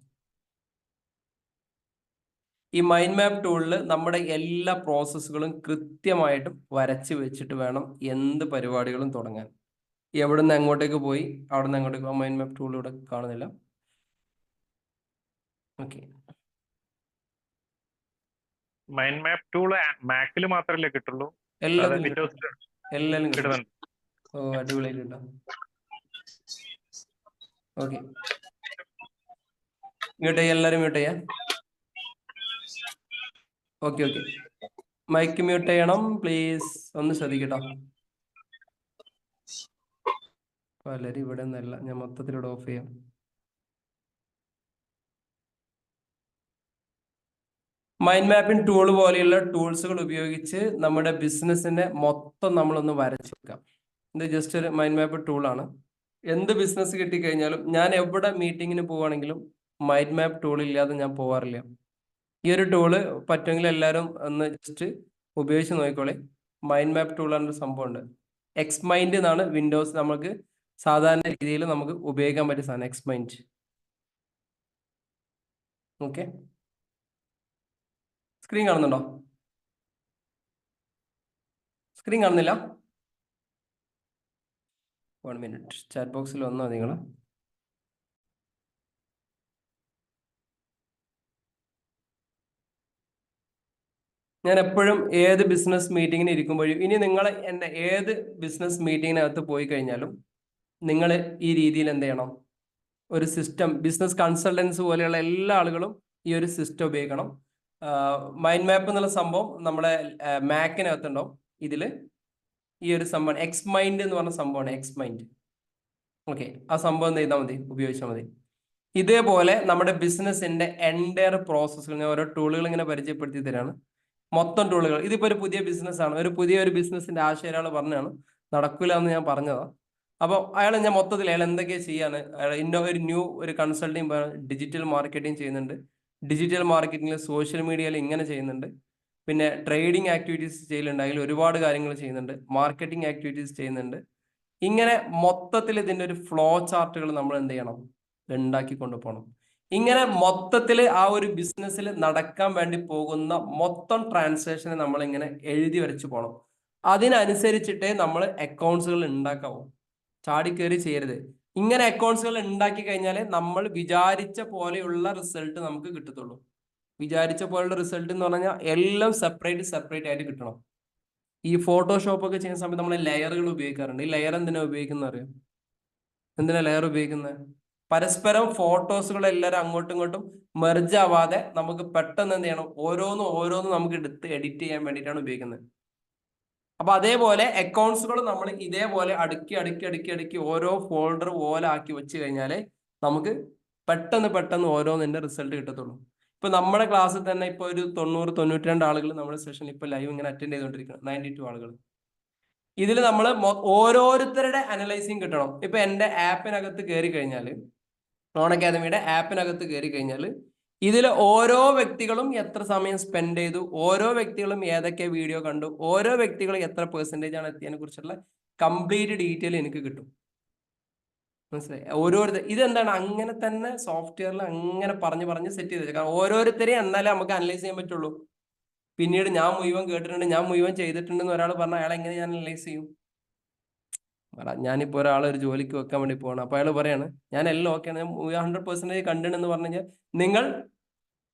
ഈ മൈൻഡ് മാപ്പ് ടൂളിൽ നമ്മുടെ എല്ലാ പ്രോസസ്സുകളും കൃത്യമായിട്ടും വരച്ച് വെച്ചിട്ട് വേണം എന്ത് പരിപാടികളും തുടങ്ങാൻ. എവിടെ നിന്ന് എങ്ങോട്ടേക്ക് പോയി, അവിടെ നിന്ന് എങ്ങോട്ടേക്ക് മൈൻഡ് മാപ്പ് ടൂൾ ഇവിടെ കാണുന്നില്ല. ഓക്കെ, മൈൻഡ് മാപ്പ് ടൂൾ മാക്കിൽ മാത്രമല്ലേ കിട്ടുള്ളൂ? എല്ലാത്തിലും കിട്ടുന്നുണ്ട്. കിട്ടും. ഓ, അടിപൊളിയായിട്ട് കിട്ടാം. ഓക്കെ, മ്യൂട്ട് ചെയ്യാം, എല്ലാവരും മ്യൂട്ട് ചെയ്യാം. ഓക്കെ, മൈക്ക് മ്യൂട്ട് ചെയ്യണം പ്ലീസ്, ഒന്ന് ശ്രദ്ധിക്കട്ടോ. പലരും ഇവിടെ ഒന്നല്ല, ഞാൻ മൊത്തത്തിലൂടെ ഓഫ് ചെയ്യാം. മൈൻഡ് മാപ്പിംഗ് ടൂൾ പോലെയുള്ള ടൂൾസുകൾ ഉപയോഗിച്ച് നമ്മുടെ ബിസിനസ്സിനെ മൊത്തം നമ്മളൊന്ന് വരച്ചു വെക്കാം. ഇത് ജസ്റ്റ് ഒരു മൈൻഡ് മാപ്പ് ടൂളാണ്. എന്ത് ബിസിനസ് കിട്ടിക്കഴിഞ്ഞാലും ഞാൻ എവിടെ മീറ്റിങ്ങിന് പോവുകയാണെങ്കിലും മൈൻഡ് മാപ്പ് ടൂൾ ഇല്ലാതെ ഞാൻ പോവാറില്ല. ഈ ഒരു ടൂള് പറ്റുമെങ്കിൽ എല്ലാവരും ഒന്ന് ജസ്റ്റ് ഉപയോഗിച്ച് നോക്കിക്കോളെ. മൈൻഡ് മാപ്പ് ടൂൾ എന്നൊരു സംഭവമുണ്ട്. എക്സ് മൈൻഡ് എന്നാണ് വിൻഡോസ് നമുക്ക് സാധാരണ രീതിയിൽ നമുക്ക് ഉപയോഗിക്കാൻ പറ്റിയ സാധനം, എക്സ് മൈൻഡ്. ഓക്കെ, സ്ക്രീൻ കാണുന്നുണ്ടോ? സ്ക്രീൻ കാണുന്നില്ല? 1 മിനിറ്റ്, ചാറ്റ് ബോക്സിൽ വന്നോ നിങ്ങൾ? ഞാൻ എപ്പോഴും ഏത് ബിസിനസ് മീറ്റിങ്ങിന് ഇരിക്കുമ്പോഴും, ഇനി നിങ്ങൾ എന്നെ ഏത് ബിസിനസ് മീറ്റിങ്ങിനകത്ത് പോയി കഴിഞ്ഞാലും നിങ്ങൾ ഈ രീതിയിൽ എന്ത് ചെയ്യണം? ഒരു സിസ്റ്റം, ബിസിനസ് കൺസൾട്ടൻസ് പോലെയുള്ള എല്ലാ ആളുകളും ഈ ഒരു സിസ്റ്റം ഉപയോഗിക്കണം. മൈൻഡ് മാപ്പ് എന്നുള്ള സംഭവം നമ്മുടെ മാക്കിനകത്തുണ്ടാവും. ഇതിൽ ഈ ഒരു സംഭവം എക്സ് മൈൻഡ് എന്ന് പറഞ്ഞ സംഭവമാണ്. എക്സ് മൈൻഡ്, ഓക്കെ, ആ സംഭവം എന്ത് ചെയ്താൽ മതി? ഉപയോഗിച്ചാൽ മതി. ഇതേപോലെ നമ്മുടെ ബിസിനസിന്റെ എൻറ്റയർ പ്രോസസ്സുകൾ ഞാൻ ഓരോ ടൂളുകൾ ഇങ്ങനെ പരിചയപ്പെടുത്തി തരാണ്. മൊത്തം ടൂളുകൾ. ഇതിപ്പോൾ ഒരു പുതിയ ബിസിനസ്സാണ്, ഒരു ബിസിനസിന്റെ ആശയം ഒരാൾ പറഞ്ഞാണ്, നടക്കില്ല എന്ന് ഞാൻ പറഞ്ഞതാണ്. അപ്പോൾ അയാൾ ഞാൻ മൊത്തത്തിൽ അയാൾ എന്തൊക്കെയാണ് ചെയ്യാൻ, ഒരു കൺസൾട്ടിങ് ഡിജിറ്റൽ മാർക്കറ്റിംഗ് ചെയ്യുന്നുണ്ട്, ഡിജിറ്റൽ മാർക്കറ്റിംഗിൽ സോഷ്യൽ മീഡിയയിൽ ഇങ്ങനെ ചെയ്യുന്നുണ്ട്, പിന്നെ ട്രേഡിംഗ് ആക്ടിവിറ്റീസ് ചെയ്യലുണ്ടെങ്കിൽ ഒരുപാട് കാര്യങ്ങൾ ചെയ്യുന്നുണ്ട്, മാർക്കറ്റിംഗ് ആക്ടിവിറ്റീസ് ചെയ്യുന്നുണ്ട്. ഇങ്ങനെ മൊത്തത്തിൽ ഇതിൻ്റെ ഒരു ഫ്ലോ ചാർട്ടുകൾ നമ്മൾ എന്ത് ചെയ്യണം? ഉണ്ടാക്കി കൊണ്ടുപോകണം. ഇങ്ങനെ മൊത്തത്തിൽ ആ ഒരു ബിസിനസ്സിൽ നടക്കാൻ വേണ്ടി പോകുന്ന മൊത്തം ട്രാൻസാക്ഷനെ നമ്മൾ ഇങ്ങനെ എഴുതി വരച്ചു പോകണം. അതിനനുസരിച്ചിട്ടേ നമ്മൾ അക്കൗണ്ട്സുകൾ ഉണ്ടാക്കാവൂ. ചാടിക്കേറി ചെയ്യരുത്. ഇങ്ങനെ അക്കൗണ്ട്സുകൾ ഉണ്ടാക്കി കഴിഞ്ഞാലേ നമ്മൾ വിചാരിച്ച പോലെയുള്ള റിസൾട്ട് നമുക്ക് കിട്ടത്തുള്ളൂ. വിചാരിച്ച പോലെയുള്ള റിസൾട്ട് എന്ന് പറഞ്ഞാൽ എല്ലാം സെപ്പറേറ്റ് ആയിട്ട് കിട്ടണം. ഈ ഫോട്ടോഷോപ്പ് ഒക്കെ ചെയ്യുന്ന സമയത്ത് നമ്മൾ ലെയറുകൾ ഉപയോഗിക്കാറുണ്ട്. ഈ ലെയർ എന്തിനാ ഉപയോഗിക്കുന്നത് അറിയാം? എന്തിനാ ലെയർ ഉപയോഗിക്കുന്നത്? പരസ്പരം ഫോട്ടോസുകൾ എല്ലാവരും അങ്ങോട്ടും ഇങ്ങോട്ടും മെർജ് ആവാതെ നമുക്ക് പെട്ടെന്ന് എന്ത് ചെയ്യണം? ഓരോന്നും നമുക്ക് എടുത്ത് എഡിറ്റ് ചെയ്യാൻ വേണ്ടിയിട്ടാണ് ഉപയോഗിക്കുന്നത്. അപ്പൊ അതേപോലെ അക്കൗണ്ട്സുകൾ നമ്മൾ ഇതേപോലെ അടുക്കി ഓരോ ഫോൾഡർ പോലെ ആക്കി വെച്ച് കഴിഞ്ഞാലേ നമുക്ക് പെട്ടെന്ന് ഓരോന്നിന്റെ റിസൾട്ട് കിട്ടത്തുള്ളൂ. ഇപ്പൊ നമ്മുടെ ക്ലാസ്സിൽ തന്നെ ഇപ്പൊ ഒരു 92 ആളുകൾ നമ്മുടെ സെഷനിൽ ഇപ്പൊ ലൈവ് ഇങ്ങനെ അറ്റൻഡ് ചെയ്തുകൊണ്ടിരിക്കണം. 92 ആളുകൾ. ഇതിൽ നമ്മൾ ഓരോരുത്തരുടെ അനലൈസിങ് കിട്ടണം. ഇപ്പൊ എൻ്റെ ആപ്പിനകത്ത് കയറി കഴിഞ്ഞാൽ, നോൺ അക്കാദമിയുടെ ആപ്പിനകത്ത് കയറി കഴിഞ്ഞാൽ ഇതിൽ ഓരോ വ്യക്തികളും എത്ര സമയം സ്പെൻഡ് ചെയ്തു, ഓരോ വ്യക്തികളും ഏതൊക്കെ വീഡിയോ കണ്ടു, ഓരോ വ്യക്തികളും എത്ര പെർസെൻറ്റേജ് ആണ് എത്തിയതിനെ കുറിച്ചുള്ള കംപ്ലീറ്റ് ഡീറ്റെയിൽ എനിക്ക് കിട്ടും. മനസ്സിലായി? ഇതെന്താണ്? അങ്ങനെ തന്നെ സോഫ്റ്റ്വെയറിൽ അങ്ങനെ പറഞ്ഞ് സെറ്റ് ചെയ്ത് വെച്ചാൽ ഓരോരുത്തരെയും എന്നാലേ നമുക്ക് അനലൈസ് ചെയ്യാൻ പറ്റുള്ളൂ. പിന്നീട് ഞാൻ മുഴുവൻ കേട്ടിട്ടുണ്ട്, ഞാൻ മുഴുവൻ ചെയ്തിട്ടുണ്ടെന്ന് ഒരാൾ പറഞ്ഞാൽ അയാൾ എങ്ങനെ ഞാൻ അനലൈസ് ചെയ്യും? ഞാനിപ്പോൾ ഒരാളെ ഒരു ജോലിക്ക് വെക്കാൻ വേണ്ടി പോകണം. അപ്പോൾ അയാൾ പറയാണ് ഞാൻ എല്ലാം ഓക്കെയാണ്, ഞാൻ 100% കണ്ടിട്ടുണ്ടെന്ന് പറഞ്ഞു കഴിഞ്ഞാൽ നിങ്ങൾ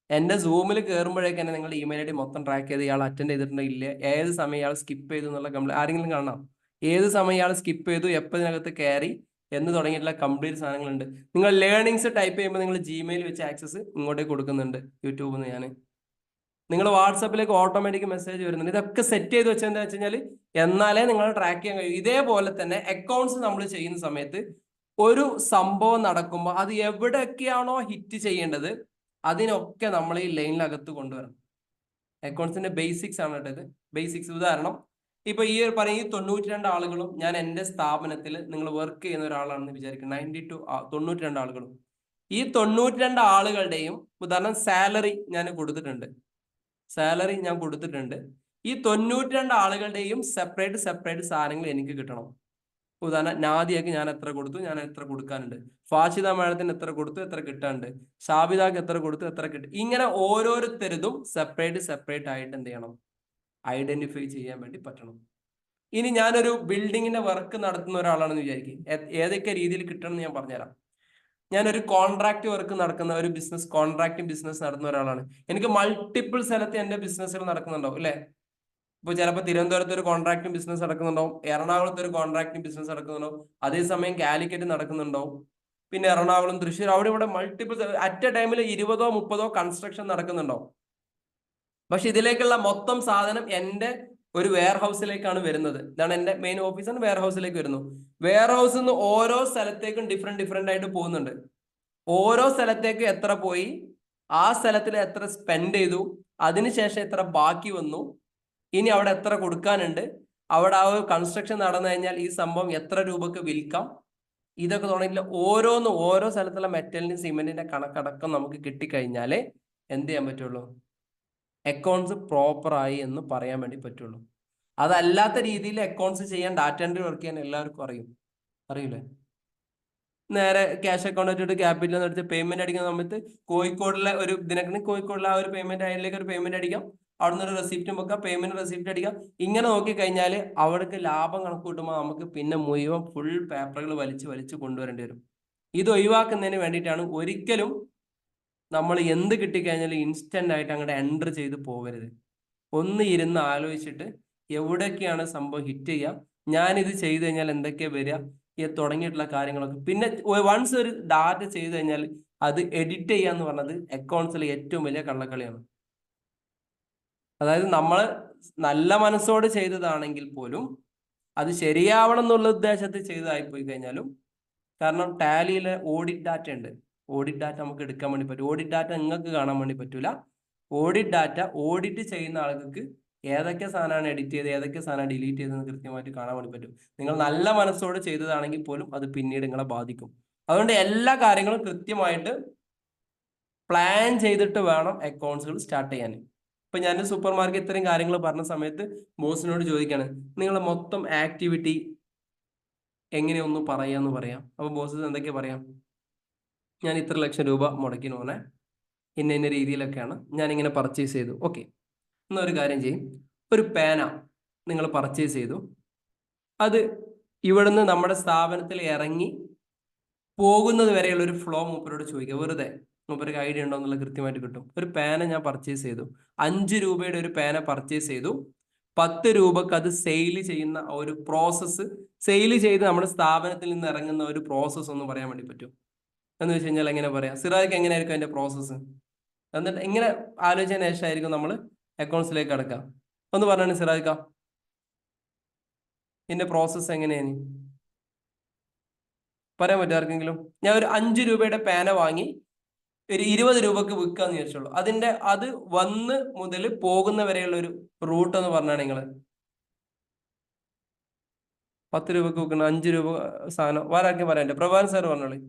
എൻ്റെ സൂമിൽ കയറുമ്പോഴേക്ക് തന്നെ നിങ്ങളുടെ ഇമെയിൽ ID മൊത്തം ട്രാക്ക് ചെയ്ത് ഇയാൾ അറ്റൻഡ് ചെയ്തിട്ടുണ്ടോ ഇല്ല, ഏത് സമയം ഇയാൾ സ്കിപ്പ് ചെയ്തു എന്നുള്ള കംപ്ലീറ്റ് ആരെങ്കിലും കാണാം. ഏത് സമയം ഇയാൾ സ്കിപ്പ് ചെയ്തു, എപ്പോൾ ഇതിനകത്ത് കയറി എന്ന് തുടങ്ങിയിട്ടുള്ള കംപ്ലീറ്റ് സാധനങ്ങളുണ്ട്. നിങ്ങൾ ലേണിങ്സ് ടൈപ്പ് ചെയ്യുമ്പോൾ നിങ്ങൾ Gmail വെച്ച് ആക്സസ് ഇങ്ങോട്ടേക്ക് കൊടുക്കുന്നുണ്ട്. യൂട്യൂബിൽ നിന്ന് നിങ്ങൾ വാട്സപ്പിലേക്ക് ഓട്ടോമാറ്റിക് മെസ്സേജ് വരുന്നുണ്ട്. ഇതൊക്കെ സെറ്റ് ചെയ്ത് വെച്ചെന്താ വെച്ച് കഴിഞ്ഞാൽ എന്നാലേ നിങ്ങൾ ട്രാക്ക് ചെയ്യാൻ കഴിയും. ഇതേപോലെ തന്നെ അക്കൗണ്ട്സ് നമ്മൾ ചെയ്യുന്ന സമയത്ത് ഒരു സംഭവം നടക്കുമ്പോൾ അത് എവിടെയൊക്കെയാണോ ഹിറ്റ് ചെയ്യേണ്ടത് അതിനൊക്കെ നമ്മൾ ഈ ലൈനിനകത്ത് കൊണ്ടുവരണം. അക്കൗണ്ട്സിന്റെ ബേസിക്സ് ആണ് കേട്ടത്. ബേസിക്സ് ഉദാഹരണം ഇപ്പൊ ഈ പറയും 92 ആളുകളും ഞാൻ എൻ്റെ സ്ഥാപനത്തിൽ നിങ്ങൾ വർക്ക് ചെയ്യുന്ന ഒരാളാണെന്ന് വിചാരിക്കും. 92 ആളുകളും. ഈ 92 ആളുകളുടെയും ഉദാഹരണം സാലറി ഞാൻ കൊടുത്തിട്ടുണ്ട്. ഈ 92 ആളുകളുടെയും സെപ്പറേറ്റ് സാധനങ്ങൾ എനിക്ക് കിട്ടണം. ഉദാഹരണം നാദിയക്ക് ഞാൻ എത്ര കൊടുത്തു, ഞാൻ എത്ര കൊടുക്കാനുണ്ട്, ഫാഷിദ മാഡത്തിന് എത്ര കൊടുത്തു, എത്ര കിട്ടാനുണ്ട്, ഷാബിദാക്ക് എത്ര കൊടുത്തു, എത്ര കിട്ടും. ഇങ്ങനെ ഓരോരുത്തരതും സെപ്പറേറ്റ് ആയിട്ട് എന്ത് ചെയ്യണം? ഐഡന്റിഫൈ ചെയ്യാൻ വേണ്ടി പറ്റണം. ഇനി ഞാനൊരു ബിൽഡിങ്ങിന്റെ വർക്ക് നടത്തുന്ന ഒരാളാണെന്ന് വിചാരിക്കും. ഏതൊക്കെ രീതിയിൽ കിട്ടണം എന്ന് ഞാൻ പറഞ്ഞുതരാം. ഞാനൊരു കോൺട്രാക്ട് വർക്ക് നടക്കുന്ന ഒരു കോൺട്രാക്ടിങ് ബിസിനസ് നടത്തുന്ന ഒരാളാണ്. എനിക്ക് മൾട്ടിപ്പിൾ സ്ഥലത്ത് എൻ്റെ ബിസിനസ്സുകൾ നടക്കുന്നുണ്ടാവും അല്ലെ? ഇപ്പോൾ ചിലപ്പോൾ തിരുവനന്തപുരത്ത് ഒരു കോൺട്രാക്ടിങ് ബിസിനസ് നടക്കുന്നുണ്ടാവും, എറണാകുളത്ത് ഒരു കോൺട്രാക്ടിങ് ബിസിനസ് നടക്കുന്നുണ്ടാവും, അതേസമയം കാലിക്കറ്റ് നടക്കുന്നുണ്ടാവും, പിന്നെ എറണാകുളം, തൃശ്ശൂർ, അവിടെ ഇവിടെ മൾട്ടിപ്പിൾ അറ്റ് എ ടൈമിൽ 20 30 കൺസ്ട്രക്ഷൻ നടക്കുന്നുണ്ടാവും. പക്ഷെ ഇതിലേക്കുള്ള മൊത്തം സാധനം എൻ്റെ ഒരു വെയർ ഹൗസിലേക്കാണ് വരുന്നത്. ഇതാണ് എൻ്റെ മെയിൻ ഓഫീസാണ്, വെയർ ഹൗസിലേക്ക് വരുന്നു. വെയർ ഹൗസിൽ നിന്ന് ഓരോ സ്ഥലത്തേക്കും ഡിഫറെന്റ് ആയിട്ട് പോകുന്നുണ്ട്. ഓരോ സ്ഥലത്തേക്ക് എത്ര പോയി, ആ സ്ഥലത്തിൽ എത്ര സ്പെൻഡ് ചെയ്തു, അതിനുശേഷം എത്ര ബാക്കി വന്നു, ഇനി അവിടെ എത്ര കൊടുക്കാനുണ്ട്, അവിടെ ആ ഒരു കൺസ്ട്രക്ഷൻ നടന്നു കഴിഞ്ഞാൽ ഈ സംഭവം എത്ര രൂപക്ക് വിൽക്കാം, ഇതൊക്കെ തുടങ്ങിയില്ല ഓരോ സ്ഥലത്തുള്ള മെറ്റലിന്റെ സിമെന്റിന്റെ കണക്കടക്കം നമുക്ക് കിട്ടിക്കഴിഞ്ഞാലേ എന്ത് ചെയ്യാൻ പറ്റുള്ളൂ? അക്കൗണ്ട്സ് പ്രോപ്പറായി എന്ന് പറയാൻ വേണ്ടി പറ്റുള്ളൂ. അതല്ലാത്ത രീതിയിൽ അക്കൗണ്ട്സ് ചെയ്യാൻ, ഡാറ്റ എൻട്രി വർക്ക് ചെയ്യാൻ എല്ലാവർക്കും അറിയില്ലേ? നേരെ ക്യാഷ് അക്കൗണ്ട് വെച്ചിട്ട് ക്യാപിറ്റൽ എന്ന് എടുത്ത് പേയ്മെന്റ് അടിക്കുന്ന സമയത്ത് കോഴിക്കോടിലെ ഒരു ഇതിനൊക്കെ കോഴിക്കോടിലെ ആ ഒരു പേയ്മെന്റ് അതിലേക്ക് ഒരു പേയ്മെന്റ് അടിക്കാം, അവിടുന്ന് ഒരു റെസിപ്റ്റും വെക്കുക, പേയ്മെന്റ് റെസിപ്റ്റ് അടിക്കുക. ഇങ്ങനെ നോക്കിക്കഴിഞ്ഞാൽ അവർക്ക് ലാഭം കണക്ക് കൂട്ടുമ്പോൾ നമുക്ക് പിന്നെ മുഴുവൻ ഫുൾ പേപ്പറുകൾ വലിച്ച് കൊണ്ടുവരേണ്ടി വരും. ഇത് ഒഴിവാക്കുന്നതിന് വേണ്ടിയിട്ടാണ് ഒരിക്കലും നമ്മൾ എന്ത് കിട്ടിക്കഴിഞ്ഞാലും ഇൻസ്റ്റന്റ് ആയിട്ട് അങ്ങോട്ട് എൻ്റർ ചെയ്ത് പോകരുത്. ഒന്ന് ഇരുന്ന് ആലോചിച്ചിട്ട് എവിടെയൊക്കെയാണ് സംഭവം ഹിറ്റ് ചെയ്യുക, ഞാനിത് ചെയ്ത് കഴിഞ്ഞാൽ എന്തൊക്കെയാണ് വരിക, തുടങ്ങിയിട്ടുള്ള കാര്യങ്ങളൊക്കെ. പിന്നെ വൺസ് ഒരു ഡാറ്റ ചെയ്ത് കഴിഞ്ഞാൽ അത് എഡിറ്റ് ചെയ്യുക എന്ന് പറഞ്ഞത് അക്കൗണ്ട്സിലെ ഏറ്റവും വലിയ കള്ളക്കളിയാണ്. അതായത് നമ്മൾ നല്ല മനസ്സോട് ചെയ്തതാണെങ്കിൽ പോലും അത് ശരിയാവണം എന്നുള്ള ഉദ്ദേശത്തിൽ ചെയ്തതായിപ്പോയി കഴിഞ്ഞാലും, കാരണം ടാലിയിലെ ഓഡിറ്റ് ഡാറ്റ ഉണ്ട്. ഓഡിറ്റ് ഡാറ്റ നമുക്ക് എടുക്കാൻ വേണ്ടി പറ്റും. ഓഡിറ്റ് ഡാറ്റ നിങ്ങൾക്ക് കാണാൻ വേണ്ടി പറ്റൂല. ഓഡിറ്റ് ഡാറ്റ ഓഡിറ്റ് ചെയ്യുന്ന ആളുകൾക്ക് ഏതൊക്കെ സാധനമാണ് എഡിറ്റ് ചെയ്ത് ഏതൊക്കെ സാധനമാണ് ഡിലീറ്റ് ചെയ്തതെന്ന് കൃത്യമായിട്ട് കാണാൻ വേണ്ടി പറ്റും. നിങ്ങൾ നല്ല മനസ്സോട് ചെയ്തതാണെങ്കിൽ പോലും അത് പിന്നീട് നിങ്ങളെ ബാധിക്കും. അതുകൊണ്ട് എല്ലാ കാര്യങ്ങളും കൃത്യമായിട്ട് പ്ലാൻ ചെയ്തിട്ട് വേണം അക്കൗണ്ട്സുകൾ സ്റ്റാർട്ട് ചെയ്യാൻ. ഇപ്പൊ ഞാൻ സൂപ്പർ മാർക്കറ്റ് ഇത്രയും കാര്യങ്ങൾ പറഞ്ഞ സമയത്ത് ബോസിനോട് ചോദിക്കാണ്, നിങ്ങളെ മൊത്തം ആക്ടിവിറ്റി എങ്ങനെയൊന്ന് പറയാന്ന് പറയാം. അപ്പൊ ബോസ് എന്തൊക്കെയാ പറയാം? ഞാൻ ഇത്ര ലക്ഷം രൂപ മുടക്കി നോനെ, ഇന്ന രീതിയിലൊക്കെയാണ് ഞാനിങ്ങനെ പർച്ചേസ് ചെയ്തു. ഓക്കെ, എന്നൊരു കാര്യം ചെയ്യും. ഒരു പേന നിങ്ങൾ പർച്ചേസ് ചെയ്തു, അത് ഇവിടുന്ന് നമ്മുടെ സ്ഥാപനത്തിൽ ഇറങ്ങി പോകുന്നത് വരെയുള്ള ഒരു ഫ്ലോ മൂപ്പരോട് ചോദിക്കുക. വെറുതെ മൂപ്പർക്ക് ഐഡിയ ഉണ്ടോ എന്നുള്ളത് കൃത്യമായിട്ട് കിട്ടും. ഒരു പേന ഞാൻ പർച്ചേസ് ചെയ്തു, 5 രൂപയുടെ ഒരു പേന പർച്ചേസ് ചെയ്തു, 10 രൂപക്ക് അത് സെയിൽ ചെയ്യുന്ന ഒരു പ്രോസസ്സ്, സെയിൽ ചെയ്ത് നമ്മുടെ സ്ഥാപനത്തിൽ നിന്ന് ഇറങ്ങുന്ന ഒരു പ്രോസസ്സ് ഒന്ന് പറയാൻ വേണ്ടി പറ്റും എന്ന് വെച്ച് കഴിഞ്ഞാൽ എങ്ങനെ പറയാം? സിറാജ് എങ്ങനെയായിരിക്കും അതിന്റെ പ്രോസസ്സ്? എന്നിട്ട് ഇങ്ങനെ ആലോചിച്ചതിന് ശേഷമായിരിക്കും നമ്മൾ അക്കൗണ്ട്സിലേക്ക് അടക്കാം. ഒന്ന് പറഞ്ഞാണ് സിറാജ്, ഇതിന്റെ പ്രോസസ്സ് എങ്ങനെയാണ് പറയാൻ പറ്റും ആർക്കെങ്കിലും? ഞാൻ ഒരു 5 രൂപയുടെ പേന വാങ്ങി ഒരു 20 രൂപക്ക് വിൽക്കാന്ന് വിചാരിച്ചോളൂ. അത് വന്ന് മുതൽ പോകുന്ന വരെയുള്ള ഒരു റൂട്ട് എന്ന് പറഞ്ഞാണ് നിങ്ങൾ 10 രൂപക്ക് വിൽക്കുന്ന 5 രൂപ സാധനം വേറാർക്കും പറയാൻ പറ്റും? പ്രഭാകരൻ സാർ പറഞ്ഞോളി.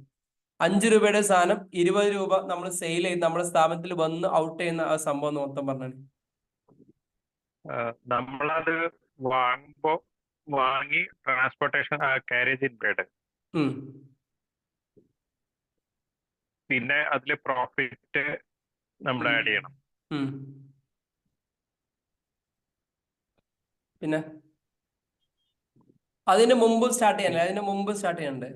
5 രൂപയുടെ സാധനം 20 രൂപ നമ്മൾ സെയിൽ ചെയ്ത് നമ്മുടെ സ്ഥാപനത്തിൽ വന്ന് ഔട്ട് ചെയ്യുന്ന ആ സംഭവം മൊത്തം പറഞ്ഞാണ്. നമ്മളത് വാങ്ങി ട്രാൻസ്പോർട്ടേഷൻ കാരേജ് ഇൻപേർഡ്, പിന്നെ അതില് പ്രോഫിറ്റ് നമ്മൾ ആഡ് ചെയ്യണം. പിന്നെ അതിന് മുമ്പ് സ്റ്റാർട്ട് ചെയ്യാനല്ലേ? അതിന് മുമ്പ് സ്റ്റാർട്ട് ചെയ്യണ്ടേ?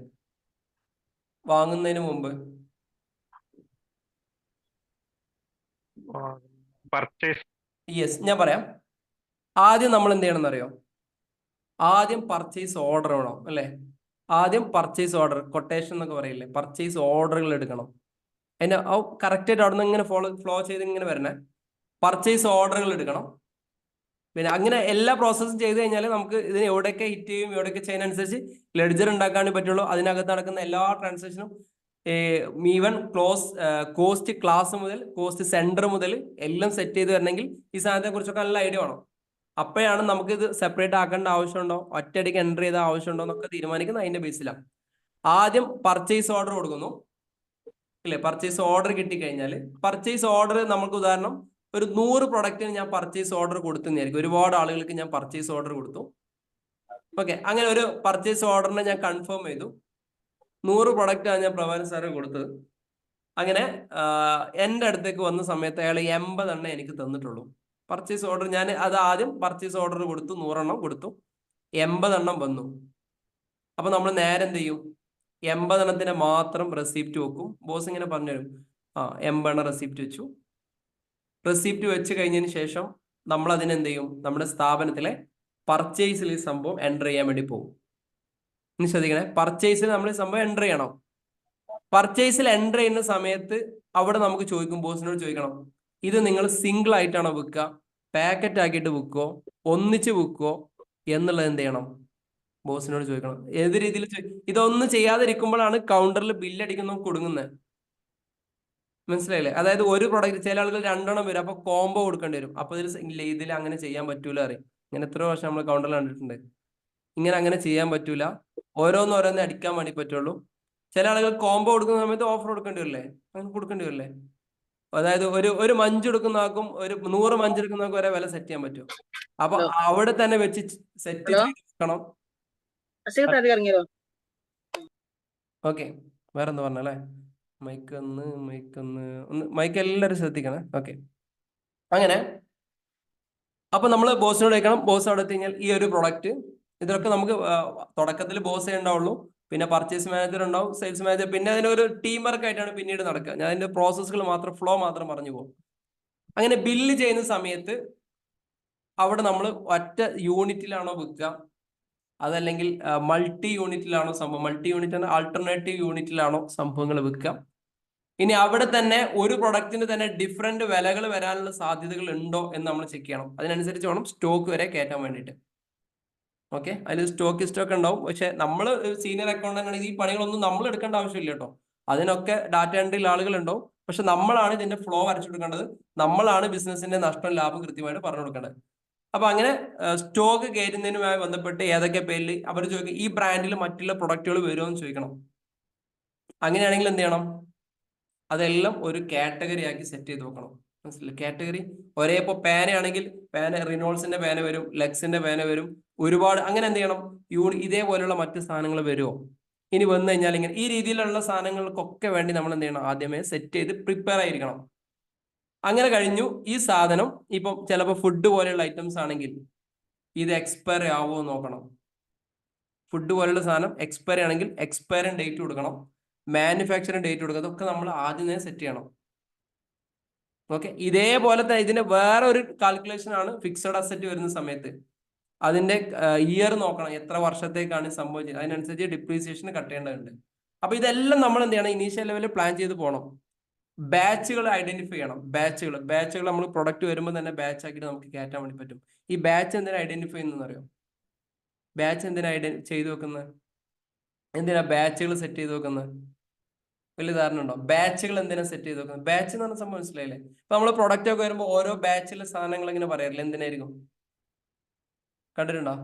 വാങ്ങുന്നതിന് മുമ്പ് പർച്ചേസ്. യെസ്, ഞാൻ പറയാം. ആദ്യം നമ്മൾ എന്ത് ചെയ്യണം എന്നറിയോ? ആദ്യം പർച്ചേസ് ഓർഡർ വേണം അല്ലേ? ആദ്യം പർച്ചേസ് ഓർഡർ, കൊട്ടേഷൻ എന്നൊക്കെ പറയില്ലേ, പർച്ചേസ് ഓർഡറുകൾ എടുക്കണം. അതിന്റെ കറക്റ്റായിട്ട് അവിടെ നിന്ന് ഇങ്ങനെ ഫ്ലോ ചെയ്ത് ഇങ്ങനെ വരണേ. പർച്ചേസ് ഓർഡറുകൾ എടുക്കണം. പിന്നെ അങ്ങനെ എല്ലാ പ്രോസസ്സും ചെയ്ത് കഴിഞ്ഞാൽ നമുക്ക് ഇതിന് എവിടെയൊക്കെ ഹിറ്റ് ചെയ്യും, എവിടെയൊക്കെ ചെയ്യുന്നതനുസരിച്ച് ലെഡ്ജർ ഉണ്ടാക്കാൻ പറ്റുള്ളൂ. അതിനകത്ത് നടക്കുന്ന എല്ലാ ട്രാൻസാക്ഷനും ഈവൻ കോസ്റ്റ് ക്ലാസ് മുതൽ കോസ്റ്റ് സെന്റർ മുതൽ എല്ലാം സെറ്റ് ചെയ്ത് വരണമെങ്കിൽ ഈ സാധനത്തെ കുറിച്ചൊക്കെ നല്ല ഐഡിയ വേണം. അപ്പോഴാണ് നമുക്ക് ഇത് സെപ്പറേറ്റ് ആക്കേണ്ട ആവശ്യമുണ്ടോ, ഒറ്റയടിക്ക് എൻ്റർ ചെയ്ത ആവശ്യമുണ്ടോ എന്നൊക്കെ തീരുമാനിക്കുന്നത് അതിന്റെ ബേസിലാണ്. ആദ്യം പർച്ചേസ് ഓർഡർ കൊടുക്കുന്നു അല്ലേ? പർച്ചേസ് ഓർഡർ കിട്ടിക്കഴിഞ്ഞാൽ പർച്ചേസ് ഓർഡർ നമുക്ക് ഉദാഹരണം ഒരു 100 പ്രൊഡക്റ്റിന് ഞാൻ പർച്ചേസ് ഓർഡർ കൊടുത്തുന്നതായിരിക്കും. ഒരുപാട് ആളുകൾക്ക് ഞാൻ പർച്ചേസ് ഓർഡർ കൊടുത്തു. ഓക്കെ, അങ്ങനെ ഒരു പർച്ചേസ് ഓർഡറിനെ ഞാൻ കൺഫേം ചെയ്തു. 100 പ്രൊഡക്റ്റാണ് ഞാൻ പ്രഭാകരൻ സാറ് കൊടുത്തത്. അങ്ങനെ എൻ്റെ അടുത്തേക്ക് വന്ന സമയത്ത് അയാൾ 80 എണ്ണം എനിക്ക് തന്നിട്ടുള്ളൂ പർച്ചേസ് ഓർഡർ. ഞാൻ അത് ആദ്യം പർച്ചേസ് ഓർഡർ കൊടുത്തു, 100 എണ്ണം കൊടുത്തു, 80 എണ്ണം വന്നു. അപ്പൊ നമ്മൾ നേരെ എന്ത് ചെയ്യും? 80 എണ്ണത്തിന് മാത്രം റെസിപ്റ്റ് വെക്കും. ബോസ് ഇങ്ങനെ പറഞ്ഞുതരും, 80 എണ്ണം റെസിപ്റ്റ് വെച്ചു. റെസിപ്റ്റ് വെച്ച് കഴിഞ്ഞതിന് ശേഷം നമ്മൾ അതിനെന്ത് ചെയ്യും? നമ്മുടെ സ്ഥാപനത്തിലെ പർച്ചേസിൽ ഈ സംഭവം എൻ്റർ ചെയ്യാൻ വേണ്ടി പോകും. ഇനി ശ്രദ്ധിക്കണേ, പർച്ചേസിൽ നമ്മൾ ഈ സംഭവം എൻ്റർ ചെയ്യണം. പർച്ചേസിൽ എൻ്റർ ചെയ്യുന്ന സമയത്ത് അവിടെ നമുക്ക് ചോദിക്കും, ബോസിനോട് ചോദിക്കണം, ഇത് നിങ്ങൾ സിംഗിൾ ആയിട്ടാണോ വിൽക്കുക, പാക്കറ്റ് ആക്കിയിട്ട് വിൽക്കുവോ, ഒന്നിച്ച് വിൽക്കുവോ എന്നുള്ളത് എന്ത് ചെയ്യണം? ബോസിനോട് ചോദിക്കണം. ഏത് രീതിയിൽ ഇതൊന്നും ചെയ്യാതിരിക്കുമ്പോഴാണ് കൗണ്ടറിൽ ബില്ലടിക്കുന്ന കൊടുങ്ങുന്നത്. മനസ്സിലായില്ലേ? അതായത് ഒരു പ്രൊഡക്റ്റ് ചില ആളുകൾ 2 എണ്ണം വരും, അപ്പൊ കോംബോ കൊടുക്കേണ്ടി വരും. അപ്പൊ ഇതിൽ അങ്ങനെ ചെയ്യാൻ പറ്റൂല അറിയാം. ഇങ്ങനെ എത്ര വർഷം നമ്മൾ കൗണ്ടറിൽ കണ്ടിട്ടുണ്ട്. അങ്ങനെ ചെയ്യാൻ പറ്റൂല. ഓരോന്നോരോന്ന് അടിക്കാൻ വേണ്ടി പറ്റുള്ളൂ. ചില ആളുകൾ കോംബോ കൊടുക്കുന്ന സമയത്ത് ഓഫർ കൊടുക്കേണ്ടി വരില്ലേ? അങ്ങനെ കൊടുക്കേണ്ടി വരില്ലേ? അതായത് ഒരു മഞ്ച് എടുക്കുന്ന ആൾക്കും ഒരു 100 മഞ്ച് എടുക്കുന്ന ആൾക്കും ഒരേ വില സെറ്റ് ചെയ്യാൻ പറ്റും. അപ്പൊ അവിടെ തന്നെ വെച്ച് സെറ്റ് ചെയ്യണം. ഓക്കെ, വേറെന്താ പറഞ്ഞല്ലേ? മൈക്ക് എല്ലാവരും ശ്രദ്ധിക്കണേ. ഓക്കെ, അങ്ങനെ അപ്പൊ നമ്മൾ ബോസിനോട് ചോദിക്കണം, ബോസ് അവിടെ എത്തി കഴിഞ്ഞാൽ ഈ ഒരു പ്രൊഡക്റ്റ്, ഇതൊക്കെ നമുക്ക് തുടക്കത്തിൽ ബോസേ ഉണ്ടാവുള്ളൂ, പിന്നെ പർച്ചേസ് മാനേജർ ഉണ്ടാവും, സെയിൽസ് മാനേജർ, പിന്നെ അതിനൊരു ടീം വർക്ക് ആയിട്ടാണ് പിന്നീട് നടക്കുക. ഞാൻ അതിന്റെ പ്രോസസ്സുകൾ മാത്രം, ഫ്ലോ മാത്രം പറഞ്ഞു പോകും. അങ്ങനെ ബില്ല് ചെയ്യുന്ന സമയത്ത് അവിടെ നമ്മൾ ഒറ്റ യൂണിറ്റിലാണോ വിൽക്കുക, അതല്ലെങ്കിൽ മൾട്ടി യൂണിറ്റിലാണോ സംഭവം, മൾട്ടി യൂണിറ്റ് ആണ് ആൾട്ടർനേറ്റീവ് യൂണിറ്റിലാണോ സംഭവങ്ങൾ വിൽക്കുക. ഇനി അവിടെ തന്നെ ഒരു പ്രൊഡക്റ്റിന് തന്നെ ഡിഫറെന്റ് വിലകൾ വരാനുള്ള സാധ്യതകൾ ഉണ്ടോ എന്ന് നമ്മൾ ചെക്ക് ചെയ്യണം. അതിനനുസരിച്ച് വേണം സ്റ്റോക്ക് വരെ കയറ്റാൻ വേണ്ടിയിട്ട്. ഓക്കെ, അതിൽ സ്റ്റോക്ക് ഉണ്ടാവും. പക്ഷെ നമ്മൾ സീനിയർ അക്കൗണ്ടന്റ് ആണെങ്കിൽ ഈ പണികളൊന്നും നമ്മൾ എടുക്കേണ്ട ആവശ്യമില്ല കേട്ടോ. അതിനൊക്കെ ഡാറ്റ എൻട്രിയിൽ ആളുകളുണ്ടാവും. പക്ഷെ നമ്മളാണ് ഇതിന്റെ ഫ്ലോ വരച്ചു കൊടുക്കേണ്ടത്, നമ്മളാണ് ബിസിനസിന്റെ നഷ്ടം ലാഭം കൃത്യമായിട്ട് പറഞ്ഞു കൊടുക്കേണ്ടത്. അപ്പൊ അങ്ങനെ സ്റ്റോക്ക് കയറ്റുന്നതിനുമായി ബന്ധപ്പെട്ട് ഏതൊക്കെ പേരിൽ അവർ ചോദിക്കും, ഈ ബ്രാൻഡിൽ മറ്റുള്ള പ്രൊഡക്റ്റുകൾ വരുമോ എന്ന് ചോദിക്കണം. അങ്ങനെയാണെങ്കിൽ എന്ത് ചെയ്യണം, അതെല്ലാം ഒരു കാറ്റഗറി ആക്കി സെറ്റ് ചെയ്ത് നോക്കണം. മനസ്സിലായി? കാറ്റഗറി ഒരേ, ഇപ്പോൾ പേനയാണെങ്കിൽ പേന, റിനോൾസിന്റെ പേന വരും, ലെക്സിന്റെ പേന വരും, ഒരുപാട്. അങ്ങനെ എന്ത് ചെയ്യണം, ഇതേപോലെയുള്ള മറ്റ് സാധനങ്ങൾ വരുമോ, ഇനി വന്നു കഴിഞ്ഞാൽ ഇങ്ങനെ, ഈ രീതിയിലുള്ള സാധനങ്ങൾക്കൊക്കെ വേണ്ടി നമ്മൾ എന്ത് ചെയ്യണം, ആദ്യമേ സെറ്റ് ചെയ്ത് പ്രിപ്പയർ ആയിരിക്കണം. അങ്ങനെ കഴിഞ്ഞു. ഈ സാധനം ഇപ്പം ചിലപ്പോൾ ഫുഡ് പോലെയുള്ള ഐറ്റംസ് ആണെങ്കിൽ ഇത് എക്സ്പയർ ആവുമോ നോക്കണം. ഫുഡ് പോലെയുള്ള സാധനം എക്സ്പയർ ആണെങ്കിൽ എക്സ്പയറിംഗ് ഡേറ്റ് കൊടുക്കണം, മാനുഫാക്ചറിംഗ് ഡേറ്റ് കൊടുക്കുക. അതൊക്കെ നമ്മൾ ആദ്യം തന്നെ സെറ്റ് ചെയ്യണം. ഓക്കെ, ഇതേപോലെ തന്നെ ഇതിന്റെ വേറെ ഒരു കാൽക്കുലേഷൻ ആണ് ഫിക്സഡ് അസറ്റ് വരുന്ന സമയത്ത്. അതിന്റെ ഇയർ നോക്കണം, എത്ര വർഷത്തേക്കാണ് സംഭവിച്ചത്, അതിനനുസരിച്ച് ഡിപ്രീസിയേഷൻ കട്ട് ചെയ്യേണ്ടതുണ്ട്. അപ്പൊ ഇതെല്ലാം നമ്മൾ എന്ത് ചെയ്യണം, ഇനീഷ്യൽ ലെവലിൽ പ്ലാൻ ചെയ്ത് പോകണം. ബാച്ചുകൾ ഐഡന്റിഫൈ ചെയ്യണം. ബാച്ചുകൾ നമ്മൾ പ്രൊഡക്റ്റ് വരുമ്പോൾ തന്നെ ബാച്ച് ആക്കിയിട്ട് നമുക്ക് കയറ്റാൻ വേണ്ടി പറ്റും. ഈ ബാച്ച് എന്തിനാ ഐഡന്റിഫൈ ചെയ്യുന്നതെന്ന് അറിയോ? ബാച്ച് എന്തിനാ ചെയ്ത് വെക്കുന്നത്, എന്തിനാ ബാച്ചുകൾ സെറ്റ് ചെയ്ത് വെക്കുന്നത്? വലിയ ധാരണ ഉണ്ടോ? ബാച്ചുകൾ എന്തിനാ സെറ്റ് ചെയ്ത് വെക്കുന്നത്? ബാച്ച് എന്ന് പറഞ്ഞ സംഭവം മനസ്സിലായില്ലേ? ഇപ്പൊ നമ്മൾ പ്രൊഡക്റ്റ് ഒക്കെ വരുമ്പോൾ ഓരോ ബാച്ചിലെ സാധനങ്ങൾ ഇങ്ങനെ പറയാറില്ല, എന്തിനായിരിക്കും? കണ്ടിട്ടുണ്ടോ?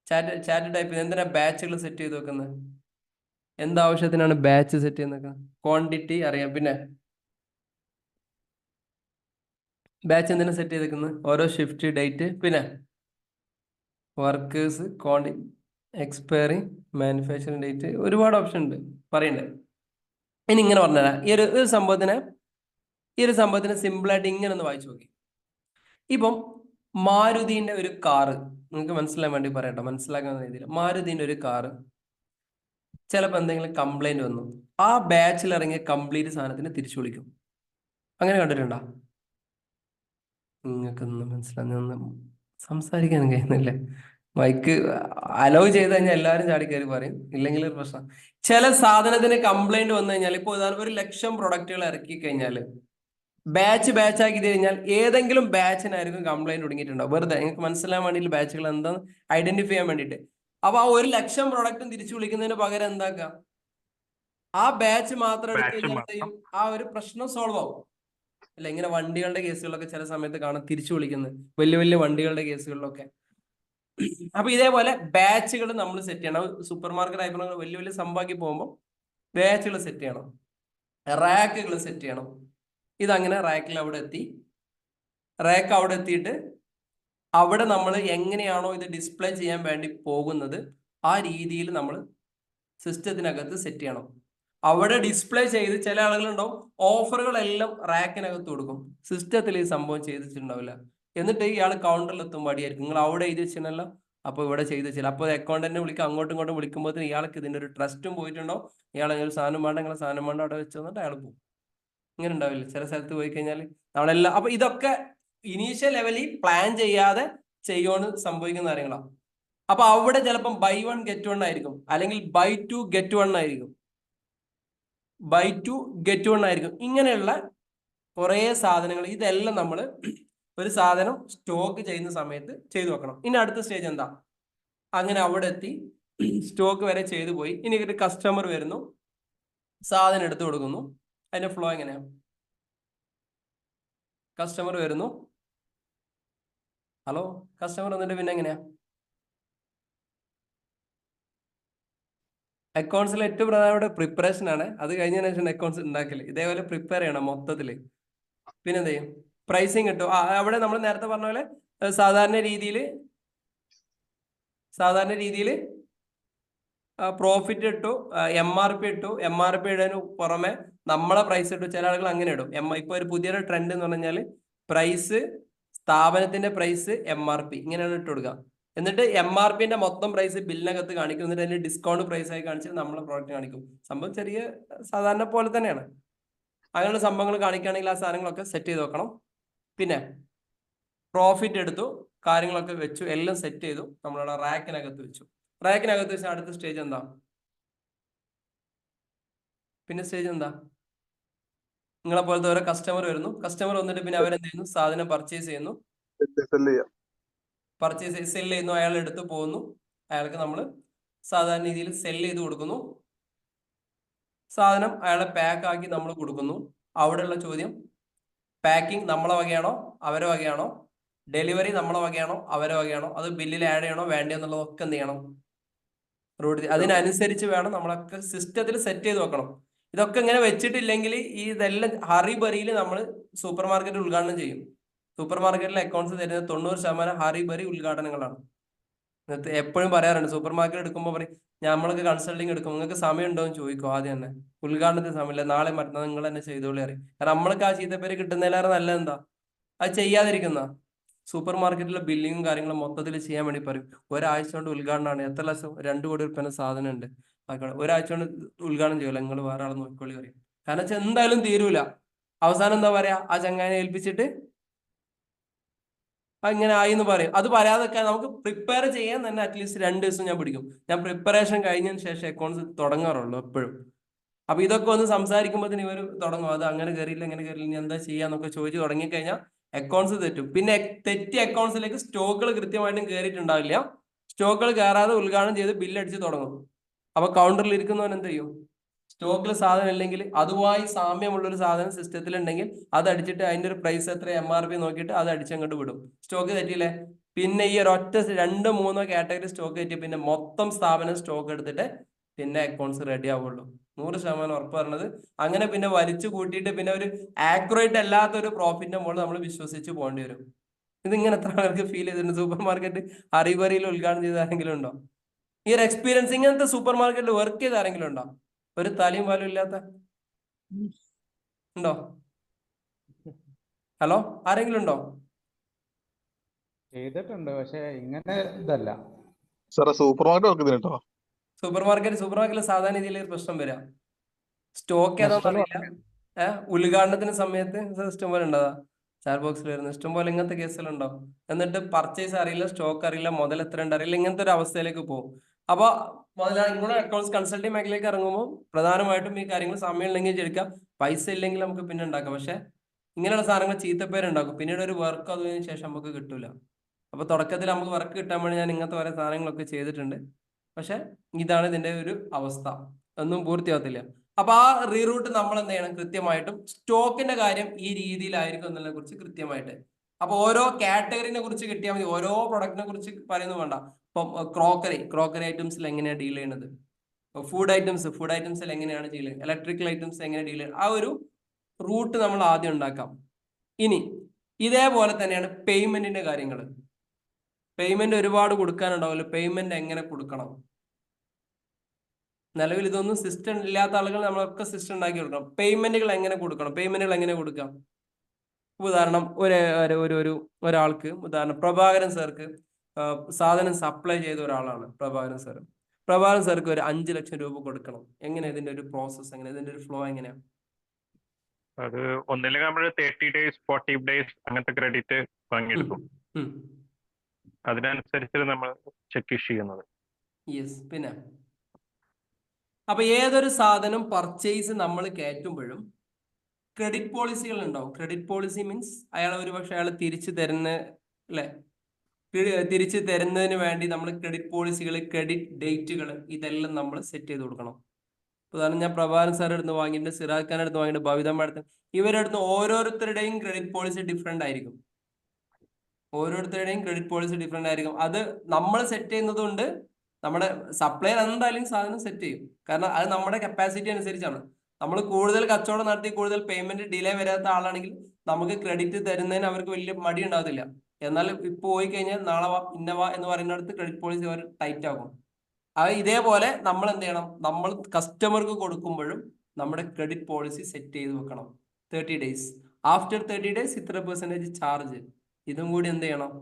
ചാറ്റ് ടൈപ്പ് എന്തിനാ ബാച്ചുകൾ സെറ്റ് ചെയ്ത് വെക്കുന്നത്? എന്താവശ്യത്തിനാണ് ബാച്ച് സെറ്റ് ചെയ്യുന്നത്? ക്വാണ്ടിറ്റി അറിയാം. പിന്നെ ബാച്ച് എന്തിനാ സെറ്റ് ചെയ്തേക്കുന്നത്? ഓരോ ഷിഫ്റ്റ്, ഡേറ്റ്, പിന്നെ വർക്കേഴ്സ്, എക്സ്പയറിങ്, മാനുഫാക്ചറിങ് ഡേറ്റ്, ഒരുപാട് ഓപ്ഷൻ ഉണ്ട് പറയണ്ടേ. ഇനി ഇങ്ങനെ പറഞ്ഞുതരാം. ഈ ഒരു സംഭവത്തിന് സിമ്പിളായിട്ട് ഇങ്ങനെ ഒന്ന് വായിച്ചു നോക്കി. ഇപ്പം മാരുതിന്റെ ഒരു കാറ്, നിങ്ങൾക്ക് മനസ്സിലാൻ വേണ്ടി പറയട്ടോ, മനസ്സിലാക്കുന്ന രീതിയിൽ. മാരുതിന്റെ ഒരു കാറ് ചിലപ്പോൾ എന്തെങ്കിലും കംപ്ലൈന്റ് വന്നു, ആ ബാച്ചിൽ ഇറങ്ങിയ കംപ്ലീറ്റ് സാധനത്തിന് തിരിച്ചു വിളിക്കും. അങ്ങനെ കണ്ടിട്ടുണ്ടോ? നിങ്ങൾക്കൊന്നും മനസ്സിലാകുന്ന, സംസാരിക്കാൻ കഴിയുന്നില്ല. മൈക്ക് അലോ ചെയ്ത് കഴിഞ്ഞാൽ എല്ലാവരും ചാടി കയറി പറയും, ഇല്ലെങ്കിൽ ഒരു പ്രശ്നം. ചില സാധനത്തിന് കംപ്ലൈന്റ് വന്നു കഴിഞ്ഞാൽ, ഇപ്പോൾ ഉദാഹരണം 1,00,000 പ്രൊഡക്റ്റുകൾ ഇറക്കി കഴിഞ്ഞാൽ ബാച്ച് ആക്കി കഴിഞ്ഞാൽ ഏതെങ്കിലും ബാച്ചിനായിരിക്കും കംപ്ലൈന്റ് തുടങ്ങിയിട്ടുണ്ടാവും. വെറുതെ നിങ്ങൾക്ക് മനസ്സിലാൻ വേണ്ടിയിട്ട് ബാച്ചുകൾ എന്താന്ന് ഐഡന്റിഫൈ ചെയ്യാൻ വേണ്ടിയിട്ട്. അപ്പൊ ആ 1,00,000 പ്രൊഡക്റ്റും തിരിച്ചു വിളിക്കുന്നതിന് പകരം എന്താക്കുക, ആ ബാച്ച് മാത്രം എടുത്ത് കഴിഞ്ഞാൽ ആ ഒരു പ്രശ്നം സോൾവ് ആവും. അല്ല, ഇങ്ങനെ വണ്ടികളുടെ കേസുകളൊക്കെ ചില സമയത്ത് കാണാൻ തിരിച്ചു വിളിക്കുന്നത്, വലിയ വലിയ വണ്ടികളുടെ കേസുകളിലൊക്കെ. അപ്പൊ ഇതേപോലെ ബാച്ചുകൾ നമ്മൾ സെറ്റ് ചെയ്യണം. സൂപ്പർ മാർക്കറ്റ് ആയിപ്പോൾ വലിയ വലിയ സംഭവമാക്കി പോകുമ്പോൾ ബാച്ചുകൾ സെറ്റ് ചെയ്യണം, റാക്കുകൾ സെറ്റ് ചെയ്യണം. ഇതങ്ങനെ റാക്കിൽ അവിടെ എത്തി, റാക്ക് അവിടെ എത്തിയിട്ട് അവിടെ നമ്മൾ എങ്ങനെയാണോ ഇത് ഡിസ്പ്ലേ ചെയ്യാൻ വേണ്ടി പോകുന്നത് ആ രീതിയിൽ നമ്മൾ സിസ്റ്റത്തിനകത്ത് സെറ്റ് ചെയ്യണം. അവിടെ ഡിസ്പ്ലേ ചെയ്ത്, ചില ആളുകളുണ്ടാവും ഓഫറുകളെല്ലാം റാക്കിനകത്ത് കൊടുക്കും, സിസ്റ്റത്തിൽ ഈ സംഭവം ചെയ്തിട്ടുണ്ടാവില്ല. എന്നിട്ട് ഇയാൾ കൗണ്ടറിൽ എത്തുമ്പോൾ അടിയായിരിക്കും, നിങ്ങൾ അവിടെ എഴുതി വെച്ചിട്ടുണ്ടല്ലോ, അപ്പോൾ ഇവിടെ ചെയ്ത് വെച്ചില്ല. അപ്പോൾ അക്കൗണ്ടന്റിനെ വിളിക്കുക, അങ്ങോട്ടും ഇങ്ങോട്ടും വിളിക്കുമ്പോൾ ഇയാൾക്ക് ഇതിൻ്റെ ഒരു ട്രസ്റ്റും പോയിട്ടുണ്ടോ, ഇയാൾ ഒരു സാധനം വേണ്ട, നിങ്ങളെ സാധനം വേണ്ട അവിടെ വെച്ച് തന്നിട്ട് അയാൾ പോകും. ഇങ്ങനെ ഉണ്ടാവില്ല ചില സ്ഥലത്ത് പോയി കഴിഞ്ഞാൽ നമ്മളെല്ലാം. അപ്പൊ ഇതൊക്കെ ഇനീഷ്യൽ ലെവലിൽ പ്ലാൻ ചെയ്യാതെ ചെയ്യുമെന്ന് സംഭവിക്കുന്ന കാര്യങ്ങളാണ്. അപ്പൊ അവിടെ ചിലപ്പം buy 1 get 1 ആയിരിക്കും, അല്ലെങ്കിൽ buy 2 get 1 ആയിരിക്കും, buy 2 get 1 ആയിരിക്കും. ഇങ്ങനെയുള്ള കുറേ സാധനങ്ങൾ, ഇതെല്ലാം നമ്മൾ ഒരു സാധനം സ്റ്റോക്ക് ചെയ്യുന്ന സമയത്ത് ചെയ്തു വെക്കണം. ഇനി അടുത്ത സ്റ്റേജ് എന്താ, അങ്ങനെ അവിടെ എത്തി സ്റ്റോക്ക് വരെ ചെയ്തു പോയി. ഇനി ഒരു കസ്റ്റമർ വരുന്നു, സാധനം എടുത്തു കൊടുക്കുന്നു. അതിന്റെ ഫ്ലോ എങ്ങനെയാണ്? കസ്റ്റമർ വരുന്നു, ഹലോ, കസ്റ്റമർ വന്നിട്ട് പിന്നെ എങ്ങനെയാ? അക്കൗണ്ട്സിൽ ഏറ്റവും പ്രധാനപ്പെട്ട പ്രിപ്പറേഷൻ ആണ്. അത് കഴിഞ്ഞതിന് ശേഷം അക്കൗണ്ട്സ് ഉണ്ടാക്കല്. ഇതേപോലെ പ്രിപ്പയർ ചെയ്യണം മൊത്തത്തില്. പിന്നെ എന്ത് ചെയ്യും? പ്രൈസിങ് കിട്ടും. അവിടെ നമ്മൾ നേരത്തെ പറഞ്ഞ പോലെ സാധാരണ രീതിയിൽ പ്രോഫിറ്റ് ഇട്ടു, MRP ഇട്ടു. MRP ഇടാനും പുറമെ നമ്മളെ പ്രൈസ് ഇട്ടു. ചില ആളുകൾ അങ്ങനെ ഇടും. ഇപ്പൊ ഒരു പുതിയൊരു ട്രെൻഡ് എന്ന് പറഞ്ഞാൽ പ്രൈസ് സ്ഥാപനത്തിന്റെ പ്രൈസ് MRP ഇങ്ങനെയാണ് ഇട്ട് കൊടുക്കുക. എന്നിട്ട് MRPന്റെ മൊത്തം പ്രൈസ് ബില്ലിനകത്ത് കാണിക്കും. എന്നിട്ട് അതിന്റെ ഡിസ്കൗണ്ട് പ്രൈസ് ആയി കാണിച്ചിട്ട് നമ്മളെ പ്രോഡക്റ്റ് കാണിക്കും. സംഭവം ചെറിയ സാധാരണ പോലെ തന്നെയാണ്. അങ്ങനെയുള്ള സംഭവങ്ങൾ കാണിക്കുകയാണെങ്കിൽ ആ സാധനങ്ങളൊക്കെ സെറ്റ് ചെയ്ത് വെക്കണം. പിന്നെ പ്രോഫിറ്റ് എടുത്തു, കാര്യങ്ങളൊക്കെ വെച്ചു, എല്ലാം സെറ്റ് ചെയ്തു, നമ്മളുടെ റാക്കിനകത്ത് വെച്ചു. റാക്കിനകത്ത് വെച്ചാൽ അടുത്ത സ്റ്റേജ് എന്താ? പിന്നെ സ്റ്റേജ് എന്താ? നിങ്ങളെ പോലത്തെ ഓരോ കസ്റ്റമർ വരുന്നു. കസ്റ്റമർ വന്നിട്ട് പിന്നെ അവരെന്ത് ചെയ്യുന്നു? സാധനം പർച്ചേസ് ചെയ്യുന്നു. സെല് ചെയ്യുന്നു. അയാൾ എടുത്ത് പോകുന്നു. അയാൾക്ക് നമ്മൾ സാധാരണ രീതിയിൽ സെല് ചെയ്ത് കൊടുക്കുന്നു. സാധനം അയാളെ പാക്ക് ആക്കി നമ്മൾ കൊടുക്കുന്നു. അവിടെയുള്ള ചോദ്യം, പാക്കിംഗ് നമ്മളെ വകയാണോ അവരെ വകയാണോ? ഡെലിവറി നമ്മളെ വകയാണോ അവരെ വകയാണോ? അത് ബില്ലിൽ ആഡ് ചെയ്യണോ വേണ്ടയോ എന്നുള്ളതൊക്കെ എന്ത് ചെയ്യണം? അതിനനുസരിച്ച് വേണം നമ്മളൊക്കെ സിസ്റ്റത്തിൽ സെറ്റ് ചെയ്ത് വെക്കണം. ഇതൊക്കെ ഇങ്ങനെ വെച്ചിട്ടില്ലെങ്കിൽ ഇതെല്ലാം ഹറിബറിയിൽ നമ്മൾ സൂപ്പർ മാർക്കറ്റ് ഉദ്ഘാടനം ചെയ്യും. സൂപ്പർ മാർക്കറ്റിലെ അക്കൗണ്ട്സ് തരുന്നത് 90% ഹറിബറി ഉദ്ഘാടനങ്ങളാണ്. എപ്പോഴും പറയാറുണ്ട്, സൂപ്പർ മാർക്കറ്റ് എടുക്കുമ്പോൾ പറയും നമ്മൾക്ക് കൺസൾട്ടിങ് എടുക്കും, നിങ്ങൾക്ക് സമയം ഉണ്ടോ എന്ന് ചോദിക്കും. ആദ്യം തന്നെ ഉദ്ഘാടനത്തിന് സമയമില്ല, നാളെ മറ്റന്നാൾ നിങ്ങൾ തന്നെ ചെയ്തോളി അറിയും. കാരണം നമ്മൾക്ക് ആ ചീത്തപ്പേര് കിട്ടുന്നതിലേറെ നല്ലത് എന്താ? അത് ചെയ്യാതിരിക്കുന്ന. സൂപ്പർ മാർക്കറ്റിലെ ബില്ലിങ്ങും കാര്യങ്ങളും മൊത്തത്തിൽ ചെയ്യാൻ വേണ്ടി പറയും. ഒരാഴ്ച കൊണ്ട് ഉദ്ഘാടനമാണ്. എത്ര ലക്ഷം? 2 കോടി രൂപ സാധനം ഉണ്ട്. ഒരാഴ്ച കൊണ്ട് ഉദ്ഘാടനം ചെയ്യൂല, നിങ്ങൾ വേറെ ആൾ നോക്കിക്കൊള്ളി പറയും. കാരണം വെച്ചാൽ എന്തായാലും തീരൂല. അവസാനം എന്താ പറയാ? ആ ചങ്ങാനെ ഏൽപ്പിച്ചിട്ട് ഇങ്ങനെ ആയി എന്ന് പറയും. അത് പറയാതൊക്കെ നമുക്ക് പ്രിപ്പയർ ചെയ്യാൻ തന്നെ അറ്റ്ലീസ്റ്റ് 2 ദിവസം ഞാൻ പിടിക്കും. ഞാൻ പ്രിപ്പറേഷൻ കഴിഞ്ഞതിന് ശേഷം അക്കൗണ്ട്സ് തുടങ്ങാറുള്ളൂ എപ്പോഴും. അപ്പൊ ഇതൊക്കെ ഒന്ന് സംസാരിക്കുമ്പോൾ ഇവർ തുടങ്ങും, അത് അങ്ങനെ കയറിയില്ല ഇങ്ങനെ കയറിയില്ല, ഇനി എന്താ ചെയ്യാന്നൊക്കെ ചോദിച്ചു തുടങ്ങിക്കഴിഞ്ഞാൽ അക്കൗണ്ട്സ് തെറ്റും. പിന്നെ തെറ്റിയ അക്കൗണ്ട്സിലേക്ക് സ്റ്റോക്കുകൾ കൃത്യമായിട്ടും കയറിയിട്ടുണ്ടാവില്ല. സ്റ്റോക്കുകൾ കയറാതെ ഉദ്ഘാടനം ചെയ്ത് ബില്ലടിച്ച് തുടങ്ങും. അപ്പൊ കൗണ്ടറിൽ ഇരിക്കുന്നവൻ എന്ത് ചെയ്യും? സ്റ്റോക്കിൽ സാധനം ഇല്ലെങ്കിൽ അതുമായി സാമ്യമുള്ള ഒരു സാധനം സിസ്റ്റത്തിൽ ഉണ്ടെങ്കിൽ അത് അടിച്ചിട്ട് അതിന്റെ ഒരു പ്രൈസ് എത്ര MRP നോക്കിയിട്ട് അത് അടിച്ചങ്ങോട്ട് വിടും. സ്റ്റോക്ക് തെറ്റിയില്ലേ? പിന്നെ ഈ ഒരൊറ്റ 2-3 കാറ്റഗറി സ്റ്റോക്ക് തെറ്റി പിന്നെ മൊത്തം സ്ഥാപനം സ്റ്റോക്ക് എടുത്തിട്ട് പിന്നെ അക്കൗണ്ട്സ് റെഡി ആവുള്ളൂ. 100% ഉറപ്പ് പറഞ്ഞത്. അങ്ങനെ പിന്നെ വലിച്ചു കൂട്ടിയിട്ട് പിന്നെ ഒരു ആക്യുറേറ്റ് അല്ലാത്ത ഒരു പ്രോഫിറ്റിന്റെ മുകളിൽ നമ്മൾ വിശ്വസിച്ച് പോകേണ്ടി വരും. ഇതിങ്ങനെ എത്ര ആൾക്ക് ഫീൽ ചെയ്തിട്ടുണ്ട്? സൂപ്പർ മാർക്കറ്റ് ഹറിബറിയിൽ ഉദ്ഘാടനം ചെയ്ത ആരെങ്കിലും ഉണ്ടോ? ഈ ഒരു എക്സ്പീരിയൻസ് ഇങ്ങനത്തെ സൂപ്പർ മാർക്കറ്റിൽ വർക്ക് ചെയ്ത ആരെങ്കിലും ഉണ്ടോ? ഒരു തലയും പാലും ഇല്ലാത്ത ഉണ്ടോ? ഹലോ, ആരെങ്കിലും ഉണ്ടോ? ചെയ്തിട്ടുണ്ട്, പക്ഷെ ഇങ്ങനെ ഇതല്ല. സൂപ്പർ മാർക്കറ്റിൽ സാധാരണ രീതിയിൽ പ്രശ്നം വരാം. സ്റ്റോക്ക് ഏതാണെന്ന് അറിയില്ല. ഉദ്ഘാടനത്തിന് സമയത്ത് ഇഷ്ടം പോലെ ഉണ്ടാ ചാറ്റ് ബോക്സിൽ വരുന്നത് ഇഷ്ടം പോലെ ഇങ്ങനത്തെ കേസുകളുണ്ടോ? എന്നിട്ട് പർച്ചേസ് അറിയില്ല, സ്റ്റോക്ക് അറിയില്ല, മുതൽ എത്ര ഉണ്ട് അറിയില്ല, ഇങ്ങനത്തെ ഒരു അവസ്ഥയിലേക്ക് പോകും. അപ്പൊ നിങ്ങളുടെ അക്കൗണ്ട്സ് കൺസൾട്ടിങ് മേഖലയിലേക്ക് ഇറങ്ങുമ്പോൾ പ്രധാനമായിട്ടും ഈ കാര്യങ്ങൾ സമയം ഉണ്ടെങ്കിൽ എടുക്കാം, പൈസ ഇല്ലെങ്കിൽ നമുക്ക് പിന്നെ ഉണ്ടാക്കാം. പക്ഷെ ഇങ്ങനെയുള്ള സാധനങ്ങൾ ചീത്തപ്പേരുണ്ടാക്കും. പിന്നീട് ഒരു വർക്ക് അതിന് ശേഷം നമുക്ക് കിട്ടൂല. അപ്പൊ തുടക്കത്തിൽ നമുക്ക് വർക്ക് കിട്ടാൻ വേണ്ടി ഞാൻ ഇങ്ങനത്തെ ഓരോ സാധനങ്ങളൊക്കെ ചെയ്തിട്ടുണ്ട്. പക്ഷെ ഇതാണ് ഇതിന്റെ ഒരു അവസ്ഥ, ഒന്നും പൂർത്തിയാകത്തില്ല. അപ്പൊ ആ റീറൂട്ട് നമ്മൾ എന്ത് ചെയ്യണം? കൃത്യമായിട്ടും സ്റ്റോക്കിന്റെ കാര്യം ഈ രീതിയിലായിരിക്കും എന്നതിനെ കുറിച്ച് കൃത്യമായിട്ട്. അപ്പൊ ഓരോ കാറ്റഗറിനെ കുറിച്ച് കിട്ടിയാൽ മതി. ഓരോ പ്രൊഡക്റ്റിനെ കുറിച്ച് പറയുന്നത് വേണ്ട. ഇപ്പം ക്രോക്കറി ഐറ്റംസിൽ എങ്ങനെയാണ് ഡീൽ ചെയ്യുന്നത്, ഫുഡ് ഐറ്റംസിൽ എങ്ങനെയാണ് ഡീൽ ചെയ്യുന്നത്, ഇലക്ട്രിക്കൽ ഐറ്റംസ് എങ്ങനെ ഡീൽ ചെയ്യുന്നത്, ആ ഒരു റൂട്ട് നമ്മൾ ആദ്യം ഉണ്ടാക്കാം. ഇനി ഇതേപോലെ തന്നെയാണ് പേയ്മെന്റിന്റെ കാര്യങ്ങൾ. പേയ്മെന്റ് ഒരുപാട് കൊടുക്കാനുണ്ടാവുമല്ലോ. പേയ്മെന്റ് എങ്ങനെ കൊടുക്കണം? നിലവിൽ ഇതൊന്നും സിസ്റ്റം ഇല്ലാത്ത ആളുകൾ നമ്മളൊക്കെ സിസ്റ്റം ഉണ്ടാക്കി കൊടുക്കണം. പേയ്മെന്റുകൾ എങ്ങനെ കൊടുക്കാം? ഉദാഹരണം ഒരാൾക്ക്, ഉദാഹരണം പ്രഭാകരൻ സാർക്ക് സാധനം സപ്ലൈ ചെയ്ത ഒരാളാണ് പ്രഭാകരൻ സാർ. പ്രഭാകരൻ സാർക്ക് ഒരു 5 ലക്ഷം രൂപ കൊടുക്കണം. എങ്ങനെ ഇതിന്റെ ഒരു പ്രോസസ്, എങ്ങനെ ഇതിന്റെ ഒരു ഫ്ലോ എങ്ങനെയാ? അത് ഒന്നില്ലെങ്കിൽ നമ്മൾ 30 days 40 days അങ്ങനത്തെ ക്രെഡിറ്റ് വാങ്ങിയെടുക്കും. അതിനനുസരിച്ച് നമ്മൾ ചെക്ക് ഇഷ്യൂ ചെയ്യുന്നത്. യെസ്. പിന്നെ അപ്പൊ ഏതൊരു സാധനം പർച്ചേസ് നമ്മൾ കയറ്റുമ്പോഴും ക്രെഡിറ്റ് പോളിസികൾ ഉണ്ടാവും. ക്രെഡിറ്റ് പോളിസി മീൻസ് അയാൾ തിരിച്ചു തരുന്ന, അല്ലെ, തിരിച്ചു തരുന്നതിന് വേണ്ടി നമ്മൾ ക്രെഡിറ്റ് പോളിസികൾ, ക്രെഡിറ്റ് ഡേറ്റുകൾ ഇതെല്ലാം നമ്മൾ സെറ്റ് ചെയ്ത് കൊടുക്കണം. ഉദാഹരണം, ഞാൻ പ്രഭാകരൻ സാറിന്റെ അടുത്ത് വാങ്ങിയിട്ടുണ്ട്, സിറാജ് ഖാന്റെ അടുത്ത് വാങ്ങിയിട്ടുണ്ട്, ബബിത മാഡത്തിന്, ഇവരുടെ അടുത്ത് ഓരോരുത്തരുടെയും ക്രെഡിറ്റ് പോളിസി ഡിഫറെന്റ് ആയിരിക്കും. അത് നമ്മൾ സെറ്റ് ചെയ്യുന്നതുകൊണ്ട് നമ്മുടെ സപ്ലയർ എന്തായാലും സാധനം സെറ്റ് ചെയ്യും. കാരണം അത് നമ്മുടെ കപ്പാസിറ്റി അനുസരിച്ചാണ്. നമ്മൾ കൂടുതൽ കച്ചവടം നടത്തി കൂടുതൽ പേയ്മെന്റ് ഡിലേ വരാത്ത ആളാണെങ്കിൽ നമുക്ക് ക്രെഡിറ്റ് തരുന്നതിന് അവർക്ക് വലിയ മടി ഉണ്ടാകത്തില്ല. എന്നാൽ ഇപ്പൊ പോയി കഴിഞ്ഞാൽ നാളെ ഇന്നവാ എന്ന് പറയുന്നിടത്ത് ക്രെഡിറ്റ് പോളിസി അവർ ടൈറ്റ് ആകും. ഇതേപോലെ നമ്മൾ എന്ത് ചെയ്യണം? നമ്മൾ കസ്റ്റമർക്ക് കൊടുക്കുമ്പോഴും നമ്മുടെ ക്രെഡിറ്റ് പോളിസി സെറ്റ് ചെയ്ത് വെക്കണം. 30 days. ആഫ്റ്റർ 30 days ഇത്ര % ചാർജ്. ഇതും കൂടി എന്ത് ചെയ്യണം,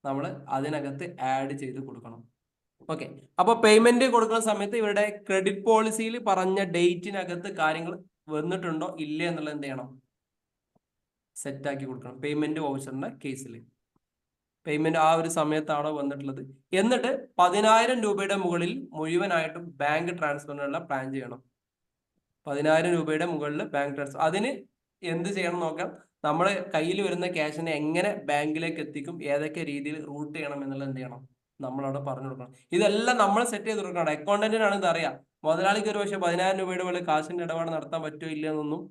നമ്മൾ അതിനകത്ത് ആഡ് ചെയ്ത് കൊടുക്കണം. ഓക്കെ, അപ്പൊ പേയ്മെന്റ് കൊടുക്കുന്ന സമയത്ത് ഇവരുടെ ക്രെഡിറ്റ് പോളിസിയിൽ പറഞ്ഞ ഡേറ്റിനകത്ത് കാര്യങ്ങൾ വന്നിട്ടുണ്ടോ ഇല്ലേ എന്നുള്ളത് എന്ത് ചെയ്യണം, സെറ്റ് ആക്കി കൊടുക്കണം. പേയ്മെന്റ് വൗച്ചറിന്റെ കേസിൽ പേയ്മെന്റ് ആ ഒരു സമയത്താണോ വന്നിട്ടുള്ളത്, എന്നിട്ട് 10,000 രൂപയുടെ മുകളിൽ മുഴുവനായിട്ടും ബാങ്ക് ട്രാൻസ്ഫറിനുള്ള പ്ലാൻ ചെയ്യണം. 10,000 രൂപയുടെ മുകളിൽ ബാങ്ക് ട്രാൻസ്ഫർ. അതിന് എന്ത് ചെയ്യണം നോക്കാം, നമ്മൾ കയ്യിൽ വരുന്ന ക്യാഷിനെ എങ്ങനെ ബാങ്കിലേക്ക് എത്തിക്കും, ഏതൊക്കെ രീതിയിൽ റൂട്ട് ചെയ്യണം എന്നുള്ളത് എന്ത് ചെയ്യണം, നമ്മളവിടെ പറഞ്ഞു കൊടുക്കണം. ഇതെല്ലാം നമ്മൾ സെറ്റ് ചെയ്ത് കൊടുക്കണം. അക്കൗണ്ടന്റിനാണ് ഇത് അറിയാം. മുതലാളിക്ക് ഒരു പക്ഷേ 10,000 രൂപയുടെ മുകളിൽ കാശിന്റെ ഇടപാട് നടത്താൻ പറ്റുമോ ഇല്ല എന്നൊന്നും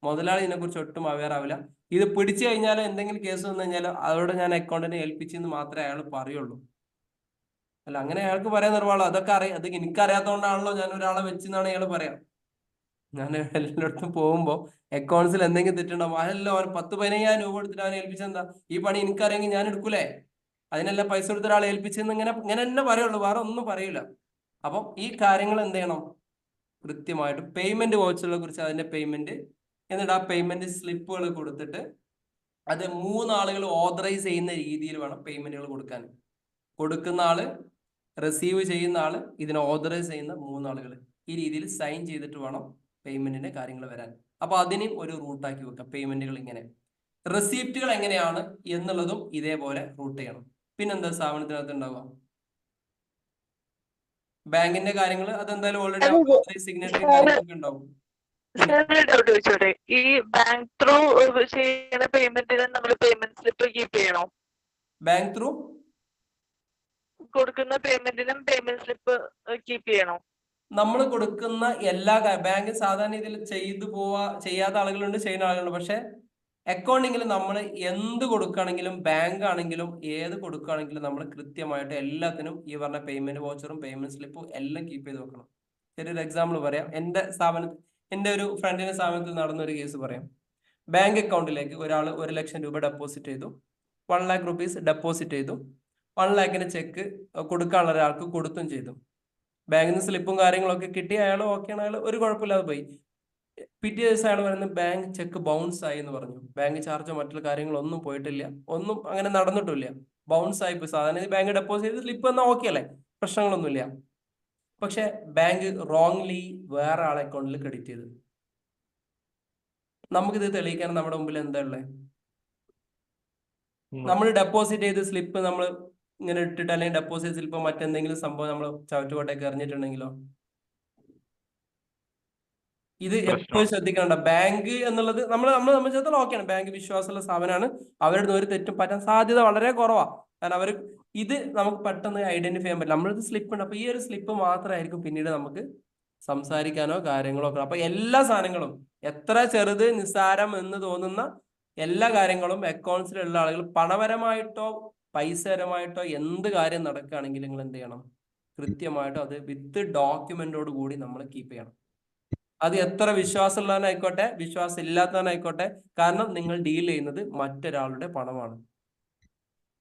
മുതലാളി ഇതിനെക്കുറിച്ച് ഒട്ടും അവെയർ ആവില്ല. ഇത് പിടിച്ചു കഴിഞ്ഞാൽ എന്തെങ്കിലും കേസ് വന്നു കഴിഞ്ഞാൽ അതോടെ ഞാൻ അക്കൗണ്ടന്റിനെ ഏൽപ്പിച്ചെന്ന് മാത്രമേ അയാൾ പറയുള്ളൂ. അല്ല, അങ്ങനെ അയാൾക്ക് പറയാൻ നിർവാളോ, അതൊക്കെ അറിയാം. അത് എനിക്കറിയാത്തതുകൊണ്ടാണല്ലോ ഞാൻ ഒരാളെ വെച്ചെന്നാണ് അയാൾ പറയാം. ഞാൻ എല്ലായിടത്തും പോകുമ്പോൾ അക്കൗണ്ട്സിൽ എന്തെങ്കിലും തെറ്റുണ്ടാവും, അതെല്ലാം അവൻ 10,000-15,000 രൂപ എടുത്തിട്ട് അവനെ ഏൽപ്പിച്ചെന്താ, ഈ പണി എനിക്കറിയെങ്കിൽ ഞാൻ എടുക്കൂലേ, അതിനെല്ലാം പൈസ കൊടുത്ത ഒരാളെ ഏൽപ്പിച്ചെന്ന് ഇങ്ങനെ തന്നെ പറയുള്ളൂ, വേറെ ഒന്നും പറയൂല. അപ്പം ഈ കാര്യങ്ങൾ എന്ത് ചെയ്യണം, കൃത്യമായിട്ട് പേയ്മെന്റ് വൗച്ചറിനെ കുറിച്ച് അതിന്റെ പേയ്മെന്റ്, എന്നിട്ട് ആ പേയ്മെന്റ് സ്ലിപ്പുകൾ കൊടുത്തിട്ട് അത് 3 ആളുകൾ ഓതറൈസ് ചെയ്യുന്ന രീതിയിൽ വേണം പേയ്മെന്റുകൾ കൊടുക്കാൻ. കൊടുക്കുന്ന ആള്, റിസീവ് ചെയ്യുന്ന ആള്, ഇതിനെ ഓതറൈസ് ചെയ്യുന്ന 3 ആളുകൾ, ഈ രീതിയിൽ സൈൻ ചെയ്തിട്ട് വേണം പേയ്മെന്റിന്റെ കാര്യങ്ങൾ വരാൻ. അപ്പൊ അതിനും ഒരു റൂട്ടാക്കി വെക്കാം. പേയ്മെന്റുകൾ ഇങ്ങനെ, റെസിപ്റ്റുകൾ എങ്ങനെയാണ് എന്നുള്ളതും ഇതേപോലെ റൂട്ട് ചെയ്യണം. പിന്നെന്താ സ്ഥാപനത്തിനകത്ത് ഉണ്ടാവുക, ബാങ്കിന്റെ കാര്യങ്ങൾ അതെന്തായാലും ഓൾറെഡി സിഗ്നേച്ചർ കാര്യങ്ങളൊക്കെ ഉണ്ടാവും. ഡൗട്ട് ചോദിച്ചോട്ടെ, ഈ ബാങ്ക് ത്രൂ ചെയ്യുന്ന പേയ്മെന്റിന് നമ്മൾ പേയ്മെന്റ് സ്ലിപ്പ് കീപ്പ് ചെയ്യണോ? ബാങ്ക് ത്രൂ കൊടുക്കുന്ന പേയ്മെന്റിനും പേയ്മെന്റ് സ്ലിപ്പ് കീപ്പ് ചെയ്യണോ? നമ്മൾ കൊടുക്കുന്ന എല്ലാ ബാങ്ക് സാധാരണ ഇതിൽ ചെയ്യാത്ത ആളുകളുണ്ട്, ചെയ്യുന്ന ആളുകളുണ്ട്. പക്ഷെ അക്കൗണ്ടിങ്ങിൽ നമ്മൾ എന്ത് കൊടുക്കുകയാണെങ്കിലും, ബാങ്ക് ആണെങ്കിലും ഏത് കൊടുക്കുകയാണെങ്കിലും നമ്മൾ കൃത്യമായിട്ട് എല്ലാത്തിനും ഈ പറഞ്ഞ പേയ്മെന്റ് വൗച്ചറും പേയ്മെന്റ് സ്ലിപ്പും എല്ലാം കീപ്പ് ചെയ്ത് വെക്കണം. ചെറിയൊരു എക്സാമ്പിൾ പറയാം. എൻ്റെ ഒരു ഫ്രണ്ടിന്റെ സ്ഥാപനത്തിൽ നടന്ന ഒരു കേസ് പറയാം. ബാങ്ക് അക്കൗണ്ടിലേക്ക് ഒരാൾ 1 ലക്ഷം രൂപ ഡെപ്പോസിറ്റ് ചെയ്തു, 1 lakh rupees ഡെപ്പോസിറ്റ് ചെയ്തു. 1 lakhന് ചെക്ക് കൊടുക്കാനുള്ള ഒരാൾക്ക് കൊടുത്തും ചെയ്തു. ബാങ്കിൽ നിന്ന് സ്ലിപ്പും കാര്യങ്ങളൊക്കെ കിട്ടി, അയാൾ ഓക്കെയാണ്, അയാൾ ഒരു കുഴപ്പമില്ലാതെ പോയി. പിറ്റേ ദിവസം അയാൾ പറയുന്നത് ബാങ്ക് ചെക്ക് ബൗൺസ് ആയി എന്ന് പറഞ്ഞു. ബാങ്ക് ചാർജോ മറ്റുള്ള കാര്യങ്ങളൊന്നും പോയിട്ടില്ല, ഒന്നും അങ്ങനെ നടന്നിട്ടില്ല, ബൗൺസ് ആയി പോയി. സാധാരണ ബാങ്ക് ഡെപ്പോസിറ്റ് ചെയ്ത് സ്ലിപ്പ് എന്നാൽ ഓക്കെ അല്ലേ, പ്രശ്നങ്ങളൊന്നുമില്ല. പക്ഷെ ബാങ്ക് റോങ്ലി വേറെ ആളെ അക്കൗണ്ടിൽ ക്രെഡിറ്റ് ചെയ്തു. നമുക്കിത് തെളിയിക്കാൻ നമ്മുടെ മുമ്പിൽ എന്താ ഉള്ളത്, നമ്മൾ ഡെപ്പോസിറ്റ് ചെയ്ത് സ്ലിപ്പ് നമ്മൾ ഇങ്ങനെ ഇട്ടിട്ട്, അല്ലെങ്കിൽ ഡെപ്പോസിറ്റ് സ്ലിപ്പ് മറ്റെന്തെങ്കിലും സംഭവം നമ്മൾ ചവറ്റുകോട്ടേക്ക് എറിഞ്ഞിട്ടുണ്ടെങ്കിലോ, ഇത് എപ്പോഴും ശ്രദ്ധിക്കണ്ട. ബാങ്ക് എന്നുള്ളത് നമ്മളെ സംബന്ധിച്ചിടത്തോളം ഓക്കെയാണ്, ബാങ്ക് വിശ്വാസമുള്ള സ്ഥാപനമാണ്, അവരുടെ നിന്ന് ഒരു തെറ്റും പറ്റാൻ സാധ്യത വളരെ കുറവാണ്. കാരണം അവർ ഇത് നമുക്ക് പെട്ടെന്ന് ഐഡന്റിഫൈ ചെയ്യാൻ പറ്റില്ല. നമ്മളിത് സ്ലിപ്പ് ഉണ്ട്, അപ്പൊ ഈ ഒരു സ്ലിപ്പ് മാത്രമായിരിക്കും പിന്നീട് നമുക്ക് സംസാരിക്കാനോ കാര്യങ്ങളോ ഒക്കെ. അപ്പൊ എല്ലാ സാധനങ്ങളും, എത്ര ചെറുത് നിസ്സാരം എന്ന് തോന്നുന്ന എല്ലാ കാര്യങ്ങളും അക്കൗണ്ട്സിലുള്ള ആളുകൾ പണപരമായിട്ടോ പൈസപരമായിട്ടോ എന്ത് കാര്യം നടക്കുകയാണെങ്കിൽ നിങ്ങൾ എന്ത് ചെയ്യണം, കൃത്യമായിട്ടും അത് വിത്ത് ഡോക്യുമെന്റോട് കൂടി നമ്മൾ കീപ്പ് ചെയ്യണം. അത് എത്ര വിശ്വാസമുള്ളവനായിക്കോട്ടെ വിശ്വാസം ഇല്ലാത്തവനായിക്കോട്ടെ, കാരണം നിങ്ങൾ ഡീൽ ചെയ്യുന്നത് മറ്റൊരാളുടെ പണമാണ്.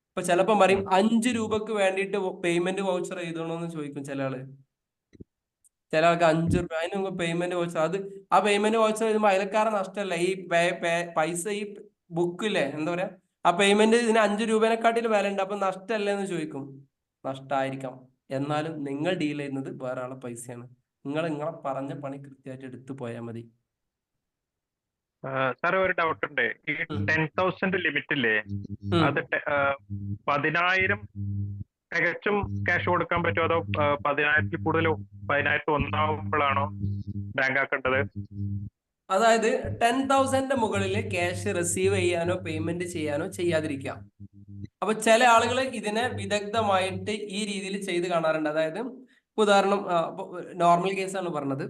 ഇപ്പൊ ചിലപ്പം പറയും 5 രൂപക്ക് വേണ്ടിയിട്ട് പേയ്മെന്റ് വൗച്ചർ എഴുതണമെന്ന് ചോദിക്കും ചില ആള്. ചില ആൾക്ക് 5 രൂപ അതിന് മുമ്പ് പേയ്മെന്റ് വൗച്ചർ, അത് ആ പേയ്മെന്റ് വൗച്ചർ എഴുതുമ്പോൾ അയൽക്കാരൻ നഷ്ടമല്ല, ഈ പൈസ ഈ ബുക്കില്ലേ എന്താ പറയാ, ആ പേയ്മെന്റ് ഇതിന് 5 രൂപേനെക്കാട്ടിലും വില ഉണ്ട്, അപ്പൊ നഷ്ടമല്ലേ എന്ന് ചോദിക്കും. നഷ്ടമായിരിക്കാം, എന്നാലും നിങ്ങൾ ഡീൽ ചെയ്യുന്നത് വേറെ ആളെ പൈസയാണ്. നിങ്ങളെ പറഞ്ഞ പണി കൃത്യമായിട്ട് എടുത്തു പോയാൽ മതി. സാറേ ഒരു ഡൗട്ട് ഉണ്ട്, ഈ 10,000 ലിമിറ്റ് ഇല്ലേ, അത് 10,000 തികച്ചും ക്യാഷ് കൊടുക്കാൻ പറ്റുമോ, അതോ 10,000 കൂടുതൽ 10,000 ഒന്നാവുമ്പോഴാണോ ബാങ്ക് ആക്കേണ്ടത്? അതായത് 10,000 മുകളിൽ ക്യാഷ് റിസീവ് ചെയ്യാനോ പേയ്മെന്റ് ചെയ്യാനോ ചെയ്യാതിരിക്കാം. അപ്പൊ ചില ആളുകൾ ഇതിനെ വിദഗ്ധമായിട്ട് ഈ രീതിയിൽ ചെയ്ത് കാണാറുണ്ട്. അതായത് ഉദാഹരണം, നോർമൽ കേസാണ് പറഞ്ഞത്.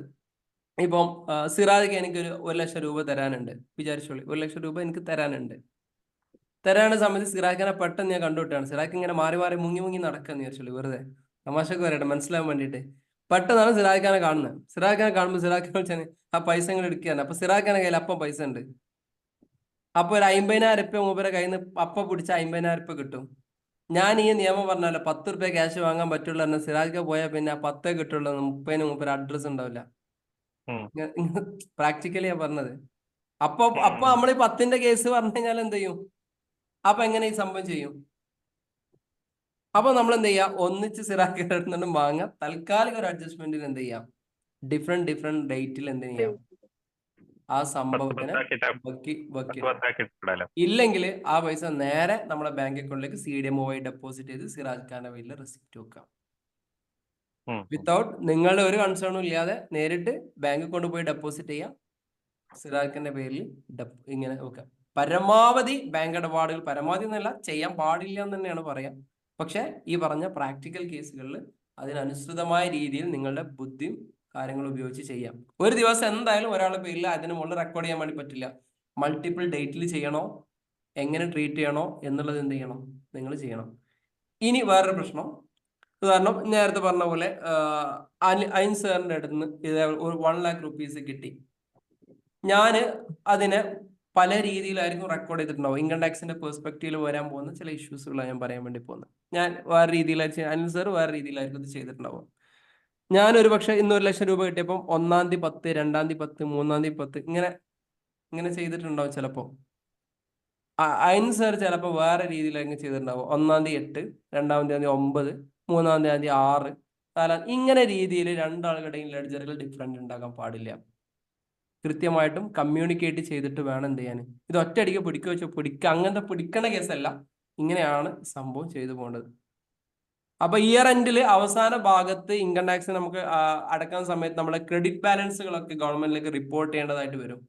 ഇപ്പം സിറാജ് എനിക്കൊരു 1 ലക്ഷം രൂപ തരാനുണ്ട് വിചാരിച്ചോളി, 1 ലക്ഷം രൂപ എനിക്ക് തരാനുള്ള സമയത്ത് സിറാഖിനെ പെട്ടെന്ന് ഞാൻ കണ്ടുവിട്ടാണ്. സിറാഖ് ഇങ്ങനെ മാറി മാറി മുങ്ങി നടക്കാന്ന് വിചാരിച്ചോളി, വെറുതെ തമാശക്ക് വരട്ടെ, മനസ്സിലാവാൻ വേണ്ടിയിട്ട്. പെട്ടെന്നാണ് സിറാഖിനെ കാണുന്നത്. സിറാഖിനെ കാണുമ്പോൾ സിറാഖിനെ വിളിച്ചാൽ ആ പൈസ ഇങ്ങനെ എടുക്കുകയാണ്. അപ്പൊ സിറാഖിന്റെ കയ്യിൽ അപ്പം പൈസ ഉണ്ട്. അപ്പൊ ഒരു 50,000 രൂപ മൂപ്പരെ കയ്യിൽ നിന്ന് അപ്പം പിടിച്ച 50,000 രൂപ കിട്ടും. ഞാൻ ഈ നിയമം പറഞ്ഞല്ലോ 10 രൂപ ക്യാഷ് വാങ്ങാൻ പറ്റുള്ളൂ എന്ന്. സിറാഖ് പോയാൽ പിന്നെ 10 കിട്ടുള്ളൂ, 30 മൂപ്പര് അഡ്രസ് ഉണ്ടാവില്ല. പ്രാക്ടിക്കലി ഞാൻ പറഞ്ഞത്. അപ്പൊ നമ്മൾ ഈ 10ന്റെ കേസ് പറഞ്ഞു കഴിഞ്ഞാൽ എന്ത് ചെയ്യും, അപ്പൊ എങ്ങനെ ഈ സംഭവം ചെയ്യും? അപ്പൊ നമ്മൾ എന്ത് ചെയ്യാം, ഒന്നിച്ച് സിറാക്കിയുടെ അടുത്ത് നിന്നും വാങ്ങാം. തൽക്കാലിക ഒരു അഡ്ജസ്റ്റ്മെന്റിൽ എന്ത് ചെയ്യാം, ഡിഫറെന്റ് ഡേറ്റിൽ എന്ത് ചെയ്യാം, ആ സംഭവത്തിനെ ഇല്ലെങ്കിൽ ആ പൈസ നേരെ നമ്മുടെ ബാങ്ക് അക്കൗണ്ടിലേക്ക് CDMO വഴി ഡെപ്പോസിറ്റ് ചെയ്ത് സിറാജ് ഖാന്റെ പേരിൽ റെസിപ്റ്റ് വെക്കാം. വിത്തൗട്ട് നിങ്ങളുടെ ഒരു കൺസേണും ഇല്ലാതെ നേരിട്ട് ബാങ്ക് കൊണ്ടുപോയി ഡെപ്പോസിറ്റ് ചെയ്യാം, സിറാജ് ഖാന്റെ പേരിൽ ഇങ്ങനെ വെക്കാം. പരമാവധി ബാങ്ക് ഇടപാടുകൾ പരമാവധി എന്നല്ല, ചെയ്യാൻ പാടില്ല എന്ന് തന്നെയാണ് പറയാം. പക്ഷെ ഈ പറഞ്ഞ പ്രാക്ടിക്കൽ കേസുകളിൽ അതിനനുസൃതമായ രീതിയിൽ നിങ്ങളുടെ ബുദ്ധിയും കാര്യങ്ങളും ഉപയോഗിച്ച് ചെയ്യാം. ഒരു ദിവസം എന്തായാലും ഒരാളുടെ പേരിൽ അതിന് മുകളിൽ റെക്കോർഡ് ചെയ്യാൻ വേണ്ടി പറ്റില്ല. മൾട്ടിപ്പിൾ ഡേറ്റിൽ ചെയ്യണോ, എങ്ങനെ ട്രീറ്റ് ചെയ്യണോ എന്നുള്ളത് എന്ത് ചെയ്യണം, നിങ്ങൾ ചെയ്യണം. ഇനി വേറൊരു പ്രശ്നം, ഉദാഹരണം നേരത്തെ പറഞ്ഞ പോലെ അയിൻ സാറിന്റെ അടുത്ത് നിന്ന് ഇത് 1 lakh rupees കിട്ടി. ഞാൻ അതിനെ പല രീതിയിലായിരിക്കും റെക്കോർഡ് ചെയ്തിട്ടുണ്ടാവും. ഇൻകം ടാക്സിന്റെ പെർസ്പെക്റ്റീവിൽ വരാൻ പോകുന്ന ചില ഇഷ്യൂസുകളാണ് ഞാൻ പറയാൻ വേണ്ടി പോകുന്നത്. ഞാൻ വേറെ രീതിയിലായിരിക്കും, അനിൽ സാർ വേറെ രീതിയിലായിരിക്കും ഇത് ചെയ്തിട്ടുണ്ടാവും. ഞാനൊരു പക്ഷെ ഇന്ന് 1 ലക്ഷം രൂപ കിട്ടിയപ്പം 1-ാം തീയതി 10, 2-ാം തീയതി 10, 3-ാം തീയതി 10 ഇങ്ങനെ ചെയ്തിട്ടുണ്ടാവും. ചിലപ്പോൾ അയിൻ സാർ ചിലപ്പോൾ വേറെ രീതിയിലായിരിക്കും ചെയ്തിട്ടുണ്ടാവും. 1-ാം തീയതി 8, 2-ാം തീയതി 9, 3-ാം തീയതി 6, 4 ഇങ്ങനെ രീതിയിൽ രണ്ടാളുകളുടെയും ലെഡ്ജറുകൾ ഡിഫറെന്റ് ഉണ്ടാകാൻ പാടില്ല. കൃത്യമായിട്ടും കമ്മ്യൂണിക്കേറ്റ് ചെയ്തിട്ട് വേണം എന്ത് ചെയ്യാൻ. ഇത് ഒറ്റയടിക്ക് അങ്ങനത്തെ പിടിക്കണ കേസല്ല, ഇങ്ങനെയാണ് സംഭവം ചെയ്തു പോകേണ്ടത്. അപ്പൊ ഇയർ എൻഡിൽ അവസാന ഭാഗത്ത് ഇൻകം ടാക്സ് നമുക്ക് അടക്കുന്ന സമയത്ത് നമ്മളെ ക്രെഡിറ്റ് ബാലൻസുകളൊക്കെ ഗവൺമെന്റിലേക്ക് റിപ്പോർട്ട് ചെയ്യേണ്ടതായിട്ട് വരും.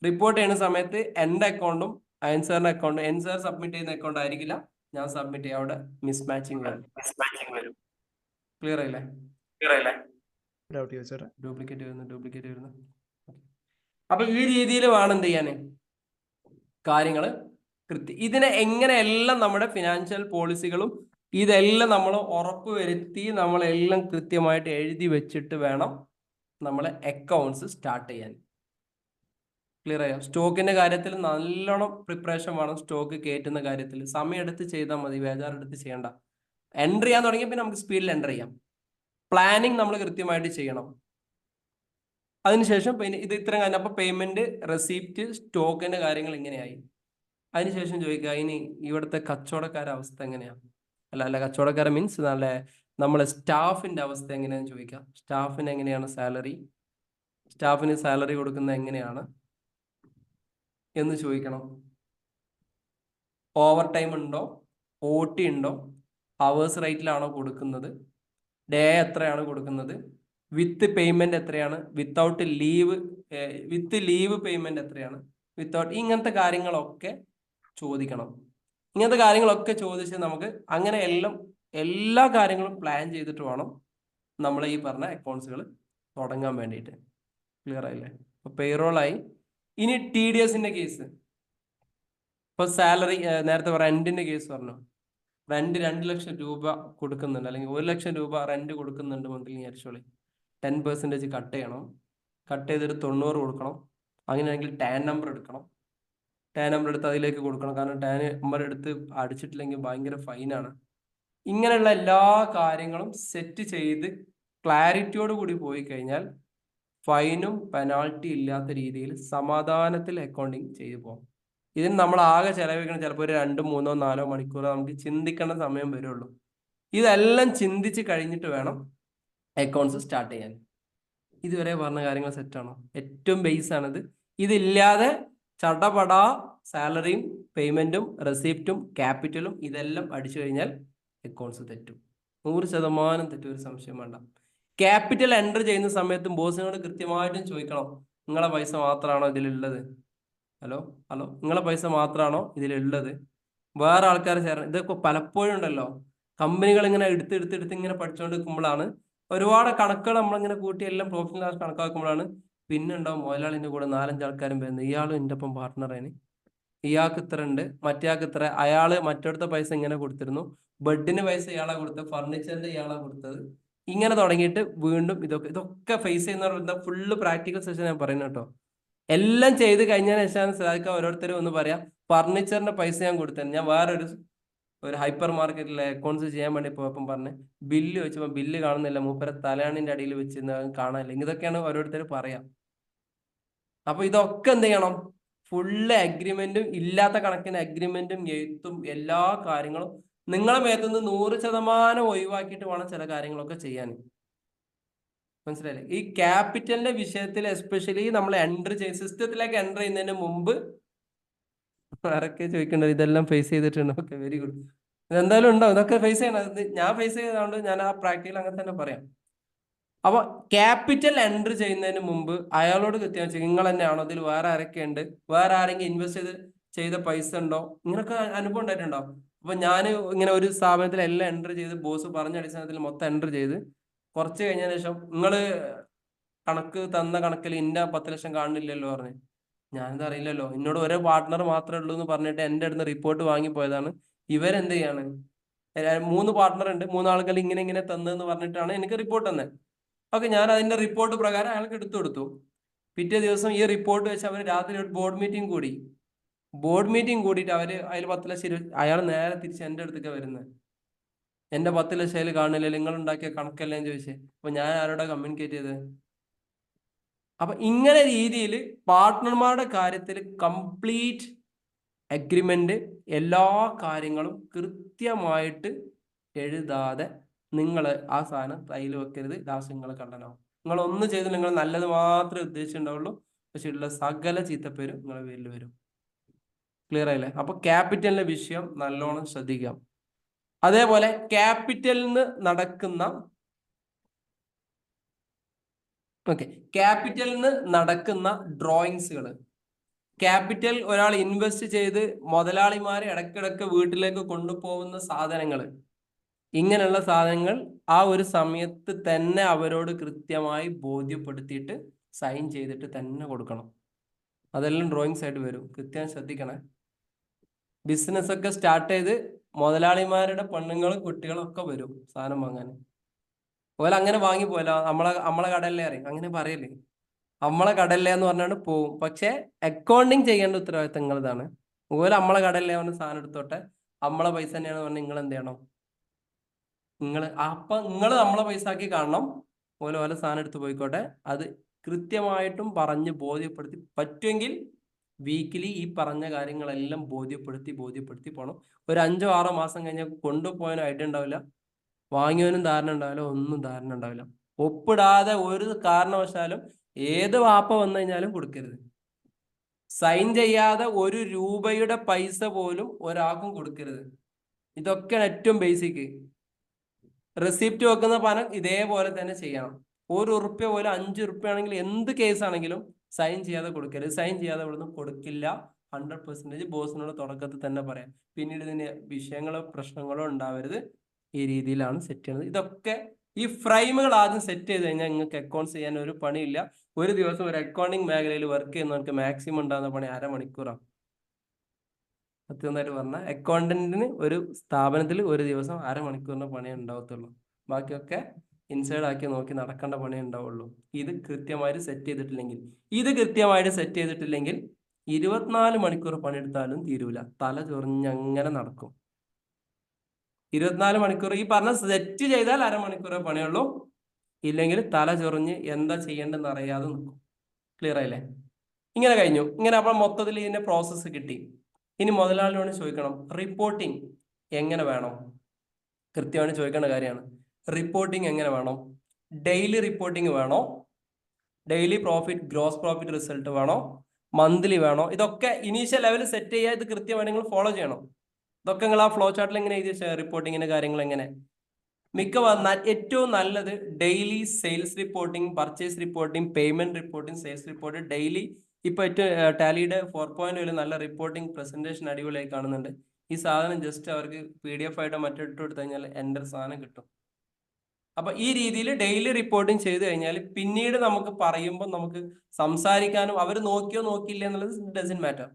റിപ്പോർട്ട് ചെയ്യുന്ന സമയത്ത് എൻ്റെ അക്കൗണ്ടും അയൻ സാറിന്റെ അക്കൗണ്ടും എൻ സാർ സബ്മിറ്റ് ചെയ്യുന്ന അക്കൗണ്ട് ആയിരിക്കില്ല ഞാൻ സബ്മിറ്റ് ചെയ്യാം. അവിടെ മിസ്മാച്ചിങ് വരും. ക്ലിയർ ആയില്ലേ? ഡ്യൂപ്ലിക്കേറ്റ് വരുന്നു. അപ്പൊ ഈ രീതിയിൽ വേണം എന്ത് ചെയ്യാന് കാര്യങ്ങൾ ഇതിനെ എങ്ങനെയെല്ലാം നമ്മുടെ ഫിനാൻഷ്യൽ പോളിസികളും ഇതെല്ലാം നമ്മൾ ഉറപ്പ് വരുത്തി നമ്മളെല്ലാം കൃത്യമായിട്ട് എഴുതി വെച്ചിട്ട് വേണം നമ്മളെ അക്കൗണ്ട്സ് സ്റ്റാർട്ട് ചെയ്യാൻ. ക്ലിയർ ആയോ? സ്റ്റോക്കിന്റെ കാര്യത്തിൽ നല്ലോണം പ്രിപ്പറേഷൻ വേണം. സ്റ്റോക്ക് കയറ്റുന്ന കാര്യത്തിൽ സമയം എടുത്ത് ചെയ്താൽ മതി, ബേജാറെടുത്ത് ചെയ്യണ്ട. എൻട്രി ചെയ്യാൻ തുടങ്ങിയ പിന്നെ നമുക്ക് സ്പീഡിൽ എൻ്റർ ചെയ്യാം. പ്ലാനിങ് നമ്മൾ കൃത്യമായിട്ട് ചെയ്യണം. അതിനുശേഷം പിന്നെ ഇത് ഇത്രയും കാര്യം. അപ്പൊ പേയ്മെന്റ്, റെസിപ്റ്റ്, സ്റ്റോക്കിന്റെ കാര്യങ്ങൾ ഇങ്ങനെയായി. അതിനുശേഷം ചോദിക്കുക, ഇനി ഇവിടുത്തെ കച്ചവടക്കാരുടെ അവസ്ഥ എങ്ങനെയാണ്? അല്ല കച്ചവടക്കാരെ മീൻസ് നമ്മളെ സ്റ്റാഫിന്റെ അവസ്ഥ എങ്ങനെയാണെന്ന് ചോദിക്കാം. സ്റ്റാഫിന് എങ്ങനെയാണ് സാലറി, സ്റ്റാഫിന് സാലറി കൊടുക്കുന്നത് എങ്ങനെയാണ് എന്ന് ചോദിക്കണം. ഓവർ ടൈം ഉണ്ടോ, OT ഉണ്ടോ, അവേഴ്സ് റേറ്റിലാണോ കൊടുക്കുന്നത്, ഡേ എത്രയാണ് കൊടുക്കുന്നത്, വിത്ത് പേയ്മെന്റ് എത്രയാണ്, വിത്തൗട്ട് ലീവ്, വിത്ത് ലീവ് പേയ്മെന്റ് എത്രയാണ്, വിത്തൗട്ട്, ഇങ്ങനത്തെ കാര്യങ്ങളൊക്കെ ചോദിക്കണം. ഇങ്ങനത്തെ കാര്യങ്ങളൊക്കെ ചോദിച്ച് നമുക്ക് അങ്ങനെ എല്ലാ കാര്യങ്ങളും പ്ലാൻ ചെയ്തിട്ട് വേണം നമ്മൾ ഈ പറഞ്ഞ അക്കൗണ്ട്സുകൾ തുടങ്ങാൻ വേണ്ടിയിട്ട്. ക്ലിയർ ആയില്ലേ? അപ്പൊ പേറോളായി. ഇനി TDSന്റെ കേസ്. ഇപ്പൊ സാലറി നേരത്തെ റെന്റിന്റെ കേസ് പറഞ്ഞു. റെന്റ് 2 ലക്ഷം രൂപ കൊടുക്കുന്നുണ്ട്, അല്ലെങ്കിൽ 1 ലക്ഷം രൂപ റെന്റ് കൊടുക്കുന്നുണ്ട് മന്ത്ലി വിചാരിച്ചോളി. 10% കട്ട് ചെയ്യണം. കട്ട് ചെയ്തിട്ട് 90 കൊടുക്കണം. അങ്ങനെയാണെങ്കിൽ ടാൻ നമ്പർ എടുക്കണം. ടാൻ നമ്പർ എടുത്ത് അതിലേക്ക് കൊടുക്കണം. കാരണം ടാൻ നമ്പർ എടുത്ത് അടിച്ചിട്ടില്ലെങ്കിൽ ഭയങ്കര ഫൈനാണ്. ഇങ്ങനെയുള്ള എല്ലാ കാര്യങ്ങളും സെറ്റ് ചെയ്ത് ക്ലാരിറ്റിയോട് കൂടി പോയി കഴിഞ്ഞാൽ ഫൈനും പെനാൾട്ടി ഇല്ലാത്ത രീതിയിൽ സമാധാനത്തിൽ അക്കൗണ്ടിങ് ചെയ്തു പോകും. ഇതിന് നമ്മൾ ആകെ ചെലവഴിക്കണം ചിലപ്പോൾ ഒരു 2, 3, 4 മണിക്കൂർ നമുക്ക് ചിന്തിക്കേണ്ട സമയം വരുള്ളൂ. ഇതെല്ലാം ചിന്തിച്ച് കഴിഞ്ഞിട്ട് വേണം അക്കൗണ്ട്സ് സ്റ്റാർട്ട് ചെയ്യാൻ. ഇതുവരെ പറഞ്ഞ കാര്യങ്ങൾ സെറ്റാണോ? ഏറ്റവും ബേസ് ആണിത്. ഇതില്ലാതെ ചടപടാ സാലറിയും പേയ്മെന്റും റെസിപ്റ്റും ക്യാപിറ്റലും ഇതെല്ലാം അടിച്ചു കഴിഞ്ഞാൽ അക്കൗണ്ട്സ് തെറ്റും. 100% തെറ്റും, ഒരു സംശയം വേണ്ട. ക്യാപിറ്റൽ എൻ്റർ ചെയ്യുന്ന സമയത്തും ബോസിനോട് കൃത്യമായിട്ടും ചോദിക്കണം, നിങ്ങളെ പൈസ മാത്രമാണോ ഇതിലുള്ളത്? ഹലോ നിങ്ങളെ പൈസ മാത്രമാണോ ഇതിലുള്ളത്? വേറെ ആൾക്കാർ ചേരണം. ഇതൊക്കെ പലപ്പോഴും ഉണ്ടല്ലോ, കമ്പനികൾ ഇങ്ങനെ എടുത്ത് ഇങ്ങനെ പഠിച്ചുകൊണ്ട് നിൽക്കുമ്പോഴാണ് ഒരുപാട് കണക്കുകൾ നമ്മളിങ്ങനെ കൂട്ടി എല്ലാം പ്രൊഫഷണൽ കണക്കാക്കുമ്പോഴാണ് പിന്നെ ഉണ്ടാവും മുതലാളിൻ്റെ കൂടെ 4-5 ആൾക്കാരും വരുന്നത്. ഇയാളും എൻ്റെ ഒപ്പം പാർട്ട്ണറാണ്, ഇയാൾക്ക് ഇത്ര ഉണ്ട്, മറ്റേയാൾക്ക് ഇത്ര, അയാള് മറ്റടുത്ത പൈസ ഇങ്ങനെ കൊടുത്തിരുന്നു, ബെഡിന് പൈസ ഇയാളെ കൊടുത്തത്, ഫർണിച്ചറിന്റെ ഇയാളെ കൊടുത്തത്, ഇങ്ങനെ തുടങ്ങിയിട്ട് വീണ്ടും ഇതൊക്കെ ഫേസ് ചെയ്യുന്ന ഫുള്ള് പ്രാക്ടിക്കൽ സെഷൻ ഞാൻ പറയുന്നത് കേട്ടോ. എല്ലാം ചെയ്ത് കഴിഞ്ഞതിന് ശേഷം സാധിക്കാൻ ഓരോരുത്തരും ഒന്ന് പറയാം, ഫർണിച്ചറിന്റെ പൈസ ഞാൻ കൊടുത്തത്. ഞാൻ വേറൊരു ഹൈപ്പർ മാർക്കറ്റിലെ അക്കൗണ്ട്സ് ചെയ്യാൻ വേണ്ടി പോയപ്പം പറഞ്ഞ് ബില്ല് വെച്ചപ്പോൾ ബില്ല് കാണുന്നില്ല, മൂപ്പരെ തലയാണിന്റെ അടിയിൽ വെച്ച് കാണാനില്ല. ഇതൊക്കെയാണ് ഓരോരുത്തർ പറയാം. അപ്പൊ ഇതൊക്കെ എന്ത് ചെയ്യണം? ഫുള്ള് അഗ്രിമെന്റും ഇല്ലാത്ത കണക്കിന് അഗ്രിമെന്റും എഴുത്തും എല്ലാ കാര്യങ്ങളും നിങ്ങളെ മേത്തുനിന്ന് 100% ഒഴിവാക്കിയിട്ട് വേണം ചില കാര്യങ്ങളൊക്കെ ചെയ്യാൻ. മനസ്സിലായില്ലേ? ഈ ക്യാപിറ്റലിന്റെ വിഷയത്തിൽ എസ്പെഷ്യലി നമ്മൾ സിസ്റ്റത്തിലേക്ക് എൻ്റർ ചെയ്യുന്നതിന് മുമ്പ് ആരൊക്കെ ചോദിക്കേണ്ടത് ഇതെല്ലാം ഫേസ് ചെയ്തിട്ടുണ്ട്? Okay, very good. ഇതെന്തായാലും ഉണ്ടാവും, ഇതൊക്കെ ഫേസ് ചെയ്യണം. ഞാൻ ഫേസ് ചെയ്തതുകൊണ്ട് ഞാൻ ആ പ്രാക്ടിക്കൽ അങ്ങനെ തന്നെ പറയാം. അപ്പൊ ക്യാപിറ്റൽ എൻട്രി ചെയ്യുന്നതിന് മുമ്പ് അയാളോട് കൃത്യം നിങ്ങൾ തന്നെയാണോ, അതിൽ വേറെ ആരൊക്കെ ഉണ്ട്, വേറെ ആരെങ്കിലും ഇൻവെസ്റ്റ് ചെയ്ത പൈസ ഉണ്ടോ, ഇങ്ങനൊക്കെ അനുഭവം ഉണ്ടായിട്ടുണ്ടോ? അപ്പൊ ഞാൻ ഇങ്ങനെ ഒരു സ്ഥാപനത്തിൽ എല്ലാം എൻട്രി ചെയ്ത് ബോസ് പറഞ്ഞ അടിസ്ഥാനത്തിൽ മൊത്തം എൻട്രി ചെയ്ത് കുറച്ച് കഴിഞ്ഞതിന് ശേഷം നിങ്ങൾ കണക്ക് തന്ന കണക്കിൽ ഇന്ന 10 ലക്ഷം കാണുന്നില്ലല്ലോ പറഞ്ഞു. ഞാനിത് അറിയില്ലല്ലോ, എന്നോട് ഒരേ പാർട്ട്ണർ മാത്രമേ ഉള്ളൂ എന്ന് പറഞ്ഞിട്ട് എൻ്റെ അടുത്ത് റിപ്പോർട്ട് വാങ്ങിപ്പോയതാണ്. ഇവരെന്ത് ചെയ്യാണ്, 3 പാർട്ട്ണർ ഉണ്ട്, 3 ആളുകൾ ഇങ്ങനെ ഇങ്ങനെ തന്നെന്ന് പറഞ്ഞിട്ടാണ് എനിക്ക് റിപ്പോർട്ട് തന്നത്. ഓക്കെ, ഞാൻ അതിന്റെ റിപ്പോർട്ട് പ്രകാരം അയാൾക്ക് എടുത്തു കൊടുത്തു. പിറ്റേ ദിവസം ഈ റിപ്പോർട്ട് വെച്ച് അവർ രാത്രി ഒരു ബോർഡ് മീറ്റിംഗ് കൂടി. ബോർഡ് മീറ്റിംഗ് കൂടിയിട്ട് അവര് അതിൽ 10 ലക്ഷം അയാൾ നേരെ തിരിച്ച് എൻ്റെ അടുത്തേക്ക് വരുന്നത്. എൻ്റെ 10 ലക്ഷം അതിൽ കാണില്ല, നിങ്ങൾ ഉണ്ടാക്കിയ കണക്കല്ലേ എന്ന് ചോദിച്ചേ. അപ്പൊ ഞാൻ ആരോടാ കമ്മ്യൂണിക്കേറ്റ് ചെയ്തത്? അപ്പൊ ഇങ്ങനെ രീതിയിൽ പാർട്ട്ണർമാരുടെ കാര്യത്തിൽ കംപ്ലീറ്റ് അഗ്രിമെന്റ് എല്ലാ കാര്യങ്ങളും കൃത്യമായിട്ട് എഴുതാതെ നിങ്ങൾ ആ സാധനം കയ്യിൽ വെക്കരുത്. ലാസ്റ്റ് നിങ്ങൾ കണ്ടനാവും. നിങ്ങൾ ഒന്ന് ചെയ്ത് നിങ്ങൾ നല്ലത് മാത്രമേ ഉദ്ദേശിച്ചിട്ടുണ്ടാവുള്ളൂ, പക്ഷെ ഉള്ള സകല ചീത്തപ്പേരും നിങ്ങളെ പേരിൽ വരും. ക്ലിയർ ആയില്ലേ? അപ്പൊ ക്യാപിറ്റലിന്റെ വിഷയം നല്ലോണം ശ്രദ്ധിക്കാം. അതേപോലെ ക്യാപിറ്റലിൽ നിന്ന് നടക്കുന്ന ഡ്രോയിങ്സുകൾ, ക്യാപിറ്റൽ ഒരാൾ ഇൻവെസ്റ്റ് ചെയ്ത് മുതലാളിമാരെ ഇടയ്ക്കിടയ്ക്ക് വീട്ടിലേക്ക് കൊണ്ടുപോകുന്ന സാധനങ്ങൾ, ഇങ്ങനെയുള്ള സാധനങ്ങൾ ആ ഒരു സമയത്ത് തന്നെ അവരോട് കൃത്യമായി ബോധ്യപ്പെടുത്തിയിട്ട് സൈൻ ചെയ്തിട്ട് തന്നെ കൊടുക്കണം. അതെല്ലാം ഡ്രോയിങ്സ് ആയിട്ട് വരും, കൃത്യം ശ്രദ്ധിക്കണേ. ബിസിനസ് ഒക്കെ സ്റ്റാർട്ട് ചെയ്ത് മുതലാളിമാരുടെ പെണ്ണുങ്ങളും കുട്ടികളും ഒക്കെ വരും സാധനം വാങ്ങാൻ. അതുപോലെ അങ്ങനെ വാങ്ങിപ്പോയല്ലോ, നമ്മളെ കടലിലെ അറിയും, അങ്ങനെ പറയല്ലേ, നമ്മളെ കടലിലെ എന്ന് പറഞ്ഞാണ് പോവും. പക്ഷെ അക്കൗണ്ടിങ് ചെയ്യേണ്ട ഉത്തരവാദിത്തം നിങ്ങളതാണ്. അതുപോലെ നമ്മളെ കടലിലെ പറഞ്ഞ സാധനം എടുത്തോട്ടെ, നമ്മളെ പൈസ തന്നെയാണ് പറഞ്ഞാൽ നിങ്ങൾ എന്ത് ചെയ്യണം? നിങ്ങൾ നമ്മളെ പൈസ ആക്കി കാണണം. ഓല സാധനം എടുത്ത് പോയിക്കോട്ടെ. അത് കൃത്യമായിട്ടും പറഞ്ഞ് ബോധ്യപ്പെടുത്തി, പറ്റുമെങ്കിൽ വീക്കിലി ഈ പറഞ്ഞ കാര്യങ്ങളെല്ലാം ബോധ്യപ്പെടുത്തി പോകണം. ഒരു 5-6 മാസം കഴിഞ്ഞാൽ കൊണ്ടുപോയതിനും ഐഡിയ ഉണ്ടാവില്ല, വാങ്ങിയവനും ധാരണ ഉണ്ടാവില്ല, ഒന്നും ധാരണ ഉണ്ടാവില്ല. ഒപ്പിടാതെ ഒരു കാരണവശാലും ഏത് വാപ്പ വന്നു കഴിഞ്ഞാലും കൊടുക്കരുത്. സൈൻ ചെയ്യാതെ 1 രൂപയുടെ പൈസ പോലും ഒരാൾക്കും കൊടുക്കരുത്. ഇതൊക്കെയാണ് ഏറ്റവും ബേസിക്. റെസിപ്റ്റ് വെക്കുന്ന പണം ഇതേപോലെ തന്നെ ചെയ്യണം. 1 ഉറുപ്പ്യ പോലും, 5 ഉറുപ്പ്യ ആണെങ്കിൽ എന്ത് കേസാണെങ്കിലും സൈൻ ചെയ്യാതെ കൊടുക്കരുത്. സൈൻ ചെയ്യാതെ ഇവിടുന്ന് കൊടുക്കില്ല. 100% ബോസിനോട് തുടക്കത്തിൽ തന്നെ പറയാം. പിന്നീട് ഇതിന് വിഷയങ്ങളോ പ്രശ്നങ്ങളോ ഉണ്ടാവരുത്. ഈ രീതിയിലാണ് സെറ്റ് ചെയ്യുന്നത്. ഇതൊക്കെ ഈ ഫ്രെയിമുകൾ ആദ്യം സെറ്റ് ചെയ്ത് കഴിഞ്ഞാൽ നിങ്ങൾക്ക് അക്കൗണ്ട്സ് ചെയ്യാൻ ഒരു പണിയില്ല. ഒരു ദിവസം ഒരു അക്കൗണ്ടിങ് മേഖലയിൽ വർക്ക് ചെയ്യുന്നവർക്ക് മാക്സിമം ഉണ്ടാകുന്ന പണി 1/2 മണിക്കൂറാണ്. സത്യമായിട്ട് പറഞ്ഞാൽ അക്കൗണ്ടന്റിന് ഒരു സ്ഥാപനത്തിൽ ഒരു ദിവസം 1/2 മണിക്കൂറിന്റെ പണിയേ ഉണ്ടാവത്തുള്ളൂ. ബാക്കിയൊക്കെ ഇൻസൈഡ് ആക്കി നോക്കി നടക്കേണ്ട പണിയേ ഉണ്ടാവുള്ളൂ. ഇത് കൃത്യമായിട്ട് സെറ്റ് ചെയ്തിട്ടില്ലെങ്കിൽ 24 മണിക്കൂർ പണിയെടുത്താലും തീരൂല, തല ചൊറിഞ്ഞങ്ങനെ നടക്കും. 24 മണിക്കൂർ ഈ പറഞ്ഞ സെറ്റ് ചെയ്താൽ 1/2 മണിക്കൂറേ പണിയുള്ളൂ. ഇല്ലെങ്കിൽ തല ചൊറിഞ്ഞ് എന്താ ചെയ്യേണ്ടെന്ന് അറിയാതെ നിൽക്കും. ക്ലിയർ ആയില്ലേ? ഇങ്ങനെ കഴിഞ്ഞു. ഇങ്ങനെ അപ്പോൾ മൊത്തത്തിൽ ഇതിന്റെ പ്രോസസ്സ് കിട്ടി. ഇനി മുതലാളിയോട് ചോദിക്കണം, റിപ്പോർട്ടിങ് എങ്ങനെ വേണം? കൃത്യമായിട്ട് ചോദിക്കേണ്ട കാര്യമാണ്. റിപ്പോർട്ടിങ് എങ്ങനെ വേണം? ഡെയിലി റിപ്പോർട്ടിങ് വേണോ? Daily profit, gross profit result വേണോ? മന്ത്ലി വേണോ? ഇതൊക്കെ ഇനീഷ്യൽ ലെവൽ സെറ്റ് ചെയ്യാൻ ഇത് കൃത്യമായി നിങ്ങൾ ഫോളോ ചെയ്യണം. ഇതൊക്കെ നിങ്ങൾ ആ ഫ്ലോ ചാർട്ടിൽ എങ്ങനെ എഴുതി റിപ്പോർട്ടിങ്ങിന്റെ കാര്യങ്ങൾ എങ്ങനെ? ഏറ്റവും നല്ലത് daily sales reporting, purchase reporting, payment reporting, sales report daily. ഇപ്പൊ ഏറ്റവും ടാലിയുടെ 4.0 നല്ല റിപ്പോർട്ടിംഗ് പ്രസന്റേഷൻ അടിപൊളിയായി കാണുന്നുണ്ട്. ഈ സാധനം ജസ്റ്റ് അവർക്ക് PDF ആയിട്ടോ മറ്റിട്ട് കൊടുത്തു കഴിഞ്ഞാൽ എൻ്റെ സാധനം കിട്ടും. അപ്പൊ ഈ രീതിയിൽ ഡെയിലി റിപ്പോർട്ടിംഗ് ചെയ്ത് കഴിഞ്ഞാൽ പിന്നീട് നമുക്ക് പറയുമ്പോൾ നമുക്ക് സംസാരിക്കാനും, അവർ നോക്കിയോ നോക്കിയില്ല എന്നുള്ളത് ഡസന്റ് മാറ്റർ.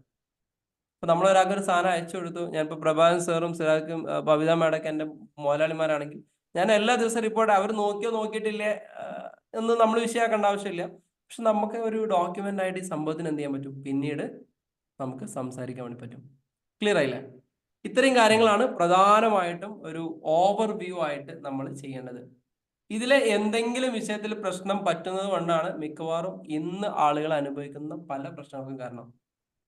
അപ്പൊ നമ്മൾ ഒരാൾക്ക് ഒരു സാധനം അയച്ചു കൊടുത്തു. ഞാനിപ്പോ പ്രഭാകരൻ സാറും സിറാക്കും ബബിത മേഡൊക്കെ എൻ്റെ മുതലാളിമാരാണെങ്കിൽ ഞാൻ എല്ലാ ദിവസവും റിപ്പോർട്ട് അവർ നോക്കിയോ നോക്കിയിട്ടില്ലേ എന്ന് നമ്മൾ വിഷയമാക്കേണ്ട ആവശ്യമില്ല. പക്ഷെ നമുക്ക് ഒരു ഡോക്യുമെന്റ് ആയിട്ട് ഈ സംഭവത്തിന് എന്ത് ചെയ്യാൻ പറ്റും? പിന്നീട് നമുക്ക് സംസാരിക്കാൻ വേണ്ടി പറ്റും. ക്ലിയർ ആയില്ലേ? ഇത്രയും കാര്യങ്ങളാണ് പ്രധാനമായിട്ടും ഒരു ഓവർവ്യൂ ആയിട്ട് നമ്മൾ ചെയ്യേണ്ടത്. ഇതിലെ എന്തെങ്കിലും വിഷയത്തിൽ പ്രശ്നം പറ്റുന്നത് കൊണ്ടാണ് മിക്കവാറും ഇന്ന് ആളുകൾ അനുഭവിക്കുന്ന പല പ്രശ്നങ്ങൾക്കും കാരണം.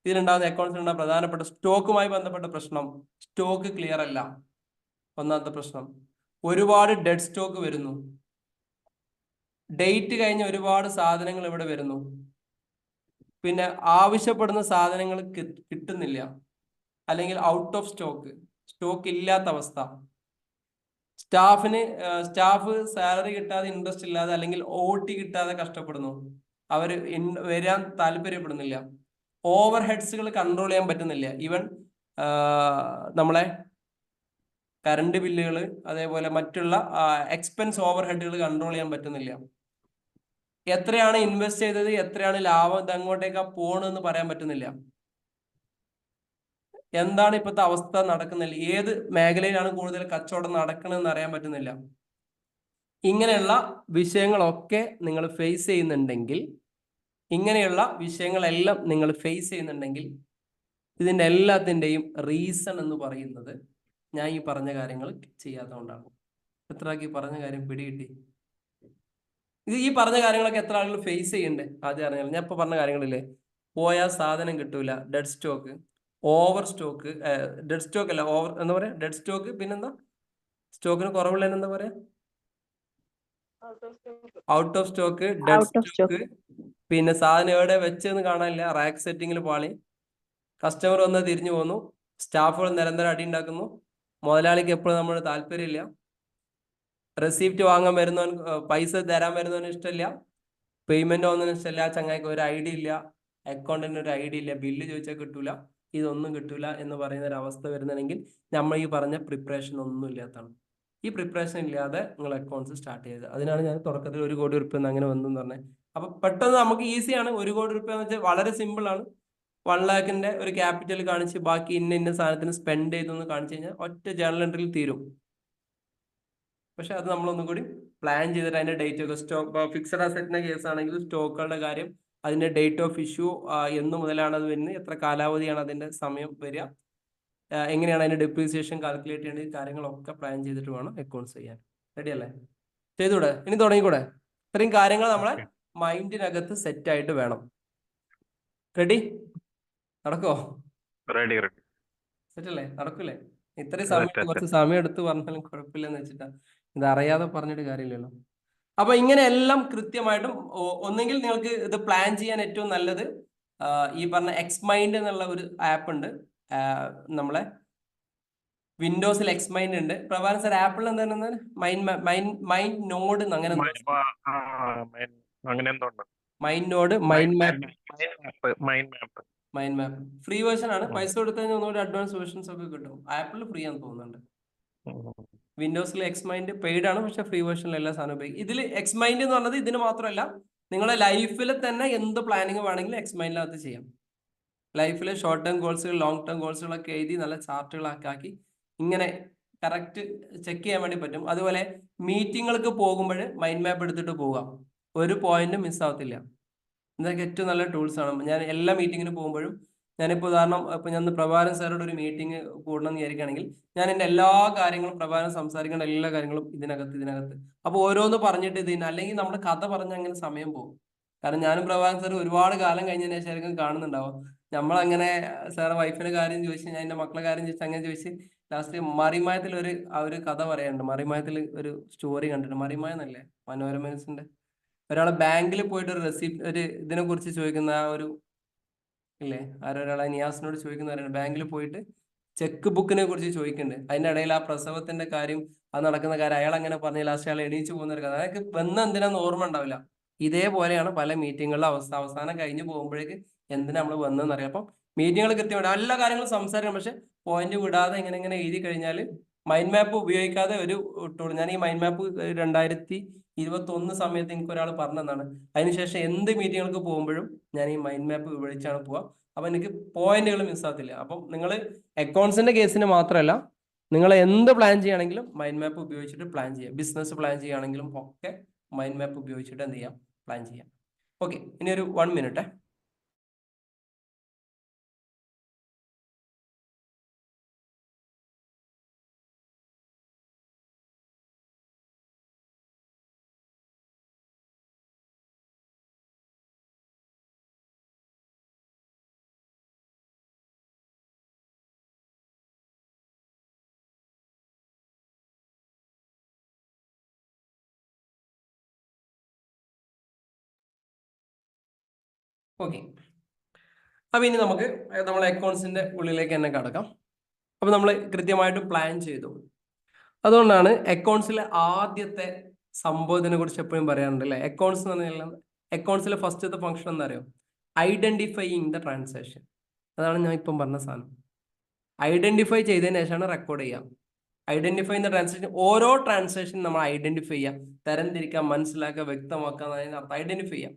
ഇതിലുണ്ടാകുന്ന അക്കൗണ്ട്സിലുണ്ടാകുന്ന പ്രധാനപ്പെട്ട സ്റ്റോക്കുമായി ബന്ധപ്പെട്ട പ്രശ്നം, സ്റ്റോക്ക് ക്ലിയർ അല്ല. ഒന്നാമത്തെ പ്രശ്നം. ഒരുപാട് ഡെഡ് സ്റ്റോക്ക് വരുന്നു. ഡേറ്റ് കഴിഞ്ഞ ഒരുപാട് സാധനങ്ങൾ ഇവിടെ വരുന്നു. പിന്നെ ആവശ്യപ്പെടുന്ന സാധനങ്ങൾ കിട്ടുന്നില്ല, അല്ലെങ്കിൽ ഔട്ട് ഓഫ് സ്റ്റോക്ക്, സ്റ്റോക്ക് ഇല്ലാത്ത അവസ്ഥ. സ്റ്റാഫ് സാലറി കിട്ടാതെ, ഇൻട്രസ്റ്റ് ഇല്ലാതെ, അല്ലെങ്കിൽ OT കിട്ടാതെ കഷ്ടപ്പെടുന്നു. അവർ വരാൻ താല്പര്യപ്പെടുന്നില്ല. ഓവർ ഹെഡ്സുകൾ കൺട്രോൾ ചെയ്യാൻ പറ്റുന്നില്ല. ഈവൻ നമ്മളെ കറണ്ട് ബില്ലുകൾ, അതേപോലെ മറ്റുള്ള എക്സ്പെൻസ് ഓവർ ഹെഡുകൾ കൺട്രോൾ ചെയ്യാൻ പറ്റുന്നില്ല. എത്രയാണ് ഇൻവെസ്റ്റ് ചെയ്തത്, എത്രയാണ് ലാഭം, ഇത് അങ്ങോട്ടേക്കാ പോണെന്ന് പറയാൻ പറ്റുന്നില്ല. എന്താണ് ഇപ്പോഴത്തെ അവസ്ഥ നടക്കുന്നില്ല, ഏത് മേഖലയിലാണ് കൂടുതൽ കച്ചവടം നടക്കണമെന്ന് അറിയാൻ പറ്റുന്നില്ല. ഇങ്ങനെയുള്ള വിഷയങ്ങളൊക്കെ നിങ്ങൾ ഫേസ് ചെയ്യുന്നുണ്ടെങ്കിൽ, ഇതിൻ്റെ എല്ലാത്തിൻ്റെയും റീസൺ എന്ന് പറയുന്നത് ഞാൻ ഈ പറഞ്ഞ കാര്യങ്ങൾ ചെയ്യാത്തതുകൊണ്ടാണ്. എത്രയാക്കി പറഞ്ഞ കാര്യം പിടികിട്ടി? ഈ പറഞ്ഞ കാര്യങ്ങളൊക്കെ എത്ര ആളുകൾ ഫേസ് ചെയ്യണ്ടേ ആദ്യം അറിഞ്ഞാൽ. ഞാൻ ഇപ്പോൾ പറഞ്ഞ കാര്യങ്ങളില്ലേ, പോയാൽ സാധനം കിട്ടൂല, dead stock, over stock, dead stock അല്ല, ഓവർ എന്താ പറയാ, ഡെഡ് സ്റ്റോക്ക്, പിന്നെന്താ സ്റ്റോക്കിന് കുറവുള്ള എന്താ പറയാ, out of stock, dead stock, പിന്നെ സാധനം എവിടെ വെച്ചെന്ന് കാണാനില്ല, റാക്ക് സെറ്റിങ്ങിൽ പാളി, കസ്റ്റമർ വന്ന് തിരിഞ്ഞു പോന്നു, സ്റ്റാഫുകൾ നിരന്തരം അടി ഉണ്ടാക്കുന്നു, മുതലാളിക്ക് എപ്പോഴും നമ്മൾ താല്പര്യമില്ല, റെസിപ്റ്റ് വാങ്ങാൻ വരുന്നവൻ, പൈസ തരാൻ വരുന്നവന് ഇഷ്ടമില്ല, പേയ്മെന്റ് ഒന്നും ഇഷ്ടമില്ല, ചങ്ങായിക്ക് ഒരു ഐഡിയ ഇല്ല, അക്കൗണ്ടിന് ഒരു ഐഡിയ ഇല്ല, ബില്ല് ചോദിച്ചാൽ കിട്ടൂല, ഇതൊന്നും കിട്ടൂല എന്ന് പറയുന്ന ഒരു അവസ്ഥ വരുന്നുണ്ടെങ്കിൽ നമ്മൾ ഈ പറഞ്ഞ പ്രിപ്പറേഷൻ ഒന്നും ഇല്ലാത്തതാണ്. ഈ പ്രിപ്പറേഷൻ ഇല്ലാതെ നിങ്ങൾ അക്കൗണ്ട്സ് സ്റ്റാർട്ട് ചെയ്തത്. അതിനാണ് ഞാൻ തുടക്കത്തിൽ 1 കോടി റുപ്യ അങ്ങനെ വന്നെന്ന് പറഞ്ഞത്. അപ്പൊ പെട്ടെന്ന് നമുക്ക് ഈസിയാണ്. 1 കോടി റുപ്യ എന്ന് വെച്ചാൽ വളരെ സിമ്പിൾ ആണ്. 1 ലാഖിന്റെ ഒരു ക്യാപിറ്റൽ കാണിച്ച് ബാക്കി ഇന്ന സാധനത്തിന് സ്പെൻഡ് ചെയ്തെന്ന് കാണിച്ചു കഴിഞ്ഞാൽ ഒറ്റ ജേർണൽ എൻട്രിയിൽ തീരും. പക്ഷെ അത് നമ്മളൊന്നും കൂടി പ്ലാൻ ചെയ്തിട്ട് അതിന്റെ ഡേറ്റ് ഒക്കെ, സ്റ്റോക്ക് ഫിക്സഡ് അസറ്റിന്റെ കേസ് ആണെങ്കിൽ സ്റ്റോക്കുകളുടെ കാര്യം, അതിന്റെ ഡേറ്റ് ഓഫ് ഇഷ്യൂ, എന്ന് മുതലാണ് അത് വരുന്നത്, എത്ര കാലാവധിയാണ് അതിന്റെ സമയം വരിക, എങ്ങനെയാണ് അതിന്റെ ഡെപ്രീസിയേഷൻ കാൽക്കുലേറ്റ് ചെയ്യേണ്ട, ഈ കാര്യങ്ങളൊക്കെ പ്ലാൻ ചെയ്തിട്ട് വേണം അക്കൗണ്ട്സ് ചെയ്യാൻ. റെഡി അല്ലേ? ചെയ്തൂടെ? ഇനി തുടങ്ങിക്കൂടെ? ഇത്രയും കാര്യങ്ങൾ നമ്മളെ മൈൻഡിനകത്ത് സെറ്റ് ആയിട്ട് വേണം. റെഡി? നടക്കോ? റെഡി. സെറ്റ് അല്ലേ? നടക്കൂലേ? ഇത്രയും സമയം, കുറച്ച് സമയം എടുത്ത് പറഞ്ഞാലും കുഴപ്പമില്ലെന്ന് വെച്ചിട്ടാ. ഇത് അറിയാതെ പറഞ്ഞിട്ട് കാര്യമില്ലല്ലോ. അപ്പൊ ഇങ്ങനെയെല്ലാം കൃത്യമായിട്ടും, ഒന്നെങ്കിൽ നിങ്ങൾക്ക് ഇത് പ്ലാൻ ചെയ്യാൻ ഏറ്റവും നല്ലത് ഈ പറഞ്ഞ എക്സ്മൈൻഡ് എന്നുള്ള ഒരു ആപ്പ് ഉണ്ട്. നമ്മളെ വിൻഡോസിൽ എക്സ്മൈൻഡ് ഉണ്ട്. പ്രഭാകരൻ സാർ ആപ്പിൾ എന്താണ്, മൈൻഡ് നോഡ് അങ്ങനെ mind node, mind map free version ആണ്. പൈസ കൊടുത്തു കഴിഞ്ഞാൽ ഒന്നുകൂടി അഡ്വാൻസ് വേർഷൻസ് ഒക്കെ കിട്ടും. ആപ്പിൾ ഫ്രീ ആണെന്ന് തോന്നുന്നുണ്ട്. വിൻഡോസിൽ എക്സ്മൈൻഡ് പെയ്ഡ് ആണ്, പക്ഷെ ഫ്രീ വേർഷനിൽ എല്ലാ സാധനവും ഉപയോഗിക്കും. ഇതിൽ എക്സ്മൈൻഡ് എന്ന് പറഞ്ഞത് ഇതിന് മാത്രമല്ല, നിങ്ങളെ ലൈഫിൽ തന്നെ എന്ത് പ്ലാനിങ് വേണമെങ്കിലും എക്സ്മൈൻഡിനകത്ത് ചെയ്യാം. ലൈഫിലെ ഷോർട്ട് ടേം ഗോൾസുകൾ, ലോങ് ടേം ഗോൾസുകളൊക്കെ എഴുതി നല്ല ചാർട്ടുകളൊക്കെ ആക്കി ഇങ്ങനെ കറക്റ്റ് ചെക്ക് ചെയ്യാൻ വേണ്ടി പറ്റും. അതുപോലെ മീറ്റിങ്ങൾക്ക് പോകുമ്പോൾ മൈൻഡ് മാപ്പ് എടുത്തിട്ട് പോകാം, ഒരു പോയിന്റും മിസ്സാവത്തില്ല. ഇതൊക്കെ ഏറ്റവും നല്ല ടൂൾസ് ആണ്. ഞാൻ എല്ലാ മീറ്റിങ്ങിന് പോകുമ്പോഴും, ഞാനിപ്പോൾ ഉദാഹരണം, ഇപ്പം ഞാൻ പ്രഭാകരൻ സാറോട് ഒരു മീറ്റിംഗ് കൂടണം എന്ന് വിചാരിക്കുകയാണെങ്കിൽ, ഞാൻ എൻ്റെ എല്ലാ കാര്യങ്ങളും, പ്രഭാകരൻ സംസാരിക്കേണ്ട എല്ലാ കാര്യങ്ങളും ഇതിനകത്ത് അപ്പോൾ ഓരോന്ന് പറഞ്ഞിട്ട് അല്ലെങ്കിൽ നമ്മുടെ കഥ പറഞ്ഞ് അങ്ങനെ സമയം പോകും. കാരണം ഞാനും പ്രഭാകരൻ സാർ ഒരുപാട് കാലം കഴിഞ്ഞതിന് ശേഷം കാണുന്നുണ്ടാവും. നമ്മളങ്ങനെ സാറെ വൈഫിന്റെ കാര്യം ചോദിച്ച്, ഞാൻ എൻ്റെ മക്കളുടെ കാര്യം ചോദിച്ച്, അങ്ങനെ ചോദിച്ച് ലാസ്റ്റ് മറിമായത്തിൽ ഒരു കഥ പറയാനുണ്ട്. മറിമായത്തിൽ ഒരു സ്റ്റോറി കണ്ടിട്ടുണ്ട്. മറിമായെന്നല്ലേ, മനോരമ ന്യൂസിന്റെ. ഒരാളെ ബാങ്കിൽ പോയിട്ട് ഒരു റെസിപ്റ്റ്, ഒരു ഇതിനെ കുറിച്ച് ചോദിക്കുന്ന ഇല്ലേ, ആരൊരാളെ നിയാസിനോട് ചോദിക്കുന്ന, ബാങ്കിൽ പോയിട്ട് ചെക്ക് ബുക്കിനെ കുറിച്ച് ചോദിക്കുന്നുണ്ട്. അതിന്റെ ഇടയിൽ ആ പ്രസവത്തിന്റെ കാര്യം, അത് നടക്കുന്ന കാര്യം അയാൾ അങ്ങനെ പറഞ്ഞ ലാസ്റ്റ് അയാൾ എണീച്ചു പോകുന്ന ഒരു കഥ. അതൊക്കെ വന്ന് എന്തിനാന്ന് ഓർമ്മ ഉണ്ടാവില്ല. ഇതേപോലെയാണ് പല മീറ്റിങ്ങുകളിലെ അവസ്ഥ. അവസാനം കഴിഞ്ഞ് പോകുമ്പോഴേക്ക് എന്തിനാ നമ്മൾ വന്നതെന്നറിയാം. അപ്പം മീറ്റിങ്ങുകൾ കൃത്യമായിട്ട് എല്ലാ കാര്യങ്ങളും സംസാരിക്കണം, പക്ഷെ പോയിന്റ് വിടാതെ ഇങ്ങനെ എഴുതി കഴിഞ്ഞാൽ, മൈൻഡ് മാപ്പ് ഉപയോഗിക്കാതെ ഒരു ടൂൾ. ഞാൻ ഈ മൈൻഡ് മാപ്പ് 2021 സമയത്ത് എനിക്ക് ഒരാൾ പറഞ്ഞതാണ്. അതിനുശേഷം എന്ത് മീറ്റിങ്ങുകൾക്ക് പോകുമ്പോഴും ഞാൻ ഈ മൈൻഡ് മാപ്പ് ഉപയോഗിച്ചാണ് പോവുക. അപ്പൊ എനിക്ക് പോയിന്റുകൾ മിസ്സാകത്തില്ല. അപ്പം നിങ്ങൾ അക്കൗണ്ട്സിന്റെ കേസിന് മാത്രമല്ല, നിങ്ങൾ എന്ത് പ്ലാൻ ചെയ്യുകയാണെങ്കിലും മൈൻഡ് മാപ്പ് ഉപയോഗിച്ചിട്ട് പ്ലാൻ ചെയ്യാം. ബിസിനസ് പ്ലാൻ ചെയ്യുകയാണെങ്കിലും ഒക്കെ മൈൻഡ് മാപ്പ് ഉപയോഗിച്ചിട്ട് എന്ത് ചെയ്യാം, പ്ലാൻ ചെയ്യാം. ഓക്കെ, ഇനി ഒരു 1 മിനിറ്റ്. ഓക്കെ, അപ്പൊ ഇനി നമുക്ക് നമ്മളെ അക്കൗണ്ട്സിന്റെ ഉള്ളിലേക്ക് തന്നെ കടക്കാം. അപ്പൊ നമ്മൾ കൃത്യമായിട്ട് പ്ലാൻ ചെയ്തു. അതുകൊണ്ടാണ് അക്കൗണ്ട്സിലെ ആദ്യത്തെ സംഭവത്തിനെ കുറിച്ച് എപ്പോഴും പറയാറുണ്ട് അല്ലെ. അക്കൗണ്ട്സ് എന്ന് പറഞ്ഞാൽ അക്കൗണ്ട്സിലെ ഫസ്റ്റത്തെ ഫംഗ്ഷൻ എന്താ അറിയോ? Identifying the transaction. അതാണ് ഞാൻ ഇപ്പം പറഞ്ഞ സാധനം. ഐഡന്റിഫൈ ചെയ്തതിന് ശേഷമാണ് റെക്കോർഡ് ചെയ്യാം. ഐഡന്റിഫൈ ദ ട്രാൻസാക്ഷൻ, ഓരോ ട്രാൻസാക്ഷൻ നമ്മൾ ഐഡന്റിഫൈ ചെയ്യാം, തരംതിരിക്കാം, മനസ്സിലാക്കുക, വ്യക്തമാക്കുക, അതിനകത്ത് ഐഡന്റിഫൈ ചെയ്യാം.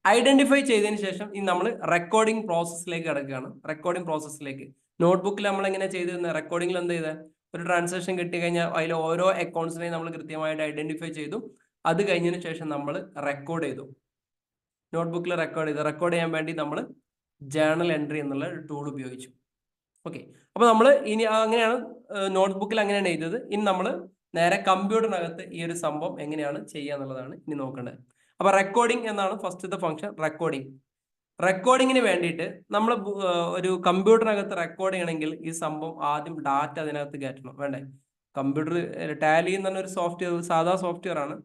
ഐഡന്റിഫൈ ചെയ്തതിന് ശേഷം ഇനി നമ്മൾ റെക്കോർഡിംഗ് പ്രോസസ്സിലേക്ക് കിടക്കുകയാണ്. റെക്കോർഡിംഗ് പ്രോസസ്സിലേക്ക് നോട്ട്ബുക്കിൽ നമ്മൾ എങ്ങനെ ചെയ്തിരുന്നത്? റെക്കോർഡിംഗിൽ എന്ത് ചെയ്ത് ഒരു ട്രാൻസാക്ഷൻ കിട്ടിക്കഴിഞ്ഞാൽ അതിൽ ഓരോ അക്കൗണ്ട്സിനെയും നമ്മൾ കൃത്യമായിട്ട് ഐഡന്റിഫൈ ചെയ്തു. അത് കഴിഞ്ഞതിന് ശേഷം നമ്മൾ റെക്കോർഡ് ചെയ്തു, നോട്ട്ബുക്കിൽ റെക്കോർഡ് ചെയ്തു. റെക്കോർഡ് ചെയ്യാൻ വേണ്ടി നമ്മൾ ജേണൽ എൻട്രി എന്നുള്ള ഒരു ടൂൾ ഉപയോഗിച്ചു. ഓക്കെ, അപ്പൊ നമ്മൾ ഇനി അങ്ങനെയാണ് നോട്ട്ബുക്കിൽ അങ്ങനെയാണ് എഴുതിയത്. ഇനി നമ്മൾ നേരെ കമ്പ്യൂട്ടറിനകത്ത് ഈ ഒരു സംഭവം എങ്ങനെയാണ് ചെയ്യുക എന്നുള്ളതാണ് ഇനി നോക്കേണ്ടത്. അപ്പൊ റെക്കോർഡിംഗ് എന്നാണ് ഫസ്റ്റത്തെ ഫംഗ്ഷൻ, റെക്കോർഡിംഗ്. റെക്കോർഡിങ്ങിന് വേണ്ടിയിട്ട് നമ്മൾ ഒരു കമ്പ്യൂട്ടറിനകത്ത് റെക്കോർഡ് ചെയ്യണമെങ്കിൽ ഈ സംഭവം ആദ്യം ഡാറ്റ അതിനകത്ത് കയറ്റണം, വേണ്ടേ? കമ്പ്യൂട്ടർ ടാലി എന്ന് പറഞ്ഞ ഒരു സോഫ്റ്റ്വെയർ, സാധാ സോഫ്റ്റ്വെയർ ആണ്.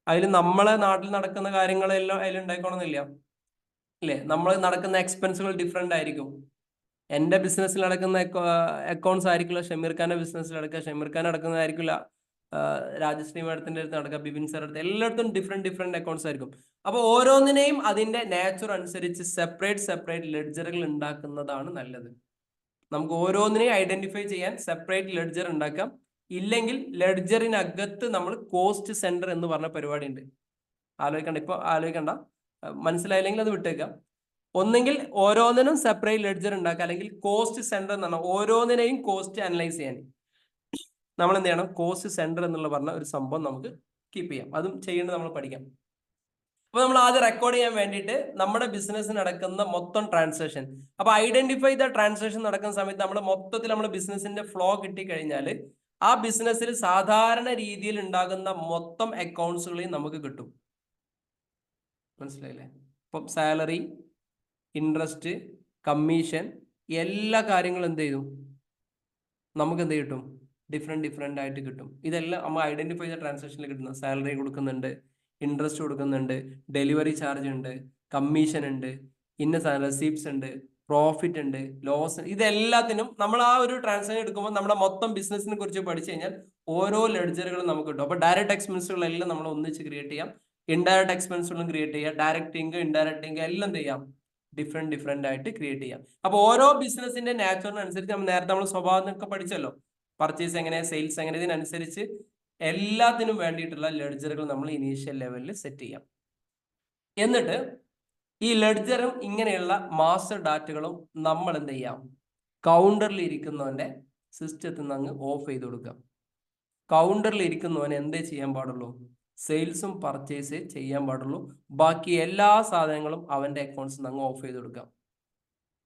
അതിൽ നമ്മളെ നാട്ടിൽ നടക്കുന്ന കാര്യങ്ങളെല്ലാം അതിൽ ഉണ്ടായിക്കോണമെന്നില്ല അല്ലേ. നമ്മൾ നടക്കുന്ന എക്സ്പെൻസുകൾ ഡിഫറെന്റ് ആയിരിക്കും. എൻ്റെ ബിസിനസ്സിൽ നടക്കുന്ന അക്കൗണ്ട്സ് ആയിരിക്കില്ല ഷമീർ ഖാന്റെ ബിസിനസ്സിൽ നടക്കുക, ഷമീർ ഖാൻ നടക്കുന്നതായിരിക്കില്ല രാജശ്രീ മാഡത്തിന്റെ അടുത്ത് നടക്കുക, ബിപിൻ സാർ അടുത്ത്, എല്ലായിടത്തും ഡിഫറെന്റ് അക്കൗണ്ട്സ് ആയിരിക്കും. അപ്പൊ ഓരോന്നിനെയും അതിന്റെ നേച്ചർ അനുസരിച്ച് സെപ്പറേറ്റ് ലെഡ്ജറുകൾ ഉണ്ടാക്കുന്നതാണ് നല്ലത്. നമുക്ക് ഓരോന്നിനെയും ഐഡന്റിഫൈ ചെയ്യാൻ സെപ്പറേറ്റ് ലെഡ്ജർ ഉണ്ടാക്കാം. ഇല്ലെങ്കിൽ ലെഡ്ജറിനകത്ത് നമ്മൾ കോസ്റ്റ് സെന്റർ എന്ന് പറഞ്ഞ പരിപാടി ഉണ്ട്. ആലോചിക്കണ്ട, മനസ്സിലായില്ലെങ്കിൽ അത് വിട്ടേക്കാം. ഒന്നെങ്കിൽ ഓരോന്നിനും സെപ്പറേറ്റ് ലെഡ്ജർ ഉണ്ടാക്കുക, അല്ലെങ്കിൽ കോസ്റ്റ് സെന്റർ എന്ന് പറഞ്ഞാൽ ഓരോന്നിനെയും കോസ്റ്റ് അനലൈസ് ചെയ്യാൻ നമ്മൾ എന്ത് ചെയ്യണം? കോസ്റ്റ് സെന്റർ എന്നുള്ള പറഞ്ഞ ഒരു സംഭവം നമുക്ക് കീപ്പ് ചെയ്യാം. അതും ചെയ്യേണ്ടത് നമ്മൾ പഠിക്കാം. അപ്പൊ നമ്മൾ ആദ്യം റെക്കോർഡ് ചെയ്യാൻ വേണ്ടിയിട്ട് നമ്മുടെ ബിസിനസ് നടക്കുന്ന മൊത്തം ട്രാൻസാക്ഷൻ, അപ്പൊ ഐഡന്റിഫൈ ദ ട്രാൻസാക്ഷൻ നടക്കുന്ന സമയത്ത് നമ്മൾ മൊത്തത്തിൽ നമ്മുടെ ബിസിനസിന്റെ ഫ്ലോ കിട്ടിക്കഴിഞ്ഞാൽ ആ ബിസിനസ്സിൽ സാധാരണ രീതിയിൽ ഉണ്ടാകുന്ന മൊത്തം അക്കൗണ്ട്സുകളെയും നമുക്ക് കിട്ടും. മനസ്സിലായില്ലേ? ഇപ്പം സാലറി, ഇൻട്രസ്റ്റ്, കമ്മീഷൻ, എല്ലാ കാര്യങ്ങളും എന്ത് ചെയ്തു നമുക്ക് എന്ത് കിട്ടും? ഡിഫറെന്റ് ആയിട്ട് കിട്ടും. ഇതെല്ലാം നമ്മൾ ഐഡന്റിഫൈ ചെയ്ത ട്രാൻസാക്ഷനിൽ കിട്ടുന്ന സാലറി കൊടുക്കുന്നുണ്ട്, ഇൻട്രസ്റ്റ് കൊടുക്കുന്നുണ്ട്, ഡെലിവറി ചാർജ് ഉണ്ട്, കമ്മീഷൻ ഉണ്ട്, ഇന്ന റെസീപ്റ്റ്സ് ഉണ്ട്, പ്രോഫിറ്റ് ഉണ്ട്, ലോസ്, ഇതെല്ലാത്തിനും നമ്മൾ ആ ഒരു ട്രാൻസാക്ഷൻ എടുക്കുമ്പോൾ നമ്മുടെ മൊത്തം ബിസിനസിനെ കുറിച്ച് പഠിച്ചു കഴിഞ്ഞാൽ ഓരോ ലെഡ്ജറുകളും നമുക്ക് കിട്ടും. അപ്പൊ ഡയറക്റ്റ് എക്സ്പെൻസുകളെല്ലാം നമ്മൾ ഒന്നിച്ച് ക്രിയേറ്റ് ചെയ്യാം, ഇൻഡയറക്റ്റ് എക്സ്പെൻസുകളും ക്രിയേറ്റ് ചെയ്യാം, ഡയറക്റ്റ് ഇൻകം, ഇൻഡയറക്റ്റ് ഇൻകം എല്ലാം ചെയ്യാം, ഡിഫറെന്റ് ആയിട്ട് ക്രിയേറ്റ് ചെയ്യാം. അപ്പൊ ഓരോ ബിസിനസിന്റെ നാച്ചുറിനനുസരിച്ച് നേരത്തെ നമ്മൾ സ്വഭാവമൊക്കെ പഠിച്ചല്ലോ, പർച്ചേസ് എങ്ങനെ, സെയിൽസ് എങ്ങനെ, ഇതിനനുസരിച്ച് എല്ലാത്തിനും വേണ്ടിയിട്ടുള്ള ലെഡ്ജറുകൾ നമ്മൾ ഇനീഷ്യൽ ലെവലിൽ സെറ്റ് ചെയ്യാം. എന്നിട്ട് ഈ ലെഡ്ജറും ഇങ്ങനെയുള്ള മാസ്റ്റർ ഡാറ്റകളും നമ്മൾ എന്ത് ചെയ്യാം? കൗണ്ടറിൽ ഇരിക്കുന്നവന്റെ സിസ്റ്റത്തിൽ നിന്ന് അങ്ങ് ഓഫ് ചെയ്ത് കൊടുക്കാം. കൗണ്ടറിൽ ഇരിക്കുന്നവന് എന്തേ ചെയ്യാൻ പാടുള്ളൂ? സെയിൽസും പർച്ചേസ് ചെയ്യാൻ പാടുള്ളൂ. ബാക്കി എല്ലാ സാധനങ്ങളും അവന്റെ അക്കൗണ്ട്സിൽ നിന്ന് അങ്ങ് ഓഫ് ചെയ്ത് കൊടുക്കാം.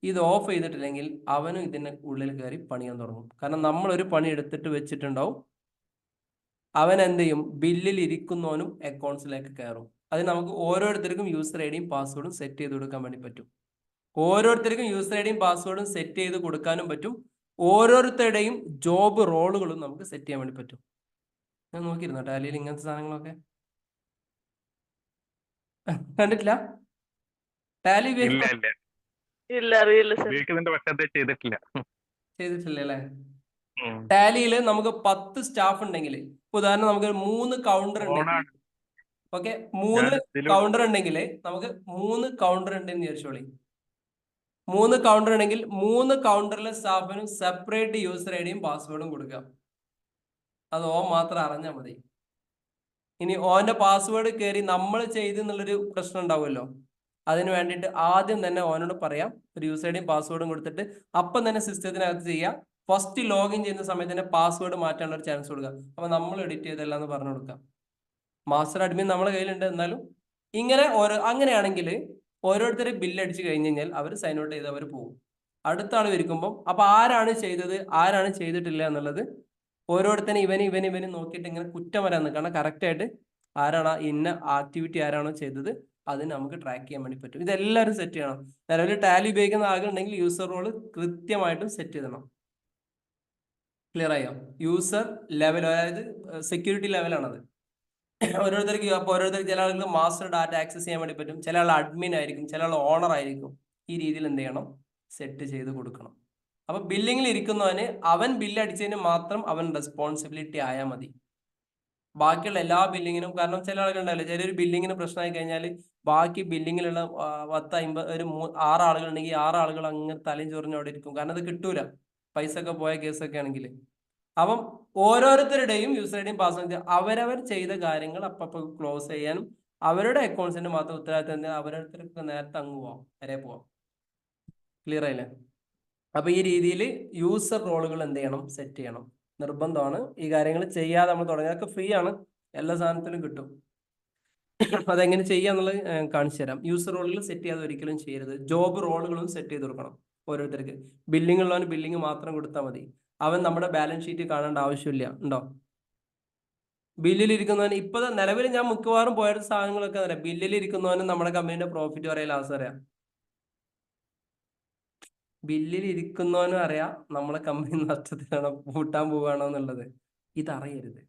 ഇത് ഓഫ് ചെയ്തിട്ടില്ലെങ്കിൽ അവനും ഇതിന്റെ ഉള്ളിൽ കയറി പണിയാൻ തുടങ്ങും. കാരണം നമ്മളൊരു പണി എടുത്തിട്ട് വെച്ചിട്ടുണ്ടാവും, അവൻ എന്ത് ചെയ്യും? ബില്ലിൽ ഇരിക്കുന്നവനും അക്കൗണ്ട്സിലേക്ക് കയറും. അത് നമുക്ക് ഓരോരുത്തർക്കും യൂസർ ഐ ഡിയും പാസ്വേഡും സെറ്റ് ചെയ്ത് കൊടുക്കാൻ വേണ്ടി പറ്റും. ഓരോരുത്തർക്കും യൂസർ ഐ ഡിയും പാസ്വേഡും സെറ്റ് ചെയ്ത് കൊടുക്കാനും പറ്റും. ഓരോരുത്തരുടെയും ജോബ് റോളുകളും നമുക്ക് സെറ്റ് ചെയ്യാൻ വേണ്ടി പറ്റും. ഞാൻ നോക്കിയിരുന്നോ ടാലിയിൽ ഇങ്ങനത്തെ സാധനങ്ങളൊക്കെ? കണ്ടിട്ടില്ല? ടാലി ചെയ്തിട്ടില്ല അല്ലേ? ടാലിയിൽ നമുക്ക് 10 സ്റ്റാഫ് ഉണ്ടെങ്കിൽ, ഉദാഹരണം നമുക്ക് 3 കൗണ്ടർ ഉണ്ടെങ്കിൽ, ഓക്കെ, 3 കൗണ്ടർ ഉണ്ടെങ്കിൽ നമുക്ക് 3 കൗണ്ടർ ഉണ്ടെന്ന് വിചാരിച്ചോളി. 3 കൗണ്ടർ ഉണ്ടെങ്കിൽ 3 കൗണ്ടറിലെ സ്റ്റാഫിനും സെപ്പറേറ്റ് യൂസർ ഐ ഡിയും പാസ്വേഡും കൊടുക്കാം. അത് ഓൻ മാത്രം അറിഞ്ഞാൽ മതി. ഇനി ഓന്റെ പാസ്വേഡ് കയറി നമ്മൾ ചെയ്തെന്നുള്ളൊരു പ്രശ്നം ഉണ്ടാവുമല്ലോ, അതിന് വേണ്ടിയിട്ട് ആദ്യം തന്നെ ഓനോട് പറയാം, ഒരു യൂസർ ഐ ഡിയും പാസ്വേഡും കൊടുത്തിട്ട് അപ്പം തന്നെ സിസ്റ്റത്തിനകത്ത് ചെയ്യാം. ഫസ്റ്റ് ലോഗിൻ ചെയ്യുന്ന സമയത്ത് തന്നെ പാസ്വേഡ് മാറ്റാനുള്ള ഒരു ചാൻസ് കൊടുക്കുക. അപ്പൊ നമ്മൾ എഡിറ്റ് ചെയ്തല്ല എന്ന് പറഞ്ഞു കൊടുക്കാം. മാസ്റ്റർ അഡ്മിൻ നമ്മളെ കയ്യിലുണ്ട്. എന്നാലും ഇങ്ങനെ അങ്ങനെയാണെങ്കിൽ ഓരോരുത്തരെ ബില്ലടിച്ച് കഴിഞ്ഞ് കഴിഞ്ഞാൽ അവർ സൈൻ ഔട്ട് ചെയ്ത് അവർ പോകും. അടുത്ത ആൾ വരിക്കുമ്പോൾ അപ്പൊ ആരാണ് ചെയ്തത്, ആരാണ് ചെയ്തിട്ടില്ല എന്നുള്ളത് ഓരോരുത്തരും ഇവന് നോക്കിയിട്ട് ഇങ്ങനെ കുറ്റം വരാൻ നിൽക്കണം. കറക്റ്റായിട്ട് ആരാണ് ഇന്ന ആക്ടിവിറ്റി ആരാണോ ചെയ്തത് അതിന് നമുക്ക് ട്രാക്ക് ചെയ്യാൻ വേണ്ടി പറ്റും. ഇതെല്ലാവരും സെറ്റ് ചെയ്യണം. നിലവിൽ ടാലി ഉപയോഗിക്കുന്ന ആളുണ്ടെങ്കിൽ യൂസർ റോള് കൃത്യമായിട്ടും സെറ്റ് ചെയ്യണം. ക്ലിയർ ആയോ? യൂസർ ലെവൽ, അതായത് സെക്യൂരിറ്റി ലെവലാണത്. ഓരോരുത്തർക്ക് ചില ആളുകൾക്ക് മാസ്റ്റർ ഡാറ്റ ആക്സസ് ചെയ്യാൻ വേണ്ടി പറ്റും, ചില ആൾ അഡ്മിൻ ആയിരിക്കും, ചില ആൾ ഓണർ ആയിരിക്കും. ഈ രീതിയിൽ എന്ത് ചെയ്യണം? സെറ്റ് ചെയ്ത് കൊടുക്കണം. അപ്പൊ ബില്ലിങ്ങിൽ ഇരിക്കുന്നവന് അവൻ ബില്ല് അടിച്ചതിന് മാത്രം അവൻ റെസ്പോൺസിബിലിറ്റി ആയാൽ മതി. ബാക്കിയുള്ള എല്ലാ ബില്ലിങ്ങിനും, കാരണം ചില ആളുകളുണ്ടല്ലോ, ചിലൊരു ബില്ലിങ്ങിന് പ്രശ്നമായി കഴിഞ്ഞാൽ ബാക്കി ബില്ലിങ്ങിലുള്ള 10-50 6 ആളുകളുണ്ടെങ്കിൽ 6 ആളുകൾ അങ്ങനെ തലയും ചൊറിഞ്ഞ് അവിടെ ഇരിക്കും. കാരണം അത് കിട്ടൂല, പൈസ ഒക്കെ പോയ കേസൊക്കെ ആണെങ്കിൽ. അപ്പം ഓരോരുത്തരുടെയും യൂസർ ഐഡിയും പാസ്വേഡ് അവരവർ ചെയ്ത കാര്യങ്ങൾ അപ്പൊ ക്ലോസ് ചെയ്യാനും അവരുടെ അക്കൗണ്ട്സിന്റെ മാത്രം ഉത്തരവാദിത്തം അവരോരുത്തർക്ക് നേരത്തെ അങ്ങ് പോവാം, വരെ പോവാം. ക്ലിയർ ആയില്ലേ? അപ്പൊ ഈ രീതിയിൽ യൂസർ റോളുകൾ എന്ത് ചെയ്യണം? സെറ്റ് ചെയ്യണം. നിർബന്ധമാണ്. ഈ കാര്യങ്ങൾ ചെയ്യാതെ നമ്മൾ തുടങ്ങി. അതൊക്കെ ഫ്രീ ആണ്, എല്ലാ സാധനത്തിലും കിട്ടും. അതെങ്ങനെ ചെയ്യാന്നുള്ളത് കാണിച്ചു തരാം. യൂസർ റോളുകൾ സെറ്റ് ചെയ്യാതെ ഒരിക്കലും ചെയ്യരുത്. ജോബ് റോളുകളും സെറ്റ് ചെയ്ത് കൊടുക്കണം ഓരോരുത്തർക്ക്. ബില്ലിംഗ് ഉള്ളവന് ബില്ലിംഗ് മാത്രം കൊടുത്താൽ മതി. അവൻ നമ്മുടെ ബാലൻസ് ഷീറ്റ് കാണേണ്ട ആവശ്യമില്ല. ഉണ്ടോ? ബില്ലിൽ ഇരിക്കുന്നവന് ഇപ്പൊ നിലവിൽ ഞാൻ മിക്കവാറും പോയ സാധനങ്ങളൊക്കെ അറിയാം. ബില്ലിൽ ഇരിക്കുന്നവനും നമ്മുടെ കമ്പനിയുടെ പ്രോഫിറ്റ് പറയാൻ ലാസ്റ്റ് അറിയാം. ബില്ലിൽ ഇരിക്കുന്നവനും അറിയാം നമ്മളെ കമ്പനി നഷ്ടത്തിലാണോ കൂട്ടാൻ പോവുകയാണോ എന്നുള്ളത്. ഇതറിയരുത്.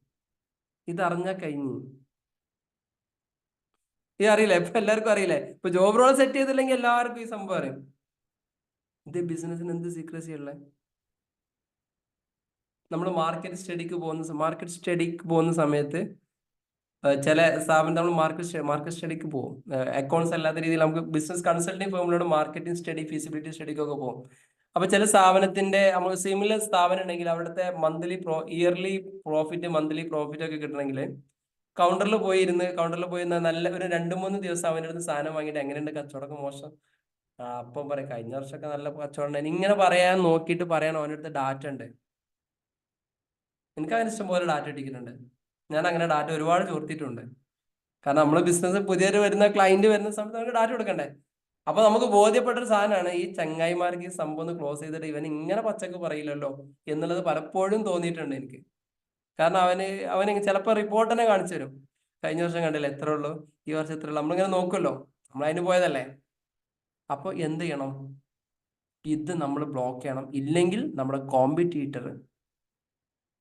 ഇതറിഞ്ഞാൽ കഴിഞ്ഞു. ഇത് അറിയില്ല, ഇപ്പൊ എല്ലാവർക്കും അറിയില്ലേ? ഇപ്പൊ ജോബ് റോൾ സെറ്റ് ചെയ്തില്ലെങ്കിൽ എല്ലാവർക്കും ഈ സംഭവം അറിയും. ഇത് ബിസിനസ്സിന് എന്ത് സീക്രസി ഉള്ളത്? നമ്മൾ മാർക്കറ്റ് സ്റ്റഡിക്ക് പോകുന്ന സമയത്ത് ചില സ്ഥാപനം നമ്മൾ മാർക്കറ്റ് സ്റ്റഡിക്ക് പോകും. അക്കൗണ്ട്സ് അല്ലാത്ത രീതിയിൽ നമുക്ക് ബിസിനസ് കൺസൾട്ടിങ് ഫേമിലൂടെ മാർക്കറ്റിംഗ് സ്റ്റഡി, ഫീസിബിലിറ്റി സ്റ്റഡിക്കൊക്കെ പോകും. അപ്പൊ ചില സ്ഥാപനത്തിന്റെ നമുക്ക് സിമിലർ സ്ഥാപനം ഉണ്ടെങ്കിൽ അവിടുത്തെ ഇയർലി പ്രോഫിറ്റ്, മന്ത്ലി പ്രോഫിറ്റ് ഒക്കെ കിട്ടണമെങ്കിൽ കൗണ്ടറിൽ പോയി നല്ല ഒരു 2-3 ദിവസം അവൻ്റെ അടുത്ത് സാധനം വാങ്ങിയിട്ട് എങ്ങനെയുണ്ട് കച്ചവടമൊക്കെ മോശം, അപ്പം പറയാം കഴിഞ്ഞ വർഷമൊക്കെ നല്ല കച്ചവടം. ഇങ്ങനെ പറയാൻ നോക്കിയിട്ട് പറയാൻ അവൻ്റെ അടുത്ത് ഡാറ്റ ഉണ്ട്. എനിക്ക് അങ്ങനെ ഇഷ്ടംപോലെ ഡാറ്റ ഇട്ടിട്ടുണ്ട്. ഞാൻ അങ്ങനെ ഡാറ്റ ഒരുപാട് ചോർത്തിയിട്ടുണ്ട്. കാരണം നമ്മള് ബിസിനസ് പുതിയൊരു ക്ലയന്റ് വരുന്ന സമയത്ത് നമുക്ക് ഡാറ്റ കൊടുക്കണ്ടേ. അപ്പൊ നമുക്ക് ബോധ്യപ്പെട്ടൊരു സാധനമാണ് ഈ ചങ്ങായിമാർക്ക് ഈ സംഭവം ഒന്ന് ക്ലോസ് ചെയ്തിട്ട് ഇവൻ ഇങ്ങനെ പച്ചക്ക് പറയില്ലല്ലോ എന്നുള്ളത് പലപ്പോഴും തോന്നിയിട്ടുണ്ട് എനിക്ക്. കാരണം അവന് ചിലപ്പോൾ റിപ്പോർട്ട് തന്നെ കാണിച്ചു തരും. കഴിഞ്ഞ വർഷം കണ്ടില്ല എത്ര ഉള്ളൂ, ഈ വർഷം എത്ര ഉള്ളു, നമ്മളിങ്ങനെ നോക്കുമല്ലോ, നമ്മളതിന് പോയതല്ലേ. അപ്പൊ എന്ത് ചെയ്യണം? ഇത് നമ്മൾ ബ്ലോക്ക് ചെയ്യണം. ഇല്ലെങ്കിൽ നമ്മുടെ കോമ്പറ്റീറ്റർ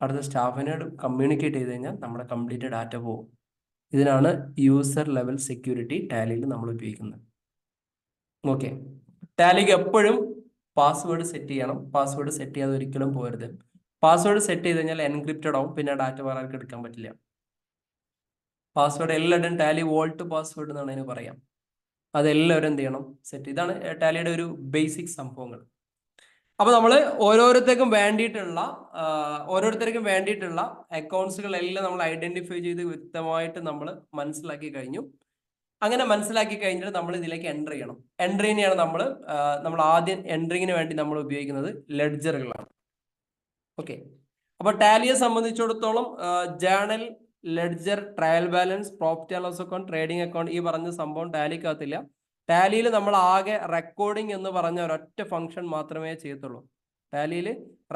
അടുത്ത സ്റ്റാഫിനോട് കമ്മ്യൂണിക്കേറ്റ് ചെയ്ത് കഴിഞ്ഞാൽ നമ്മുടെ കംപ്ലീറ്റ് ഡാറ്റ പോകും. ഇതിനാണ് യൂസർ ലെവൽ സെക്യൂരിറ്റി ടാലിയിൽ നമ്മൾ ഉപയോഗിക്കുന്നത്. ഓക്കെ, ടാലിക്ക് എപ്പോഴും പാസ്വേഡ് സെറ്റ് ചെയ്യണം. പാസ്വേഡ് സെറ്റ് ചെയ്യാതെ ഒരിക്കലും പോകരുത്. പാസ്വേഡ് സെറ്റ് ചെയ്ത് കഴിഞ്ഞാൽ എൻക്രിപ്റ്റഡ് ആവും, പിന്നെ ഡാറ്റ വേറെ ആർക്കും എടുക്കാൻ പറ്റില്ല. പാസ്വേഡ് എല്ലാവരും ടാലി വോൾട്ട് പാസ്വേഡ് എന്നാണ് അതിന് പറയാം. അതെല്ലാവരും എന്ത് ചെയ്യണം? സെറ്റ്. ഇതാണ് ടാലിയുടെ ഒരു ബേസിക് സംഭവങ്ങൾ. അപ്പൊ നമ്മൾ ഓരോരുത്തർക്കും വേണ്ടിയിട്ടുള്ള അക്കൗണ്ട്സുകളെല്ലാം നമ്മൾ ഐഡന്റിഫൈ ചെയ്ത് വ്യക്തമായിട്ട് നമ്മൾ മനസ്സിലാക്കി കഴിഞ്ഞു. അങ്ങനെ മനസ്സിലാക്കി കഴിഞ്ഞിട്ട് നമ്മൾ ഇതിലേക്ക് എൻ്റർ ചെയ്യണം. എൻട്രിനെയാണ് നമ്മൾ ആദ്യം എൻട്രിങ്ങിന് വേണ്ടി നമ്മൾ ഉപയോഗിക്കുന്നത് ലെഡ്ജറുകളാണ്. ഓക്കെ, അപ്പൊ ടാലിയെ സംബന്ധിച്ചിടത്തോളം journal, ledger, trial balance, profit and loss account, trading account, ഈ പറഞ്ഞ സംഭവം ടാലിക്കകത്തില്ല. ടാലിയിൽ നമ്മൾ ആകെ റെക്കോർഡിംഗ് എന്ന് പറഞ്ഞ ഒരൊറ്റ ഫംഗ്ഷൻ മാത്രമേ ചെയ്യത്തുള്ളൂ. ടാലിയിൽ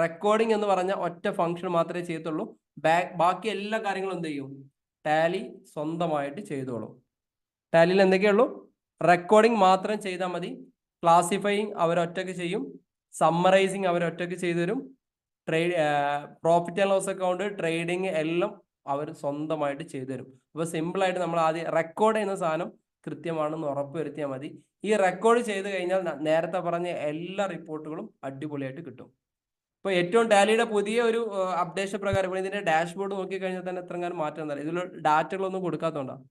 റെക്കോർഡിംഗ് എന്ന് പറഞ്ഞ ഒറ്റ ഫംഗ്ഷൻ മാത്രമേ ചെയ്യത്തുള്ളൂ. ബാക്കി എല്ലാ കാര്യങ്ങളും എന്ത് ചെയ്യും? ടാലി സ്വന്തമായിട്ട് ചെയ്തോളും. ടാലിയിൽ എന്തൊക്കെയുള്ളൂ? റെക്കോർഡിംഗ് മാത്രം ചെയ്താൽ മതി. ക്ലാസിഫൈയിങ് അവരൊറ്റയ്ക്ക് ചെയ്യും. സമ്മറൈസിങ് അവരൊറ്റയ്ക്ക് ചെയ്തു തരും. Profit and loss account, trading എല്ലാം അവർ സ്വന്തമായിട്ട് ചെയ്തു തരും. അപ്പോൾ സിമ്പിളായിട്ട് നമ്മൾ ആദ്യം റെക്കോർഡ് ചെയ്യുന്ന സാധനം കൃത്യമാണെന്ന് ഉറപ്പ് വരുത്തിയാൽ മതി. ഈ റെക്കോർഡ് ചെയ്ത് കഴിഞ്ഞാൽ നേരത്തെ പറഞ്ഞ എല്ലാ റിപ്പോർട്ടുകളും അടിപൊളിയായിട്ട് കിട്ടും. ഇപ്പോൾ ഏറ്റവും ടാലിയുടെ പുതിയ ഒരു അപ്ഡേഷൻ പ്രകാരം ഇപ്പോൾ ഇതിന്റെ ഡാഷ്ബോർഡ് നോക്കിക്കഴിഞ്ഞാൽ തന്നെ എത്രങ്ങാനും മാറ്റം എന്തായാലും ഇതിൽ ഡാറ്റകളൊന്നും കൊടുക്കാത്തതുകൊണ്ടാണ്.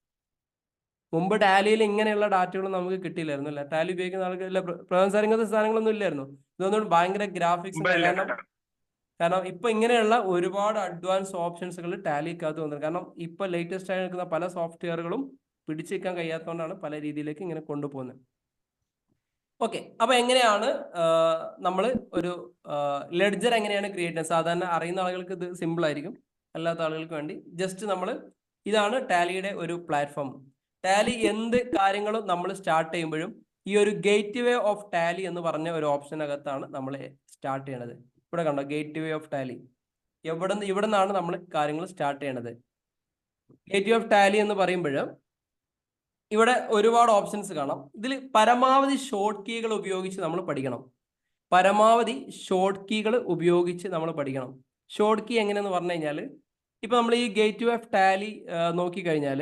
മുമ്പ് ടാലിയിൽ ഇങ്ങനെയുള്ള ഡാറ്റകളൊന്നും നമുക്ക് കിട്ടിയില്ലായിരുന്നു അല്ലേ? ടാലി ഉപയോഗിക്കുന്ന ആൾക്കാരില്ല, പ്രധാന ഇങ്ങനത്തെ സാധനങ്ങളൊന്നും ഇല്ലായിരുന്നു. ഇതൊന്നും ഭയങ്കര ഗ്രാഫിക്സ്, കാരണം ഇപ്പൊ ഇങ്ങനെയുള്ള ഒരുപാട് അഡ്വാൻസ് ഓപ്ഷൻസുകൾ ടാലിക്കകത്ത് വന്നത്. കാരണം ഇപ്പൊ ലേറ്റസ്റ്റ് ആയി നിൽക്കുന്ന പല സോഫ്റ്റ്വെയറുകളും പിടിച്ചു വെക്കാൻ കഴിയാത്തതുകൊണ്ടാണ് പല രീതിയിലേക്ക് ഇങ്ങനെ കൊണ്ടുപോകുന്നത്. ഓക്കെ, അപ്പൊ എങ്ങനെയാണ് നമ്മൾ ഒരു ലെഡ്ജർ എങ്ങനെയാണ് ക്രിയേറ്റ് ചെയ്യുന്നത്? സാധാരണ അറിയുന്ന ആളുകൾക്ക് ഇത് സിമ്പിൾ ആയിരിക്കും, അല്ലാത്ത ആളുകൾക്ക് വേണ്ടി ജസ്റ്റ് ഇതാണ് ടാലിയുടെ ഒരു പ്ലാറ്റ്ഫോം. ടാലി എന്ത് കാര്യങ്ങളും നമ്മൾ സ്റ്റാർട്ട് ചെയ്യുമ്പോഴും ഈ ഒരു ഗേറ്റ് വേ ഓഫ് ടാലി എന്ന് പറഞ്ഞ ഒരു ഓപ്ഷനകത്താണ് നമ്മൾ സ്റ്റാർട്ട് ചെയ്യണത്. ഇവിടെ കണ്ടോ, ഗേറ്റ് വേ ഓഫ് ടാലി. ഇവിടെ നിന്നാണ് നമ്മൾ കാര്യങ്ങൾ സ്റ്റാർട്ട് ചെയ്യണത്. ഗേറ്റ് വേ ഓഫ് ടാലി എന്ന് പറയുമ്പോൾ ഇവിടെ ഒരുപാട് ഓപ്ഷൻസ് കാണാം. ഇതിൽ പരമാവധി ഷോർട്ട് കീകൾ ഉപയോഗിച്ച് നമ്മൾ പഠിക്കണം. ഷോർട്ട് കീകൾ എങ്ങനെയെന്ന് പറഞ്ഞു കഴിഞ്ഞാൽ ഇപ്പൊ നമ്മൾ ഈ ഗേറ്റ് വേ ഓഫ് ടാലി നോക്കിക്കഴിഞ്ഞാൽ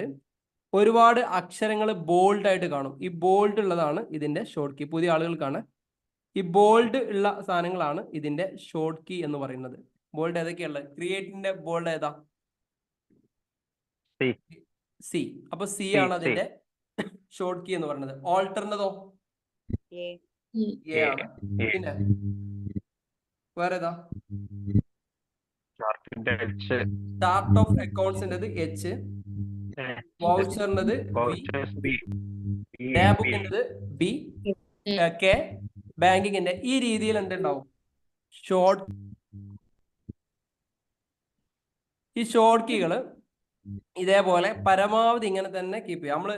ഒരുപാട് അക്ഷരങ്ങൾ ബോൾഡ് ആയിട്ട് കാണും. ഈ ബോൾഡ് ഉള്ളതാണ് ഇതിന്റെ ഷോർട്ട് കീ. പുതിയ ആളുകൾക്കാണ് ഈ ബോൾഡ് ഉള്ള സാധനങ്ങളാണ് ഇതിന്റെ ഷോർട്ട് കീ എന്ന് പറയുന്നത്. ബോൾഡ് ഏതൊക്കെയുള്ളത്? ക്രിയേറ്റിന്റെ ബോൾഡ് ഏതാ? സി. അപ്പൊ സി ആണ് അതിന്റെ ഷോർട്ട് കീ എന്ന് പറയുന്നത്. ഓൾട്ടറിന്റെതോ? എ ആണ്. പിന്നെ വേറെ ഏതാ? ചാർട്ട് ഓഫ് അക്കൗണ്ട്സിന്റേത് എച്ച്, വൗച്ചറിന്റേത് വി, ഡേ ബുക്കിന്റേത് ബി, കെ, ബാങ്കിങ്ങിന്റെ ഈ രീതിയിൽ എന്തുണ്ടാവും? ഷോർട്ട്. ഈ ഷോർട്ട് കീകള് ഇതേപോലെ പരമാവധി ഇങ്ങനെ തന്നെ കീപ്പ് ചെയ്യാം. നമ്മള്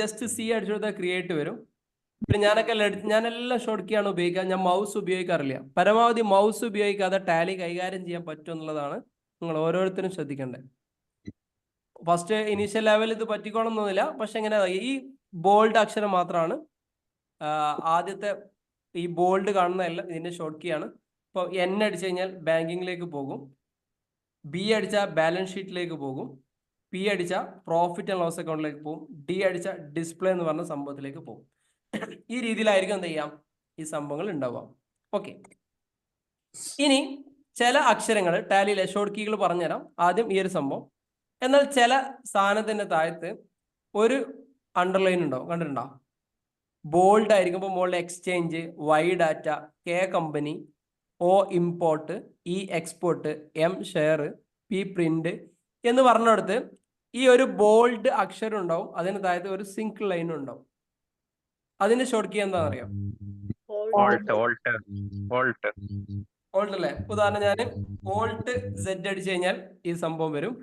ജസ്റ്റ് സി അടിച്ചു കൊടുത്താൽ ക്രിയേറ്റ് വരും. പിന്നെ ഞാനെല്ലാം ഷോർട്ട് കീ ആണ് ഉപയോഗിക്കുക. ഞാൻ മൗസ് ഉപയോഗിക്കാറില്ല. പരമാവധി മൗസ് ഉപയോഗിക്കാതെ ടാലി കൈകാര്യം ചെയ്യാൻ പറ്റും എന്നുള്ളതാണ് നിങ്ങൾ ഓരോരുത്തരും ശ്രദ്ധിക്കേണ്ടത്. ഫസ്റ്റ് ഇനീഷ്യൽ ലെവൽ ഇത് പറ്റിക്കോണമെന്നൊന്നുമില്ല. പക്ഷെ എങ്ങനെ ഈ ബോൾഡ് അക്ഷരം മാത്രമാണ് ആദ്യത്തെ ഈ ബോൾഡ് കാണുന്ന എല്ലാം ഇതിന്റെ ഷോർട്ട് കീ ആണ്. ഇപ്പോൾ എൻ അടിച്ചു കഴിഞ്ഞാൽ ബാങ്കിങ്ങിലേക്ക് പോകും, ബി അടിച്ചാൽ ബാലൻസ് ഷീറ്റിലേക്ക് പോകും, പി അടിച്ചാൽ പ്രോഫിറ്റ് ആൻഡ് ലോസ് അക്കൗണ്ടിലേക്ക് പോകും, ഡി അടിച്ചാൽ ഡിസ്പ്ലേ എന്ന് പറഞ്ഞ സംഭവത്തിലേക്ക് പോകും. ഈ രീതിയിലായിരിക്കും എന്ത് ചെയ്യാം ഈ സംഭവങ്ങൾ ഉണ്ടാവുക. ഓക്കെ, ഇനി ചില അക്ഷരങ്ങൾ ടാലിയിലെ ഷോർട്ട് കീകൾ പറഞ്ഞുതരാം. ആദ്യം ഈ ഒരു സംഭവം. എന്നാൽ ചില സാധനത്തിന്റെ താഴത്ത് ഒരു അണ്ടർലൈൻ ഉണ്ടാവും, കണ്ടിട്ടുണ്ടോ? ബോൾഡ് ആയിരിക്കുമ്പോൾ മുകളിൽ exchange, Y data, K company, O import, E export, M share, P print എന്ന് പറഞ്ഞിടത്ത് ഈ ഒരു ബോൾഡ് അക്ഷരം ഉണ്ടാവും. അതിന് താഴത്ത് ഒരു സിംഗിൾ ലൈൻ ഉണ്ടാവും. അതിന്റെ ഷോർട്ട് കീ എന്താണെന്ന് അറിയാം? ഓൾട്ട് അല്ലേ? ഉദാഹരണം ഞാൻ ഓൾട്ട് സെഡ് അടിച്ചു കഴിഞ്ഞാൽ ഈ സംഭവം വരും,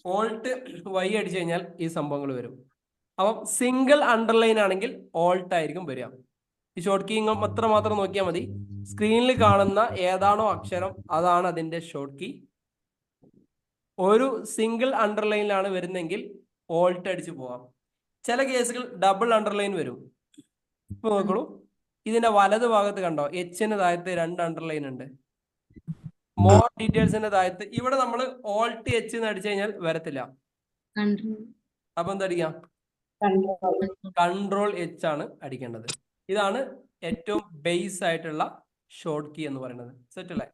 ഓൾട്ട് വൈ അടിച്ചു കഴിഞ്ഞാൽ ഈ സംഭവങ്ങൾ വരും. അപ്പം സിംഗിൾ അണ്ടർലൈൻ ആണെങ്കിൽ ഓൾട്ട് ആയിരിക്കും വരിക. ഈ ഷോർട്ട് കീ മാത്രം നോക്കിയാൽ മതി. സ്ക്രീനിൽ കാണുന്ന ഏതാണോ അക്ഷരം അതാണ് അതിന്റെ ഷോർട്ട് കീ. ഒരു സിംഗിൾ അണ്ടർലൈനിലാണ് വരുന്നെങ്കിൽ ഓൾട്ട് അടിച്ചു പോവാം. ചില കേസുകൾ ഡബിൾ അണ്ടർലൈൻ വരും. ഇപ്പൊ നോക്കൂ, ഇതിന്റെ വലത് ഭാഗത്ത് കണ്ടോ എച്ചിന്റെ താഴത്ത് 2 അണ്ടർലൈൻ ഉണ്ട്. മോർ ഡീറ്റെയിൽസിന്റെ താഴത്ത് ഇവിടെ നമ്മൾ ഓൾട്ട് എച്ച് എന്ന് അടിച്ചു കഴിഞ്ഞാൽ വരത്തില്ല. അപ്പൊ എന്തടിക്കാം? കൺട്രോൾ എച്ച് ആണ് അടിക്കേണ്ടത്. ഇതാണ് ഏറ്റവും ബേസ് ആയിട്ടുള്ള ഷോർട്ട് കീ എന്ന് പറയുന്നത്. സെറ്റ് അല്ലേ?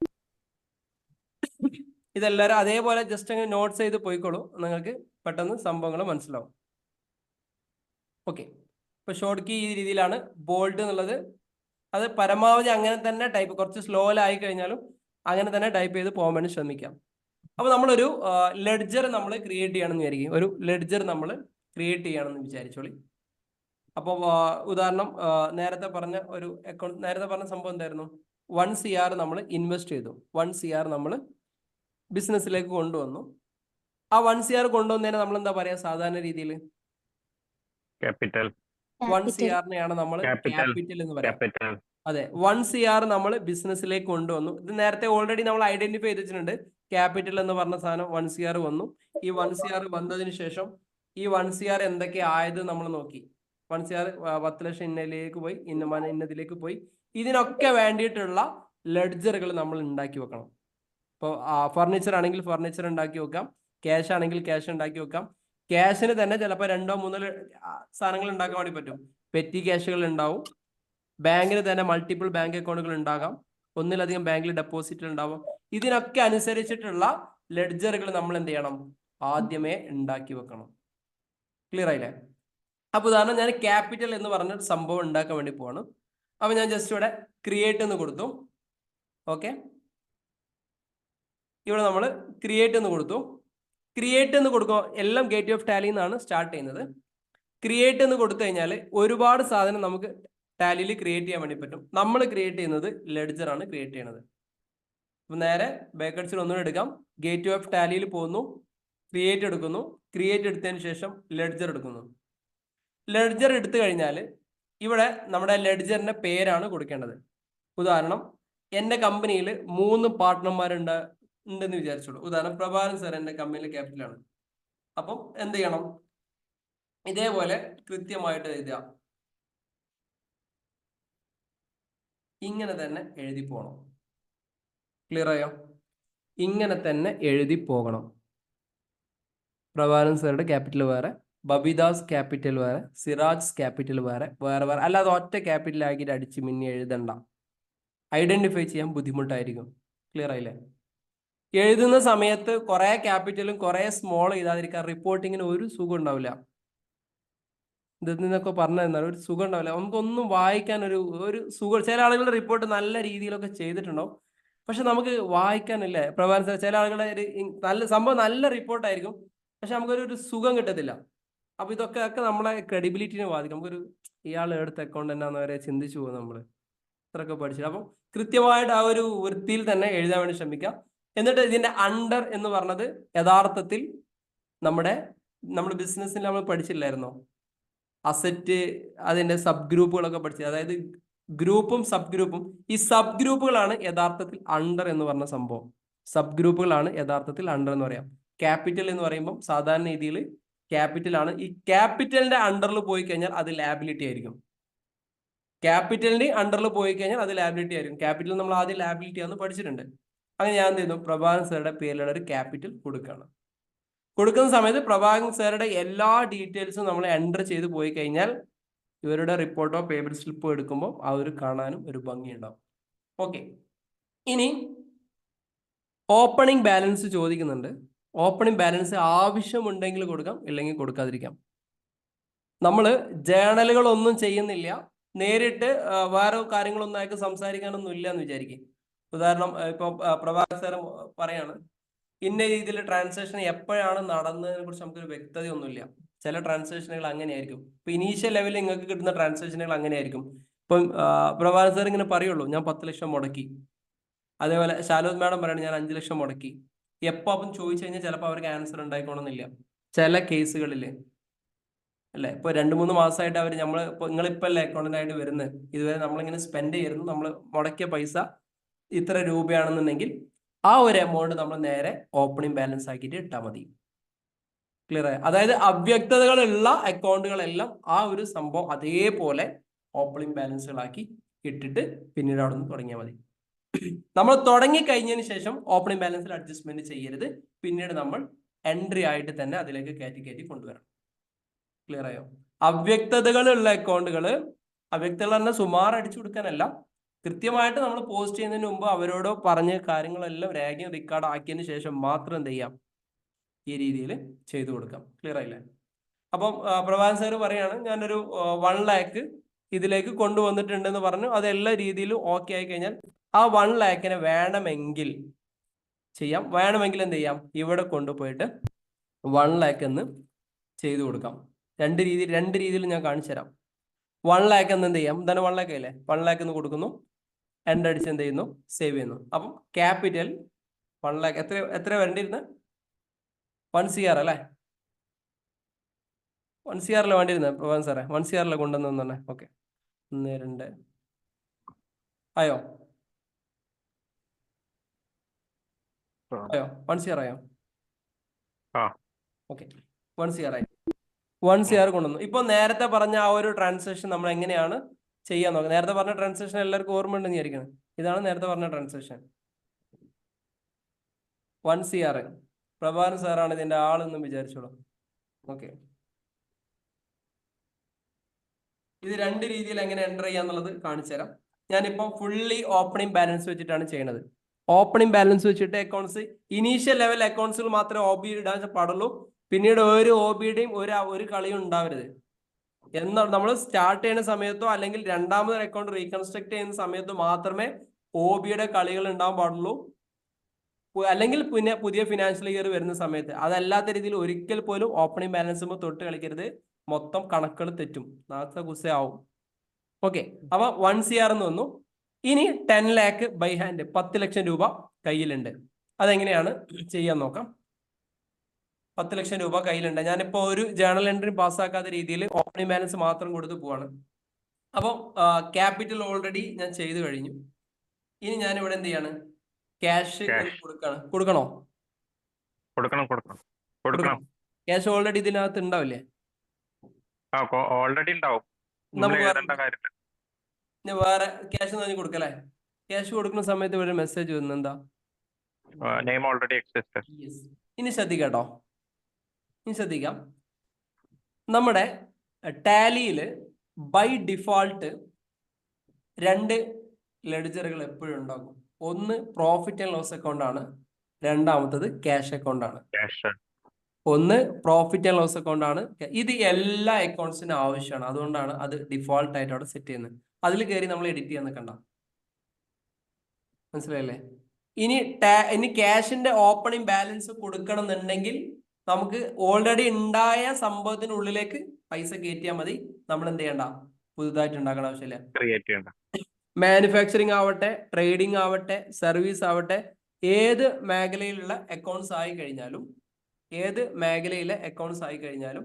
ഇതെല്ലാവരും അതേപോലെ ജസ്റ്റ് അങ്ങ് നോട്ട്സ് ചെയ്ത് പോയിക്കോളൂ, നിങ്ങൾക്ക് പെട്ടെന്ന് സംഭവങ്ങൾ മനസ്സിലാവും. ഓക്കെ, ഇപ്പൊ ഷോർട്ട് കീ ഈ രീതിയിലാണ്. ബോൾഡ് എന്നുള്ളത് അത് പരമാവധി അങ്ങനെ തന്നെ ടൈപ്പ്, കുറച്ച് സ്ലോയിലായി കഴിഞ്ഞാലും അങ്ങനെ തന്നെ ടൈപ്പ് ചെയ്ത് പോകാൻ വേണ്ടി ശ്രമിക്കാം. അപ്പൊ നമ്മളൊരു ലെഡ്ജർ നമ്മൾ ക്രിയേറ്റ് ചെയ്യണമെന്ന് വിചാരിക്കും. ഒരു ലെഡ്ജർ നമ്മൾ ക്രിയേറ്റ് ചെയ്യണമെന്ന് വിചാരിച്ചോളി. അപ്പോൾ ഉദാഹരണം നേരത്തെ പറഞ്ഞ ഒരു അക്കൗണ്ട്, നേരത്തെ പറഞ്ഞ സംഭവം എന്തായിരുന്നു? 1 CR നമ്മൾ ഇൻവെസ്റ്റ് ചെയ്തു. 1 CR നമ്മൾ ബിസിനസ്സിലേക്ക് കൊണ്ടുവന്നു. ആ 1 CR കൊണ്ടുവന്നതിനെ നമ്മൾ എന്താ പറയാ സാധാരണ രീതിയിൽ? ക്യാപിറ്റൽ. 1 CR-നെയാണ് നമ്മൾ ക്യാപിറ്റൽ എന്ന് പറയാം. അതെ, 1 CR നമ്മൾ ബിസിനസ്സിലേക്ക് കൊണ്ടുവന്നു. ഇത് നേരത്തെ ഓൾറെഡി നമ്മൾ ഐഡന്റിഫൈ ചെയ്തിട്ടുണ്ട്. ക്യാപിറ്റൽ എന്ന് പറഞ്ഞ സാധനം 1 CR വന്നു. ഈ 1 CR വന്നതിന് ശേഷം ഈ 1 CR എന്തൊക്കെ ആയത് നമ്മൾ നോക്കി. 1 CR 10 ലക്ഷം ഇന്നതിലേക്ക് പോയി, ഇന്നതിലേക്ക് പോയി. ഇതിനൊക്കെ വേണ്ടിയിട്ടുള്ള ലെഡ്ജറുകൾ നമ്മൾ ഉണ്ടാക്കി വെക്കണം. ഇപ്പോൾ ഫർണിച്ചർ ആണെങ്കിൽ ഫർണിച്ചർ ഉണ്ടാക്കി വെക്കാം, ക്യാഷ് ആണെങ്കിൽ ക്യാഷ് ഉണ്ടാക്കി വെക്കാം. ക്യാഷിന് തന്നെ ചിലപ്പോൾ 2-3 സാധനങ്ങൾ ഉണ്ടാക്കാൻ വേണ്ടി പറ്റും. പെറ്റി ക്യാഷുകൾ ഉണ്ടാവും. ബാങ്കിന് തന്നെ മൾട്ടിപ്പിൾ ബാങ്ക് അക്കൗണ്ടുകൾ ഉണ്ടാകാം, ഒന്നിലധികം ബാങ്കിൽ ഡെപ്പോസിറ്റ് ഉണ്ടാവും. ഇതിനൊക്കെ അനുസരിച്ചിട്ടുള്ള ലെഡ്ജറുകൾ നമ്മൾ എന്ത് ചെയ്യണം? ആദ്യമേ ഉണ്ടാക്കി വെക്കണം. ക്ലിയർ ആയില്ലേ? അപ്പൊ ഉദാഹരണം ഞാൻ ക്യാപിറ്റൽ എന്ന് പറഞ്ഞ സംഭവം ഉണ്ടാക്കാൻ വേണ്ടി പോവാണ്. അപ്പൊ ഞാൻ ജസ്റ്റ് ഇവിടെ ക്രിയേറ്റ് എന്ന് കൊടുത്തു. ഓക്കെ, ഇവിടെ നമ്മൾ ക്രിയേറ്റ് എന്ന് കൊടുത്തു. ക്രിയേറ്റ് എന്ന് കൊടുക്കുമ്പോൾ എല്ലാം ഗേറ്റ് ഓഫ് ടാലി എന്നാണ് സ്റ്റാർട്ട് ചെയ്യുന്നത്. ക്രിയേറ്റ് എന്ന് കൊടുത്തു കഴിഞ്ഞാൽ ഒരുപാട് സാധനം നമുക്ക് ടാലിയിൽ ക്രിയേറ്റ് ചെയ്യാൻ വേണ്ടി പറ്റും. നമ്മൾ ക്രിയേറ്റ് ചെയ്യുന്നത് ലെഡ്ജർ ആണ് ക്രിയേറ്റ് ചെയ്യുന്നത്. അപ്പൊ നേരെ ബാക്കഡ്സിൽ ഒന്നുകൂടെ എടുക്കാം. ഗേറ്റ് ഓഫ് ടാലിയിൽ പോകുന്നു, ക്രിയേറ്റ് എടുക്കുന്നു. ക്രിയേറ്റ് എടുത്തതിന് ശേഷം ലെഡ്ജർ എടുക്കുന്നു. ലെഡ്ജർ എടുത്തു കഴിഞ്ഞാൽ ഇവിടെ നമ്മുടെ ലെഡ്ജറിന്റെ പേരാണ് കൊടുക്കേണ്ടത്. ഉദാഹരണം, എൻ്റെ കമ്പനിയിൽ 3 പാർട്ട്ണർമാരുണ്ടെന്ന് വിചാരിച്ചോളൂ. ഉദാഹരണം, പ്രഭാകരൻ സാർ എൻ്റെ കമ്പനിയിലെ ക്യാപിറ്റലാണ്. അപ്പം എന്ത് ചെയ്യണം? ഇതേപോലെ കൃത്യമായിട്ട് എഴുതുക. ഇങ്ങനെ തന്നെ എഴുതി പോകണം. ക്ലിയർ ആയോ? ഇങ്ങനെ തന്നെ എഴുതി പോകണം. പ്രഭാകരൻ സാറുടെ ക്യാപിറ്റൽ വേറെ, ബബിദാസ് ക്യാപിറ്റൽ വേറെ, സിറാജ് ക്യാപിറ്റൽ വേറെ, വേറെ വേറെ, അല്ലാതെ ഒറ്റ ക്യാപിറ്റൽ ആക്കിയിട്ട് അടിച്ച് മിന്നി എഴുതണ്ട. ഐഡന്റിഫൈ ചെയ്യാൻ ബുദ്ധിമുട്ടായിരിക്കും. ക്ലിയർ ആയില്ലേ? എഴുതുന്ന സമയത്ത് കുറെ ക്യാപിറ്റലും കുറെ സ്മോൾ ചെയ്താതിരിക്കാൻ റിപ്പോർട്ടിങ്ങിന് ഒരു സുഖം ഉണ്ടാവില്ല. ഇതിൽ നിന്നൊക്കെ പറഞ്ഞു തന്നാൽ ഒരു സുഖം ഉണ്ടാവില്ല. നമുക്കൊന്നും വായിക്കാൻ ഒരു സുഖം. ചില ആളുകളുടെ റിപ്പോർട്ട് നല്ല രീതിയിലൊക്കെ ചെയ്തിട്ടുണ്ടാവും, പക്ഷെ നമുക്ക് വായിക്കാനില്ലേ പ്രഭാകരൻ സാർ, ചില ആളുകളുടെ നല്ല സംഭവം നല്ല റിപ്പോർട്ടായിരിക്കും, പക്ഷെ നമുക്കൊരു സുഖം കിട്ടത്തില്ല. അപ്പൊ ഇതൊക്കെ നമ്മളെ ക്രെഡിബിലിറ്റിനെ ബാധിക്കും. ഇയാൾ എടുത്ത അക്കൗണ്ട് എന്നാന്ന് വരെ ചിന്തിച്ചു പോകും നമ്മൾ ഇത്രയൊക്കെ പഠിച്ചിട്ട്. അപ്പം കൃത്യമായിട്ട് ആ ഒരു വൃത്തിയിൽ തന്നെ എഴുതാൻ വേണ്ടി ശ്രമിക്കാം. എന്നിട്ട് ഇതിന്റെ അണ്ടർ എന്ന് പറഞ്ഞത് യഥാർത്ഥത്തിൽ നമ്മുടെ ബിസിനസ്സിൽ നമ്മൾ പഠിച്ചില്ലായിരുന്നോ? അസറ്റ്, അതിന്റെ സബ് ഗ്രൂപ്പുകളൊക്കെ പഠിച്ചത്. അതായത് ഗ്രൂപ്പും സബ് ഗ്രൂപ്പും. ഈ സബ് ഗ്രൂപ്പുകളാണ് യഥാർത്ഥത്തിൽ അണ്ടർ എന്ന് പറഞ്ഞ സംഭവം. സബ് ഗ്രൂപ്പുകളാണ് യഥാർത്ഥത്തിൽ അണ്ടർ എന്ന് പറയാം. ക്യാപിറ്റൽ എന്ന് പറയുമ്പോൾ സാധാരണ രീതിയിൽ ക്യാപിറ്റൽ ആണ്. ഈ ക്യാപിറ്റലിന്റെ അണ്ടറിൽ പോയി കഴിഞ്ഞാൽ അത് ലാബിലിറ്റി ആയിരിക്കും. ക്യാപിറ്റലിന്റെ അണ്ടറിൽ പോയി കഴിഞ്ഞാൽ അത് ലാബിലിറ്റി ആയിരിക്കും. ക്യാപിറ്റൽ നമ്മൾ ആദ്യം ലാബിലിറ്റി ആണെന്ന് പഠിച്ചിട്ടുണ്ട്. അങ്ങനെ ഞാൻ എന്ത് ചെയ്യുന്നു, പ്രഭാകരൻ സാറുടെ പേരിലുള്ള ഒരു ക്യാപിറ്റൽ കൊടുക്കുകയാണ്. കൊടുക്കുന്ന സമയത്ത് പ്രഭാകരൻ സാറുടെ എല്ലാ ഡീറ്റെയിൽസും നമ്മൾ എൻ്റർ ചെയ്ത് പോയി കഴിഞ്ഞാൽ ഇവരുടെ റിപ്പോർട്ടോ പേപ്പർ സ്ലിപ്പോ എടുക്കുമ്പോൾ ആ ഒരു കാണാനും ഒരു ഭംഗിയുണ്ടാവും. ഓക്കെ, ഇനി ഓപ്പണിംഗ് ബാലൻസ് ചോദിക്കുന്നുണ്ട്. ഓപ്പണിംഗ് ബാലൻസ് ആവശ്യമുണ്ടെങ്കിൽ കൊടുക്കാം, ഇല്ലെങ്കിൽ കൊടുക്കാതിരിക്കാം. നമ്മൾ ജേണലുകളൊന്നും ചെയ്യുന്നില്ല, നേരിട്ട് വേറെ കാര്യങ്ങളൊന്നും അയാൾക്ക് സംസാരിക്കാനൊന്നും ഇല്ല എന്ന് വിചാരിക്കും. ഉദാഹരണം, ഇപ്പൊ പ്രഭാകർ സാർ പറയാണ് ഇന്ന രീതിയിൽ ട്രാൻസാക്ഷൻ എപ്പോഴാണ് നടന്നതിനെ കുറിച്ച് നമുക്കൊരു വ്യക്തതയൊന്നുമില്ല. ചില ട്രാൻസാക്ഷനുകൾ അങ്ങനെയായിരിക്കും. ഇപ്പൊ ഇനീഷ്യൽ ലെവലിൽ നിങ്ങൾക്ക് കിട്ടുന്ന ട്രാൻസാക്ഷനുകൾ അങ്ങനെയായിരിക്കും. ഇപ്പം പ്രഭാകർ സാർ ഇങ്ങനെ പറയുള്ളൂ, ഞാൻ 10 ലക്ഷം മുടക്കി. അതേപോലെ ശാലോദ് മാഡം പറയണം, ഞാൻ 5 ലക്ഷം മുടക്കി. എപ്പോൾ അപ്പം ചോദിച്ചു കഴിഞ്ഞാൽ ചിലപ്പോൾ അവർക്ക് ആൻസർ ഉണ്ടായിക്കോണമെന്നില്ല ചില കേസുകളിൽ, അല്ലെ? ഇപ്പൊ 2-3 മാസമായിട്ട് അവർ നിങ്ങളിപ്പോ അല്ലേ അക്കൗണ്ടന്റായിട്ട് വരുന്നത്, ഇതുവരെ നമ്മളിങ്ങനെ സ്പെൻഡ് ചെയ്യുന്നു, നമ്മൾ മുടക്കിയ പൈസ ഇത്ര രൂപയാണെന്നുണ്ടെങ്കിൽ ആ ഒരു എമൗണ്ട് നമ്മൾ നേരെ ഓപ്പണിംഗ് ബാലൻസ് ആക്കിയിട്ട് ഇട്ടാൽ മതി. ക്ലിയർ ആയി? അതായത് അവ്യക്തതകളുള്ള അക്കൗണ്ടുകളെല്ലാം ആ ഒരു സംഭവം അതേപോലെ ഓപ്പണിംഗ് ബാലൻസുകളാക്കി ഇട്ടിട്ട് പിന്നീട് അവിടെ നിന്ന് തുടങ്ങിയാൽ മതി. നമ്മൾ തുടങ്ങി കഴിഞ്ഞതിന് ശേഷം ഓപ്പണിംഗ് ബാലൻസിൽ അഡ്ജസ്റ്റ്മെന്റ് ചെയ്യരുത്. പിന്നീട് നമ്മൾ എൻട്രി ആയിട്ട് തന്നെ അതിലേക്ക് കയറ്റി കൊണ്ടുവരണം. ക്ലിയർ ആയോ? അവ്യക്തതകളുള്ള അക്കൗണ്ടുകൾ, അവ്യക്തകൾ തന്നെ സുമാർ അടിച്ചു കൊടുക്കാനല്ല, കൃത്യമായിട്ട് നമ്മൾ പോസ്റ്റ് ചെയ്യുന്നതിന് മുമ്പ് അവരോട് പറഞ്ഞ കാര്യങ്ങളെല്ലാം രേഖയും റെക്കോർഡ് ആക്കിയതിന് ശേഷം മാത്രം എന്ത് ചെയ്യാം, ഈ രീതിയിൽ ചെയ്തു കൊടുക്കാം. ക്ലിയർ ആയില്ലേ? അപ്പം പ്രഭാകരൻ സാർ പറയാണ്, ഞാനൊരു 1 lakh ഇതിലേക്ക് കൊണ്ടുവന്നിട്ടുണ്ടെന്ന് പറഞ്ഞു. അത് എല്ലാ രീതിയിലും ഓക്കെ ആയി കഴിഞ്ഞാൽ ആ 1 lakhനെ വേണമെങ്കിൽ ചെയ്യാം. വേണമെങ്കിൽ എന്ത് ചെയ്യാം, ഇവിടെ കൊണ്ടുപോയിട്ട് 1 lakh എന്ന് ചെയ്തു കൊടുക്കാം. രണ്ട് രീതിയിൽ ഞാൻ കാണിച്ചു തരാം. 1 lakh എന്ന് എന്ത് ചെയ്യാം, എന്താണ് 1 lakh അല്ലേ, 1 lakh എന്ന് കൊടുക്കുന്നു, എൻഡ് അടിച്ച് എന്ത് ചെയ്യുന്നു, സേവ് ചെയ്യുന്നു. അപ്പം ക്യാപിറ്റൽ 1 lakh എത്ര വേണ്ടിയിരുന്നത്? 1 CR അല്ലേ? 1 CR വേണ്ടിയിരുന്നത് പ്രഭാകരൻ സാറേ? 1 CR കൊണ്ടുവന്നു തന്നെ. ഓക്കെ, 1 2 ആയോ? 1 CR ആയോ? ഓക്കെ, 1 CR ആയി. 1 CR കൊണ്ടുവന്നു. ഇപ്പൊ നേരത്തെ പറഞ്ഞ ആ ഒരു ട്രാൻസാക്ഷൻ നമ്മൾ എങ്ങനെയാണ് ചെയ്യാൻ നോക്കാം. നേരത്തെ പറഞ്ഞ ട്രാൻസാക്ഷൻ എല്ലാവർക്കും ഓർമ്മ ഉണ്ടെന്ന് വിചാരിക്കണം. ഇതാണ് നേരത്തെ പറഞ്ഞ ട്രാൻസാക്ഷൻ. 1 CR. പ്രഭാകരൻ സാറാണ് ഇതിന്റെ ആളെന്ന് വിചാരിച്ചോളൂ. ഓക്കെ, ഇത് 2 രീതിയിൽ എങ്ങനെ എൻ്റർ ചെയ്യാന്നുള്ളത് കാണിച്ചു തരാം. ഞാനിപ്പോൾ ഫുള്ളി ഓപ്പണിംഗ് ബാലൻസ് വെച്ചിട്ടാണ് ചെയ്യുന്നത്. ഓപ്പണിംഗ് ബാലൻസ് വെച്ചിട്ട് അക്കൗണ്ട്സ്, ഇനീഷ്യൽ ലെവൽ അക്കൗണ്ട്സിൽ മാത്രമേ OB ഇടാൻ പാടുള്ളൂ. പിന്നീട് ഒരു OBയുടെയും ഒരു കളിയും ഉണ്ടാവരുത്. എന്നാൽ നമ്മൾ സ്റ്റാർട്ട് ചെയ്യുന്ന സമയത്തോ അല്ലെങ്കിൽ രണ്ടാമത് അക്കൗണ്ട് റീകൺസ്ട്രക്ട് ചെയ്യുന്ന സമയത്തോ മാത്രമേ OBയുടെ കളികൾ ഉണ്ടാവാൻ പാടുള്ളൂ. അല്ലെങ്കിൽ പിന്നെ പുതിയ ഫിനാൻഷ്യൽ ഇയർ വരുന്ന സമയത്ത്. അതല്ലാത്ത രീതിയിൽ ഒരിക്കൽ പോലും ഓപ്പണിംഗ് ബാലൻസ് തൊട്ട് കളിക്കരുത്. മൊത്തം കണക്കുകൾ തെറ്റും, നാളത്തെ കുസ ആവും. ഓക്കെ, അപ്പൊ 1 CR എന്ന് വന്നു. ഇനി 10 lakh ബൈ ഹാൻഡ്, 10 ലക്ഷം രൂപ കയ്യിലുണ്ട്. അതെങ്ങനെയാണ് ചെയ്യാൻ നോക്കാം. 10 ലക്ഷം രൂപ കയ്യിലുണ്ട്. ഞാനിപ്പോ ഒരു ജേണൽ എൻട്രി പാസ്സാക്കാത്ത രീതിയിൽ ഓപ്പണിംഗ് ബാലൻസ് മാത്രം കൊടുത്ത് പോവാണ്. അപ്പോൾ ക്യാപിറ്റൽ ഓൾറെഡി ഞാൻ ചെയ്തു കഴിഞ്ഞു. ഇനി ഞാൻ ഇവിടെ എന്ത് ചെയ്യാണ്, ക്യാഷ് കൊടുക്കണോ? കൊടുക്കണം. ക്യാഷ് ഓൾറെഡി ഇതിനകത്ത് ഉണ്ടാവില്ലേ? ഓൾറെഡി ഉണ്ടാവും. നമുക്ക് വേറെ ക്യാഷ് തന്നെ കൊടുക്കല്ലേ? ക്യാഷ് കൊടുക്കുന്ന സമയത്ത് ഇവിടെ മെസ്സേജ് വന്നു, എന്താ നെയിം ഓൾറെഡി എക്സിസ്റ്റഡ്. Yes. ഇനി ശ്രദ്ധിക്കാട്ടോ, ഇനി ശ്രദ്ധിക്കാം. നമ്മുടെ ടാലിയിൽ ബൈ ഡിഫോൾട്ട് 2 ലെഡ്ജറുകൾ എപ്പോഴും ഉണ്ടാകും. ഒന്ന് പ്രോഫിറ്റ് ആൻഡ് ലോസ് അക്കൗണ്ട് ആണ്, രണ്ടാമത്തത് ക്യാഷ് അക്കൗണ്ട് ആണ്. ഒന്ന് പ്രോഫിറ്റ് ആൻഡ് ലോസ് അക്കൗണ്ട് ആണ്. ഇത് എല്ലാ അക്കൗണ്ട്സിനും ആവശ്യമാണ്, അതുകൊണ്ടാണ് അത് ഡിഫോൾട്ട് ആയിട്ട് അവിടെ സെറ്റ് ചെയ്യുന്നത്. അതിൽ കയറി നമ്മൾ എഡിറ്റ് ചെയ്യാൻ നിൽക്കണ്ട. മനസ്സിലായില്ലേ? ഇനി ക്യാഷിന്റെ ഓപ്പണിംഗ് ബാലൻസ് കൊടുക്കണം എന്നുണ്ടെങ്കിൽ നമുക്ക് ഓൾറെഡി ഉണ്ടായ സംഭവത്തിനുള്ളിലേക്ക് പൈസ കയറ്റിയാൽ മതി. നമ്മൾ എന്ത് ചെയ്യണ്ട, പുതുതായിട്ട് ഉണ്ടാക്കണ ആവശ്യമില്ല. ക്രിയേറ്റ് ചെയ്യണ്ട. മാനുഫാക്ചറിങ് ആവട്ടെ, ട്രേഡിംഗ് ആവട്ടെ, സർവീസ് ആവട്ടെ, ഏത് മേഖലയിലുള്ള അക്കൗണ്ട്സ് ആയി കഴിഞ്ഞാലും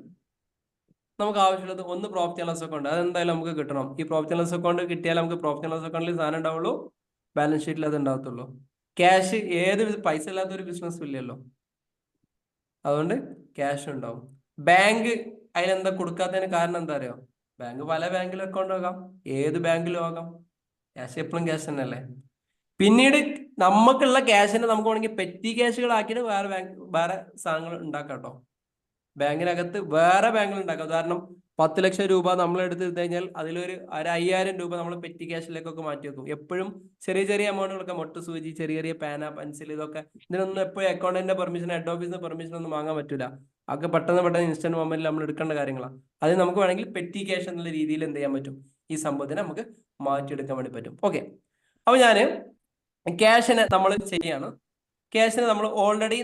നമുക്ക് ആവശ്യമുള്ളത് ഒന്ന് പ്രോഫിറ്റ് ആൻഡ് ലോസ് അക്കൗണ്ട്. അതെന്തായാലും നമുക്ക് കിട്ടണം. ഈ പ്രോഫിറ്റ് ആൻഡ് ലോസ് അക്കൗണ്ട് കിട്ടിയാൽ നമുക്ക് പ്രോഫിറ്റ് ആൻഡ് ലോസ് അക്കൗണ്ടിൽ സാധനം ഉണ്ടാവുള്ളൂ, ബാലൻസ് ഷീറ്റിൽ അത് ഉണ്ടാകത്തുള്ളൂ. ക്യാഷ് ഏത് പൈസ ഇല്ലാത്ത ഒരു ബിസിനസ്സും ഇല്ലല്ലോ, അതുകൊണ്ട് ക്യാഷ് ഉണ്ടാവും. ബാങ്ക് അതിനെന്താ കൊടുക്കാത്തതിന് കാരണം എന്താ അറിയോ? ബാങ്ക് പല ബാങ്കിലും അക്കൗണ്ട് ആകാം, ഏത് ബാങ്കിലും ആകാം. ക്യാഷ് എപ്പോഴും ക്യാഷ് തന്നെ അല്ലേ. പിന്നീട് നമുക്കുള്ള ക്യാഷിനെ നമുക്ക് വേണമെങ്കിൽ പെറ്റി ക്യാഷുകളാക്കിയിട്ട് വേറെ സാധനങ്ങൾ ഉണ്ടാക്കാം കേട്ടോ. ബാങ്കിനകത്ത് വേറെ ബാങ്കുകൾ ഉണ്ടാക്കാം. ഉദാഹരണം 10 ലക്ഷം രൂപ നമ്മൾ എടുത്ത് കഴിഞ്ഞാൽ അതിലൊരു 5000 രൂപ നമ്മൾ പെറ്റി ക്യാഷിലേക്കൊക്കെ മാറ്റി വെക്കും. എപ്പോഴും ചെറിയ ചെറിയ എമൗണ്ടുകളൊക്കെ, മൊട്ട് സൂചി, ചെറിയ ചെറിയ പേന, പെൻസിൽ, ഇതൊക്കെ ഇതിനൊന്നും എപ്പോഴും അക്കൗണ്ടിന്റെ പെർമിഷൻ, ഹെഡ് ഓഫീസിന്റെ പെർമിഷൻ ഒന്നും വാങ്ങാൻ പറ്റില്ല. അതൊക്കെ പെട്ടെന്ന് ഇൻസ്റ്റന്റ് മൊമെന്റിൽ നമ്മൾ എടുക്കേണ്ട കാര്യങ്ങളാണ്. അത് നമുക്ക് വേണമെങ്കിൽ പെറ്റി ക്യാഷ് എന്നുള്ള രീതിയിൽ എന്ത് ചെയ്യാൻ പറ്റും, ഈ സംഭവത്തിനെ നമുക്ക് മാറ്റിയെടുക്കാൻ വേണ്ടി പറ്റും. ഓക്കെ, അപ്പൊ ഞാൻ ക്യാഷിനെ നമ്മൾ ചെയ്യാണ്. ക്യാഷിന് നമ്മൾ ഓൾറെഡി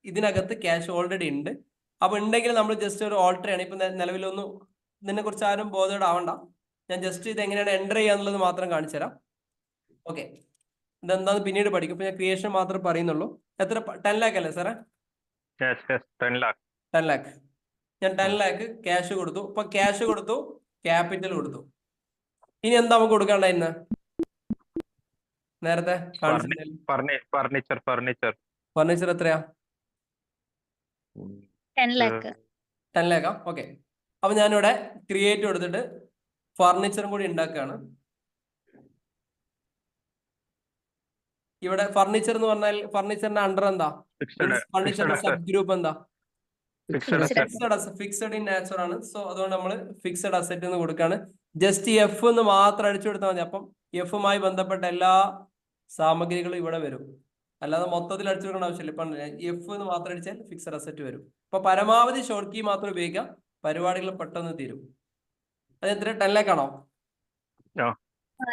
ഇതിനകത്ത് ക്യാഷ് ഓൾറെഡി ഉണ്ട്. അപ്പൊ ഉണ്ടെങ്കിൽ നമ്മൾ ജസ്റ്റ് ഒരു ഓൾട്ടർ ചെയ്യണം. ഇപ്പൊ നിലവിലൊന്നും ഇതിനെ കുറിച്ച് ആരും ബോധേഡാവണ്ട. ഞാൻ ജസ്റ്റ് ഇത് എങ്ങനെയാണ് എൻ്റർ ചെയ്യാന്നുള്ളത് മാത്രം കാണിച്ചു തരാം. ഓക്കെ, ഇതെന്താന്ന് പിന്നീട് പഠിക്കും. ഇപ്പൊ ഞാൻ ക്രിയേഷൻ മാത്രമേ പറയുന്നുള്ളൂ. എത്ര 10 lakh അല്ലേ സാറേ? 10 lakh. 10 lakh. ഞാൻ 10 lakh ക്യാഷ് കൊടുത്തു. ഇപ്പൊ ക്യാഷ് കൊടുത്തു, ക്യാപിറ്റൽ കൊടുത്തു. ഇനി എന്താ നമുക്ക് കൊടുക്കാണ്ടായിരുന്ന നേരത്തെ ഫർണിച്ചർ എത്രയാ? 10 lakh. 10 lakh. ഓക്കെ, അപ്പൊ ഞാനിവിടെ ക്രിയേറ്റ് കൊടുത്തിട്ട് ഫർണിച്ചറും കൂടി ഉണ്ടാക്കുകയാണ്. ഇവിടെ ഫർണിച്ചർ എന്ന് പറഞ്ഞാൽ ഫർണിച്ചറിന്റെ അണ്ടർ എന്താ? ഫർണിച്ചറിന്റെ സബ് ഗ്രൂപ്പ് എന്താ? ഫിക്സഡ് ഇൻ നാച്ചർ ആണ്. സോ അതുകൊണ്ട് നമ്മൾ ഫിക്സഡ് അസറ്റ് എന്ന് കൊടുക്കാണ്. ജസ്റ്റ് എഫ് എന്ന് മാത്രം അടിച്ചു കൊടുത്താൽ മതി. അപ്പം എഫുമായി ബന്ധപ്പെട്ട എല്ലാ സാമഗ്രികളും ഇവിടെ വരും. അല്ലാതെ മൊത്തത്തിൽ അടിച്ചു കൊടുക്കേണ്ട ആവശ്യമില്ല. ഇപ്പൊ എഫ് എന്ന് മാത്രം അടിച്ചാൽ ഫിക്സഡ് അസറ്റ് വരും. അപ്പൊ പരമാവധി ഷോർട്ട് കീ മാത്രം ഉപയോഗിക്കാം, പരിപാടികൾ പെട്ടെന്ന് തീരും. അത് എത്ര? 10 lakh ആണോ?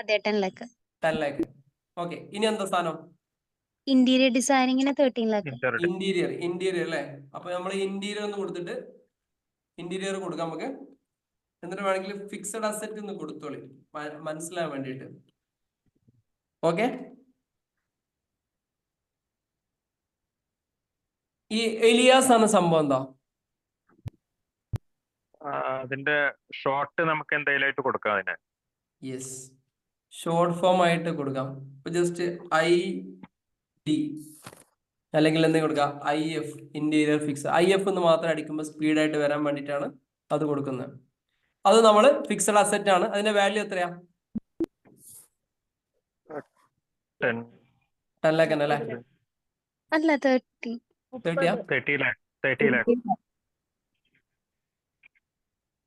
10 lakh. 10 lakh. ഓക്കെ, ഇനി എന്താ സ്ഥാനം? Interior ഡിസൈനിങ്ങിന് 13 lakh. ഇന്റീരിയർ അല്ലേ? അപ്പൊ നമ്മൾ ഇന്റീരിയർ എന്ന് കൊടുത്തിട്ട് ഇന്റീരിയർ കൊടുക്കാം നമുക്ക്. എന്നിട്ട് വേണമെങ്കിൽ ഫിക്സഡ് അസറ്റ് എന്ന് കൊടുത്തോളി, മനസ്സിലാൻ വേണ്ടിയിട്ട്. ഓക്കെ, ഈ എലിയാസ് ആണ് സംഭവം എന്താ? അതിന്റെ ഷോർട്ട് നമുക്ക് എന്തെങ്കിലും കൊടുക്കാം അതിന്. യെസ്, ഷോർട്ട് ഫോം ആയിട്ട് കൊടുക്കാം. ഇപ്പൊ ജസ്റ്റ് ID അല്ലെങ്കിൽ എന്തെങ്കിലും കൊടുക്കാം, IF, ഇന്റീരിയർ ഫിക്സ്. IF എന്ന് മാത്രം അടിക്കുമ്പോൾ സ്പീഡായിട്ട് വരാൻ വേണ്ടിയിട്ടാണ് അത് കൊടുക്കുന്നത്. അത് നമ്മൾ ഫിക്സഡ് അസറ്റ് ആണ്. അതിന്റെ വാല്യൂ എത്രയാ? 10 lakh അല്ലേ? അല്ല, 30.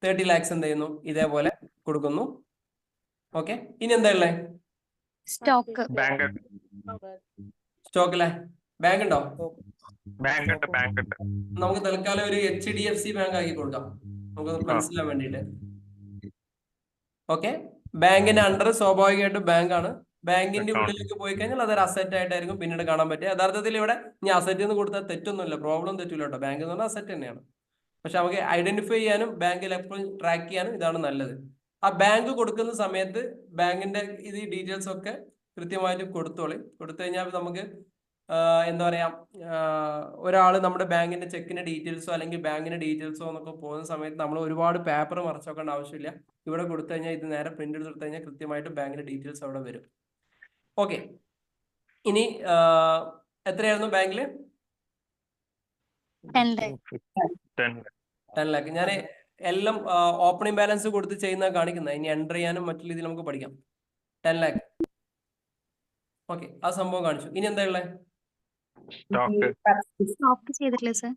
30 lakhs എന്ത് ചെയ്യുന്നു? ഇതേപോലെ കൊടുക്കുന്നു. ഓക്കെ, ഇനി എന്താ ഉള്ളേ? സ്റ്റോക്ക്. സ്റ്റോക്ക് അല്ലേ? ബാങ്ക് ഉണ്ടോ? ബാങ്ക് ഉണ്ട്. നമുക്ക് തൽക്കാലം ഒരു HDFC ബാങ്ക് ആക്കി കൊടുക്കാം, നമുക്ക് മനസ്സിലാൻ വേണ്ടിയിട്ട്. ഓക്കെ, ബാങ്കിന്റെ അണ്ടർ സ്വാഭാവികമായിട്ടും ബാങ്കാണ്. ബാങ്കിന്റെ ഉള്ളിലേക്ക് പോയി കഴിഞ്ഞാൽ അതൊരു അസറ്റ് ആയിട്ടായിരിക്കും പിന്നീട് കാണാൻ പറ്റുക. യഥാർത്ഥത്തിൽ ഇവിടെ ഇനി അസറ്റ് എന്ന് കൊടുത്താൽ തെറ്റൊന്നുമില്ല, പ്രോബ്ലം തെറ്റില്ല കേട്ടോ. ബാങ്ക് എന്ന് പറഞ്ഞാൽ അസറ്റ് തന്നെയാണ്. പക്ഷെ നമുക്ക് ഐഡന്റിഫൈ ചെയ്യാനും ബാങ്കിൽ എപ്പോഴും ട്രാക്ക് ചെയ്യാനും ഇതാണ് നല്ലത്. ആ ബാങ്ക് കൊടുക്കുന്ന സമയത്ത് ബാങ്കിന്റെ ഇത് ഡീറ്റെയിൽസ് ഒക്കെ കൃത്യമായിട്ട് കൊടുത്തോളി. കൊടുത്തു കഴിഞ്ഞാൽ നമുക്ക് എന്താ പറയാ, ഒരാൾ നമ്മുടെ ബാങ്കിന്റെ ചെക്കിന്റെ ഡീറ്റെയിൽസോ അല്ലെങ്കിൽ ബാങ്കിന്റെ ഡീറ്റെയിൽസോ എന്നൊക്കെ പോകുന്ന സമയത്ത് നമ്മൾ ഒരുപാട് പേപ്പർ മറച്ചു വെക്കേണ്ട ആവശ്യമില്ല. ഇവിടെ കൊടുത്തു കഴിഞ്ഞാൽ ഇത് നേരെ പ്രിന്റ് എടുത്ത് കഴിഞ്ഞാൽ കൃത്യമായിട്ട് ബാങ്കിന്റെ ഡീറ്റെയിൽസ് അവിടെ വരും. ഓക്കെ, ഇനി എത്രയായിരുന്നു ബാങ്കില്? 10 lakh. ഞാൻ എല്ലാം ഓപ്പണിംഗ് ബാലൻസ് കൊടുത്ത് ചെയ്യുന്ന കാണിക്കുന്നത്. ഇനി എൻ്റർ ചെയ്യാനും മറ്റു രീതിയിൽ നമുക്ക് പഠിക്കാം. 10 lakh. ഓക്കെ, ആ സംഭവം കാണിച്ചു. ഇനി എന്താ ഉള്ളത്? സ്റ്റോക്ക് ചെയ്തിട്ടില്ല സർ.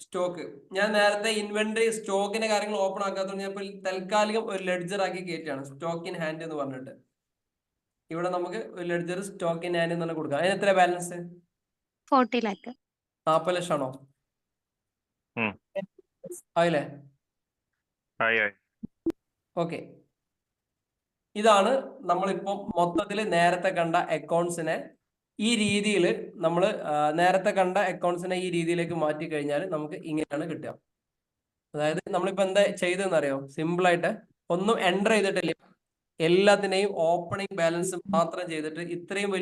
സ്റ്റോക്ക് ഞാൻ നേരത്തെ ഇൻവെന്ററി സ്റ്റോക്കിന്റെ കാര്യങ്ങൾ ഓപ്പൺ ആക്കാത്തതുകൊണ്ട് ഞാൻ ഇപ്പോൾ തൽക്കാലികം ഒരു ലെഡ്ജർ ആക്കി കയറ്റിയാണ്, സ്റ്റോക്ക് ഇൻ ഹാൻഡ് എന്ന് പറഞ്ഞിട്ട്. ഇവിടെ നമുക്ക് ഒരു ലെഡ്ജർ സ്റ്റോക്ക് ഇൻ ഹാൻഡ് എന്ന് തന്നെ കൊടുക്കാം. അതിന് എത്ര ബാലൻസ്? 40 lakh. 40 ലക്ഷം ആണോ? ആയില്ലേ? ഓക്കെ, ഇതാണ് നമ്മളിപ്പം മൊത്തത്തിൽ നേരത്തെ കണ്ട അക്കൗണ്ട്സിനെ ഈ രീതിയിൽ നമ്മൾ നേരത്തെ കണ്ട അക്കൗണ്ട്സിനെ ഈ രീതിയിലേക്ക് മാറ്റി കഴിഞ്ഞാൽ നമുക്ക് ഇങ്ങനെയാണ് കിട്ടുക. അതായത് നമ്മളിപ്പോൾ എന്താ ചെയ്തതെന്ന് അറിയോ? സിമ്പിളായിട്ട് ഒന്നും എൻ്റർ ചെയ്തിട്ടില്ല, എല്ലാത്തിനെയും ഓപ്പണിംഗ് ബാലൻസ് മാത്രം ചെയ്തിട്ട് ഇത്രയും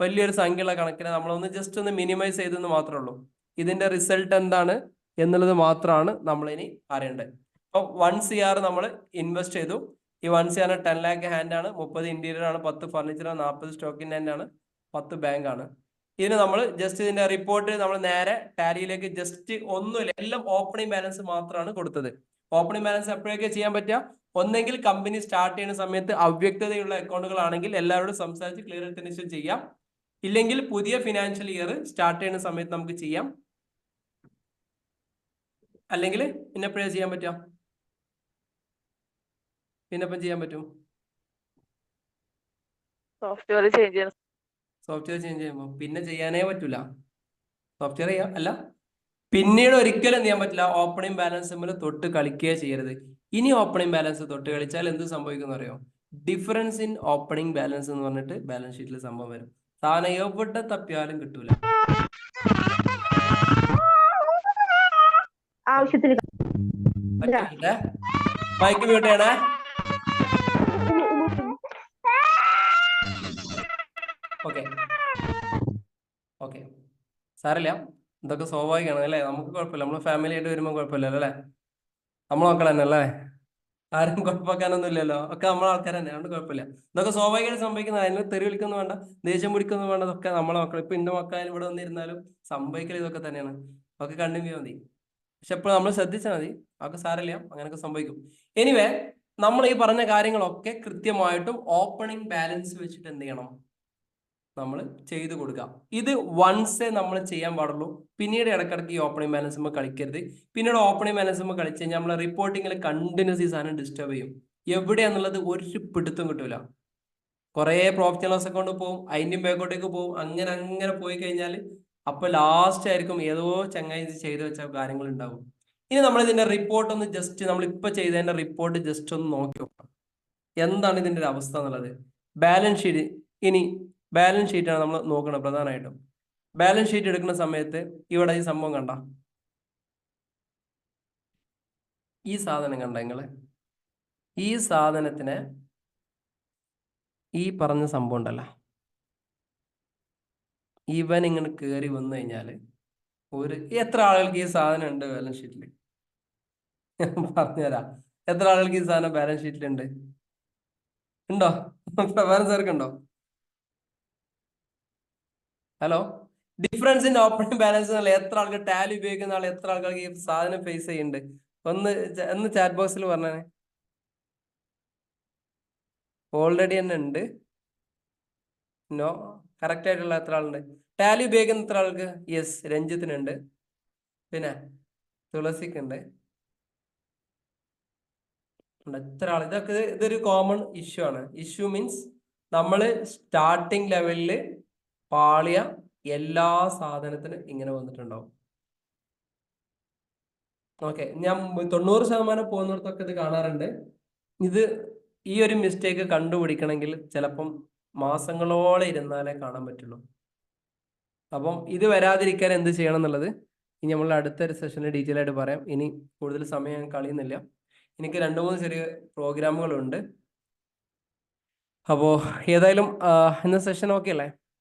വലിയൊരു സംഖ്യയുള്ള കണക്കിനെ നമ്മളൊന്ന് ജസ്റ്റ് ഒന്ന് മിനിമൈസ് ചെയ്തെന്ന് മാത്രമേ ഉള്ളൂ. ഇതിന്റെ റിസൾട്ട് എന്താണ് എന്നുള്ളത് മാത്രമാണ് നമ്മളിനി അറിയേണ്ടത്. അപ്പോൾ 1 CR നമ്മൾ ഇൻവെസ്റ്റ് ചെയ്തു. ഈ 1 CR 10 lakh ഹാൻഡ് ആണ്, 30 ഇന്റീരിയർ ആണ്, 10 ഫർണിച്ചർ ആണ്, 40 സ്റ്റോക്ക് ഇൻ ഹാൻഡ് ആണ്, 10 ബാങ്ക് ആണ്. ഇതിന് നമ്മൾ ജസ്റ്റ് ഇതിന്റെ റിപ്പോർട്ട് നമ്മൾ നേരെ ടാലിയിലേക്ക് ജസ്റ്റ് ഒന്നുമില്ല, എല്ലാം ഓപ്പണിംഗ് ബാലൻസ് മാത്രമാണ് കൊടുത്തത്. ഓപ്പണിംഗ് ബാലൻസ് എപ്പോഴൊക്കെ ചെയ്യാൻ പറ്റുക? ഒന്നെങ്കിൽ കമ്പനി സ്റ്റാർട്ട് ചെയ്യുന്ന സമയത്ത് അവ്യക്തതയുള്ള അക്കൗണ്ടുകളാണെങ്കിൽ എല്ലാവരോടും സംസാരിച്ച് ക്ലിയർ ഫിനിഷ് ചെയ്യാം. ഇല്ലെങ്കിൽ പുതിയ ഫിനാൻഷ്യൽ ഇയർ സ്റ്റാർട്ട് ചെയ്യുന്ന സമയത്ത് നമുക്ക് ചെയ്യാം. അല്ലെങ്കിൽ പിന്നെ എപ്പോഴാണ് ചെയ്യാൻ പറ്റുക? പിന്നെ എപ്പം ചെയ്യാൻ പറ്റും? സോഫ്റ്റ്വെയർ ചേഞ്ച് ചെയ്യുമ്പോൾ പിന്നെ ചെയ്യാനേ പറ്റൂല. സോഫ്റ്റ്വെയർ ചെയ്യാം അല്ല, പിന്നീട് ഒരിക്കലും എന്ത് ചെയ്യാൻ പറ്റില്ല, ഓപ്പണിംഗ് ബാലൻസ് തൊട്ട് കളിക്കുകയേ ചെയ്യരുത്. ഇനി ഓപ്പണിംഗ് ബാലൻസ് തൊട്ട് കളിച്ചാൽ എന്ത് സംഭവിക്കുന്ന അറിയോ? ഡിഫറൻസ് ഇൻ ഓപ്പണിംഗ് ബാലൻസ് എന്ന് പറഞ്ഞിട്ട് ബാലൻസ് ഷീറ്റിൽ സംഭവം വരും. സാധനം എവിടെ തപ്പിയാലും കിട്ടൂല. ആവശ്യത്തിന് മൈക്ക് മ്യൂട്ട് ചെയ്യണേ. ഓക്കെ സാരമില്ല, ഇതൊക്കെ സ്വാഭാവികമാണ് അല്ലേ? നമുക്ക് കുഴപ്പമില്ല, നമ്മൾ ഫാമിലി ആയിട്ട് വരുമ്പോൾ കുഴപ്പമില്ലല്ലോ അല്ലേ? നമ്മൾ മക്കൾ തന്നെ അല്ലേ? ആരും കുഴപ്പമാക്കാനൊന്നും ഇല്ലല്ലോ, ഒക്കെ നമ്മളെ ആൾക്കാർ തന്നെ, അതുകൊണ്ട് കുഴപ്പമില്ല. ഇതൊക്കെ സ്വാഭാവികമായിട്ട് സംഭവിക്കുന്നത്. അതിന് തെറി വിളിക്കൊന്നും വേണ്ട, ദേഷ്യം പിടിക്കൊന്നും വേണ്ട. ഇതൊക്കെ നമ്മളെ മക്കൾ, ഇപ്പൊ എന്റെ മക്കൾ ഇവിടെ വന്നിരുന്നാലും സംഭവിക്കൽ ഇതൊക്കെ തന്നെയാണ്. ഒക്കെ കണ്ടിന്യൂ മതി, പക്ഷെ എപ്പോഴും നമ്മൾ ശ്രദ്ധിച്ചാൽ മതി. അതൊക്കെ സാരമില്ല, അങ്ങനെയൊക്കെ സംഭവിക്കും. എനിവേ, നമ്മൾ ഈ പറഞ്ഞ കാര്യങ്ങളൊക്കെ കൃത്യമായിട്ടും ഓപ്പണിംഗ് ബാലൻസ് വെച്ചിട്ട് എന്ത് ചെയ്യണം? നമ്മൾ ചെയ്തു കൊടുക്കാം. ഇത് വൺസേ നമ്മൾ ചെയ്യാൻ പാടുള്ളൂ. പിന്നീട് ഇടയ്ക്കിടയ്ക്ക് ഈ ഓപ്പണിംഗ് ബാലൻസ് കളിക്കരുത്. പിന്നീട് ഓപ്പണിംഗ് ബാലൻസ് കളിച്ച് കഴിഞ്ഞാൽ നമ്മളെ റിപ്പോർട്ടിങ്ങിൽ കണ്ടിന്യൂസ് ഈ സാധനം ഡിസ്റ്റർബ് ചെയ്യും. എവിടെയാന്നുള്ളത് ഒരു പിടുത്തം കിട്ടൂല. കുറെ പ്രോഫിറ്റ് ലോസ് അക്കൗണ്ട് പോകും, അതിൻ്റെയും ബാക്കോട്ടേക്ക് പോകും. അങ്ങനെ പോയി കഴിഞ്ഞാൽ അപ്പൊ ലാസ്റ്റ് ആയിരിക്കും ഏതോ ചങ്ങായി ചെയ്തു വെച്ച കാര്യങ്ങൾ ഉണ്ടാവും. ഇനി നമ്മൾ ഇതിന്റെ റിപ്പോർട്ട് ഒന്ന് ജസ്റ്റ്, നമ്മൾ ഇപ്പൊ ചെയ്തതിന്റെ റിപ്പോർട്ട് ജസ്റ്റ് ഒന്ന് നോക്കി നോക്കാം, എന്താണ് ഇതിന്റെ ഒരു അവസ്ഥ എന്നുള്ളത്. ബാലൻസ് ഷീറ്റ്, ഇനി ബാലൻസ് ഷീറ്റാണ് നമ്മൾ നോക്കണം പ്രധാനമായിട്ടും. ബാലൻസ് ഷീറ്റ് എടുക്കുന്ന സമയത്ത് ഇവിടെ ഈ സംഭവം കണ്ട, ഈ സാധനം കണ്ട നിങ്ങള്? ഈ സാധനത്തിന് ഈ പറഞ്ഞ സംഭവം ഉണ്ടല്ലോ, ഇവൻ ഇങ്ങനെ കയറി വന്നു കഴിഞ്ഞാൽ എത്ര ആളുകൾക്ക് ഈ സാധനം ഉണ്ട് ബാലൻസ് ഷീറ്റിൽ? പറഞ്ഞുതരാം, എത്ര ആളുകൾക്ക് ഈ സാധനം ബാലൻസ് ഷീറ്റിലുണ്ട്? ഉണ്ടോ? പ്രഭാരം സാർക്ക് ഉണ്ടോ? Hello, difference in opening balance എന്നുള്ള എത്ര ആൾക്ക്, ടാലി ഉപയോഗിക്കുന്ന ആൾ എത്ര ആൾക്കാർക്ക് ഈ സാധനം ഫേസ് ചെയ്യുന്നുണ്ട്? ഒന്ന് ചാറ്റ് ബോക്സിൽ പറഞ്ഞേ. ഓൾറെഡി തന്നെ ഉണ്ട്. നോ, കറക്റ്റ് ആയിട്ടുള്ള എത്ര ആളുണ്ട്? ടാലി ഉപയോഗിക്കുന്ന എത്ര ആൾക്ക്? യെസ്, രഞ്ജിത്തിനുണ്ട്, പിന്നെ തുളസിക്കുണ്ട്. എത്ര ആൾ? ഇതൊരു കോമൺ ഇഷ്യൂ ആണ്. ഇഷ്യൂ മീൻസ് നമ്മൾ സ്റ്റാർട്ടിങ് ലെവലിൽ പാളിയ എല്ലാ സാധനത്തിനും ഇങ്ങനെ വന്നിട്ടുണ്ടാവും. ഓക്കെ, ഞാൻ 90% പോകുന്നിടത്തൊക്കെ ഇത് കാണാറുണ്ട്. ഇത് ഈ ഒരു മിസ്റ്റേക്ക് കണ്ടുപിടിക്കണമെങ്കിൽ ചിലപ്പം മാസങ്ങളോളം ഇരുന്നാലേ കാണാൻ പറ്റുള്ളൂ. അപ്പം ഇത് വരാതിരിക്കാൻ എന്ത് ചെയ്യണം എന്നുള്ളത് ഇനി നമ്മൾ അടുത്തൊരു സെഷനിൽ ഡീറ്റെയിൽ ആയിട്ട് പറയാം. ഇനി കൂടുതൽ സമയം ഞാൻ കളയുന്നില്ല. എനിക്ക് 2-3 ചെറിയ പ്രോഗ്രാമുകളുണ്ട്. അപ്പോൾ ഏതായാലും ഇന്ന സെഷൻ ഓക്കെ അല്ലേ?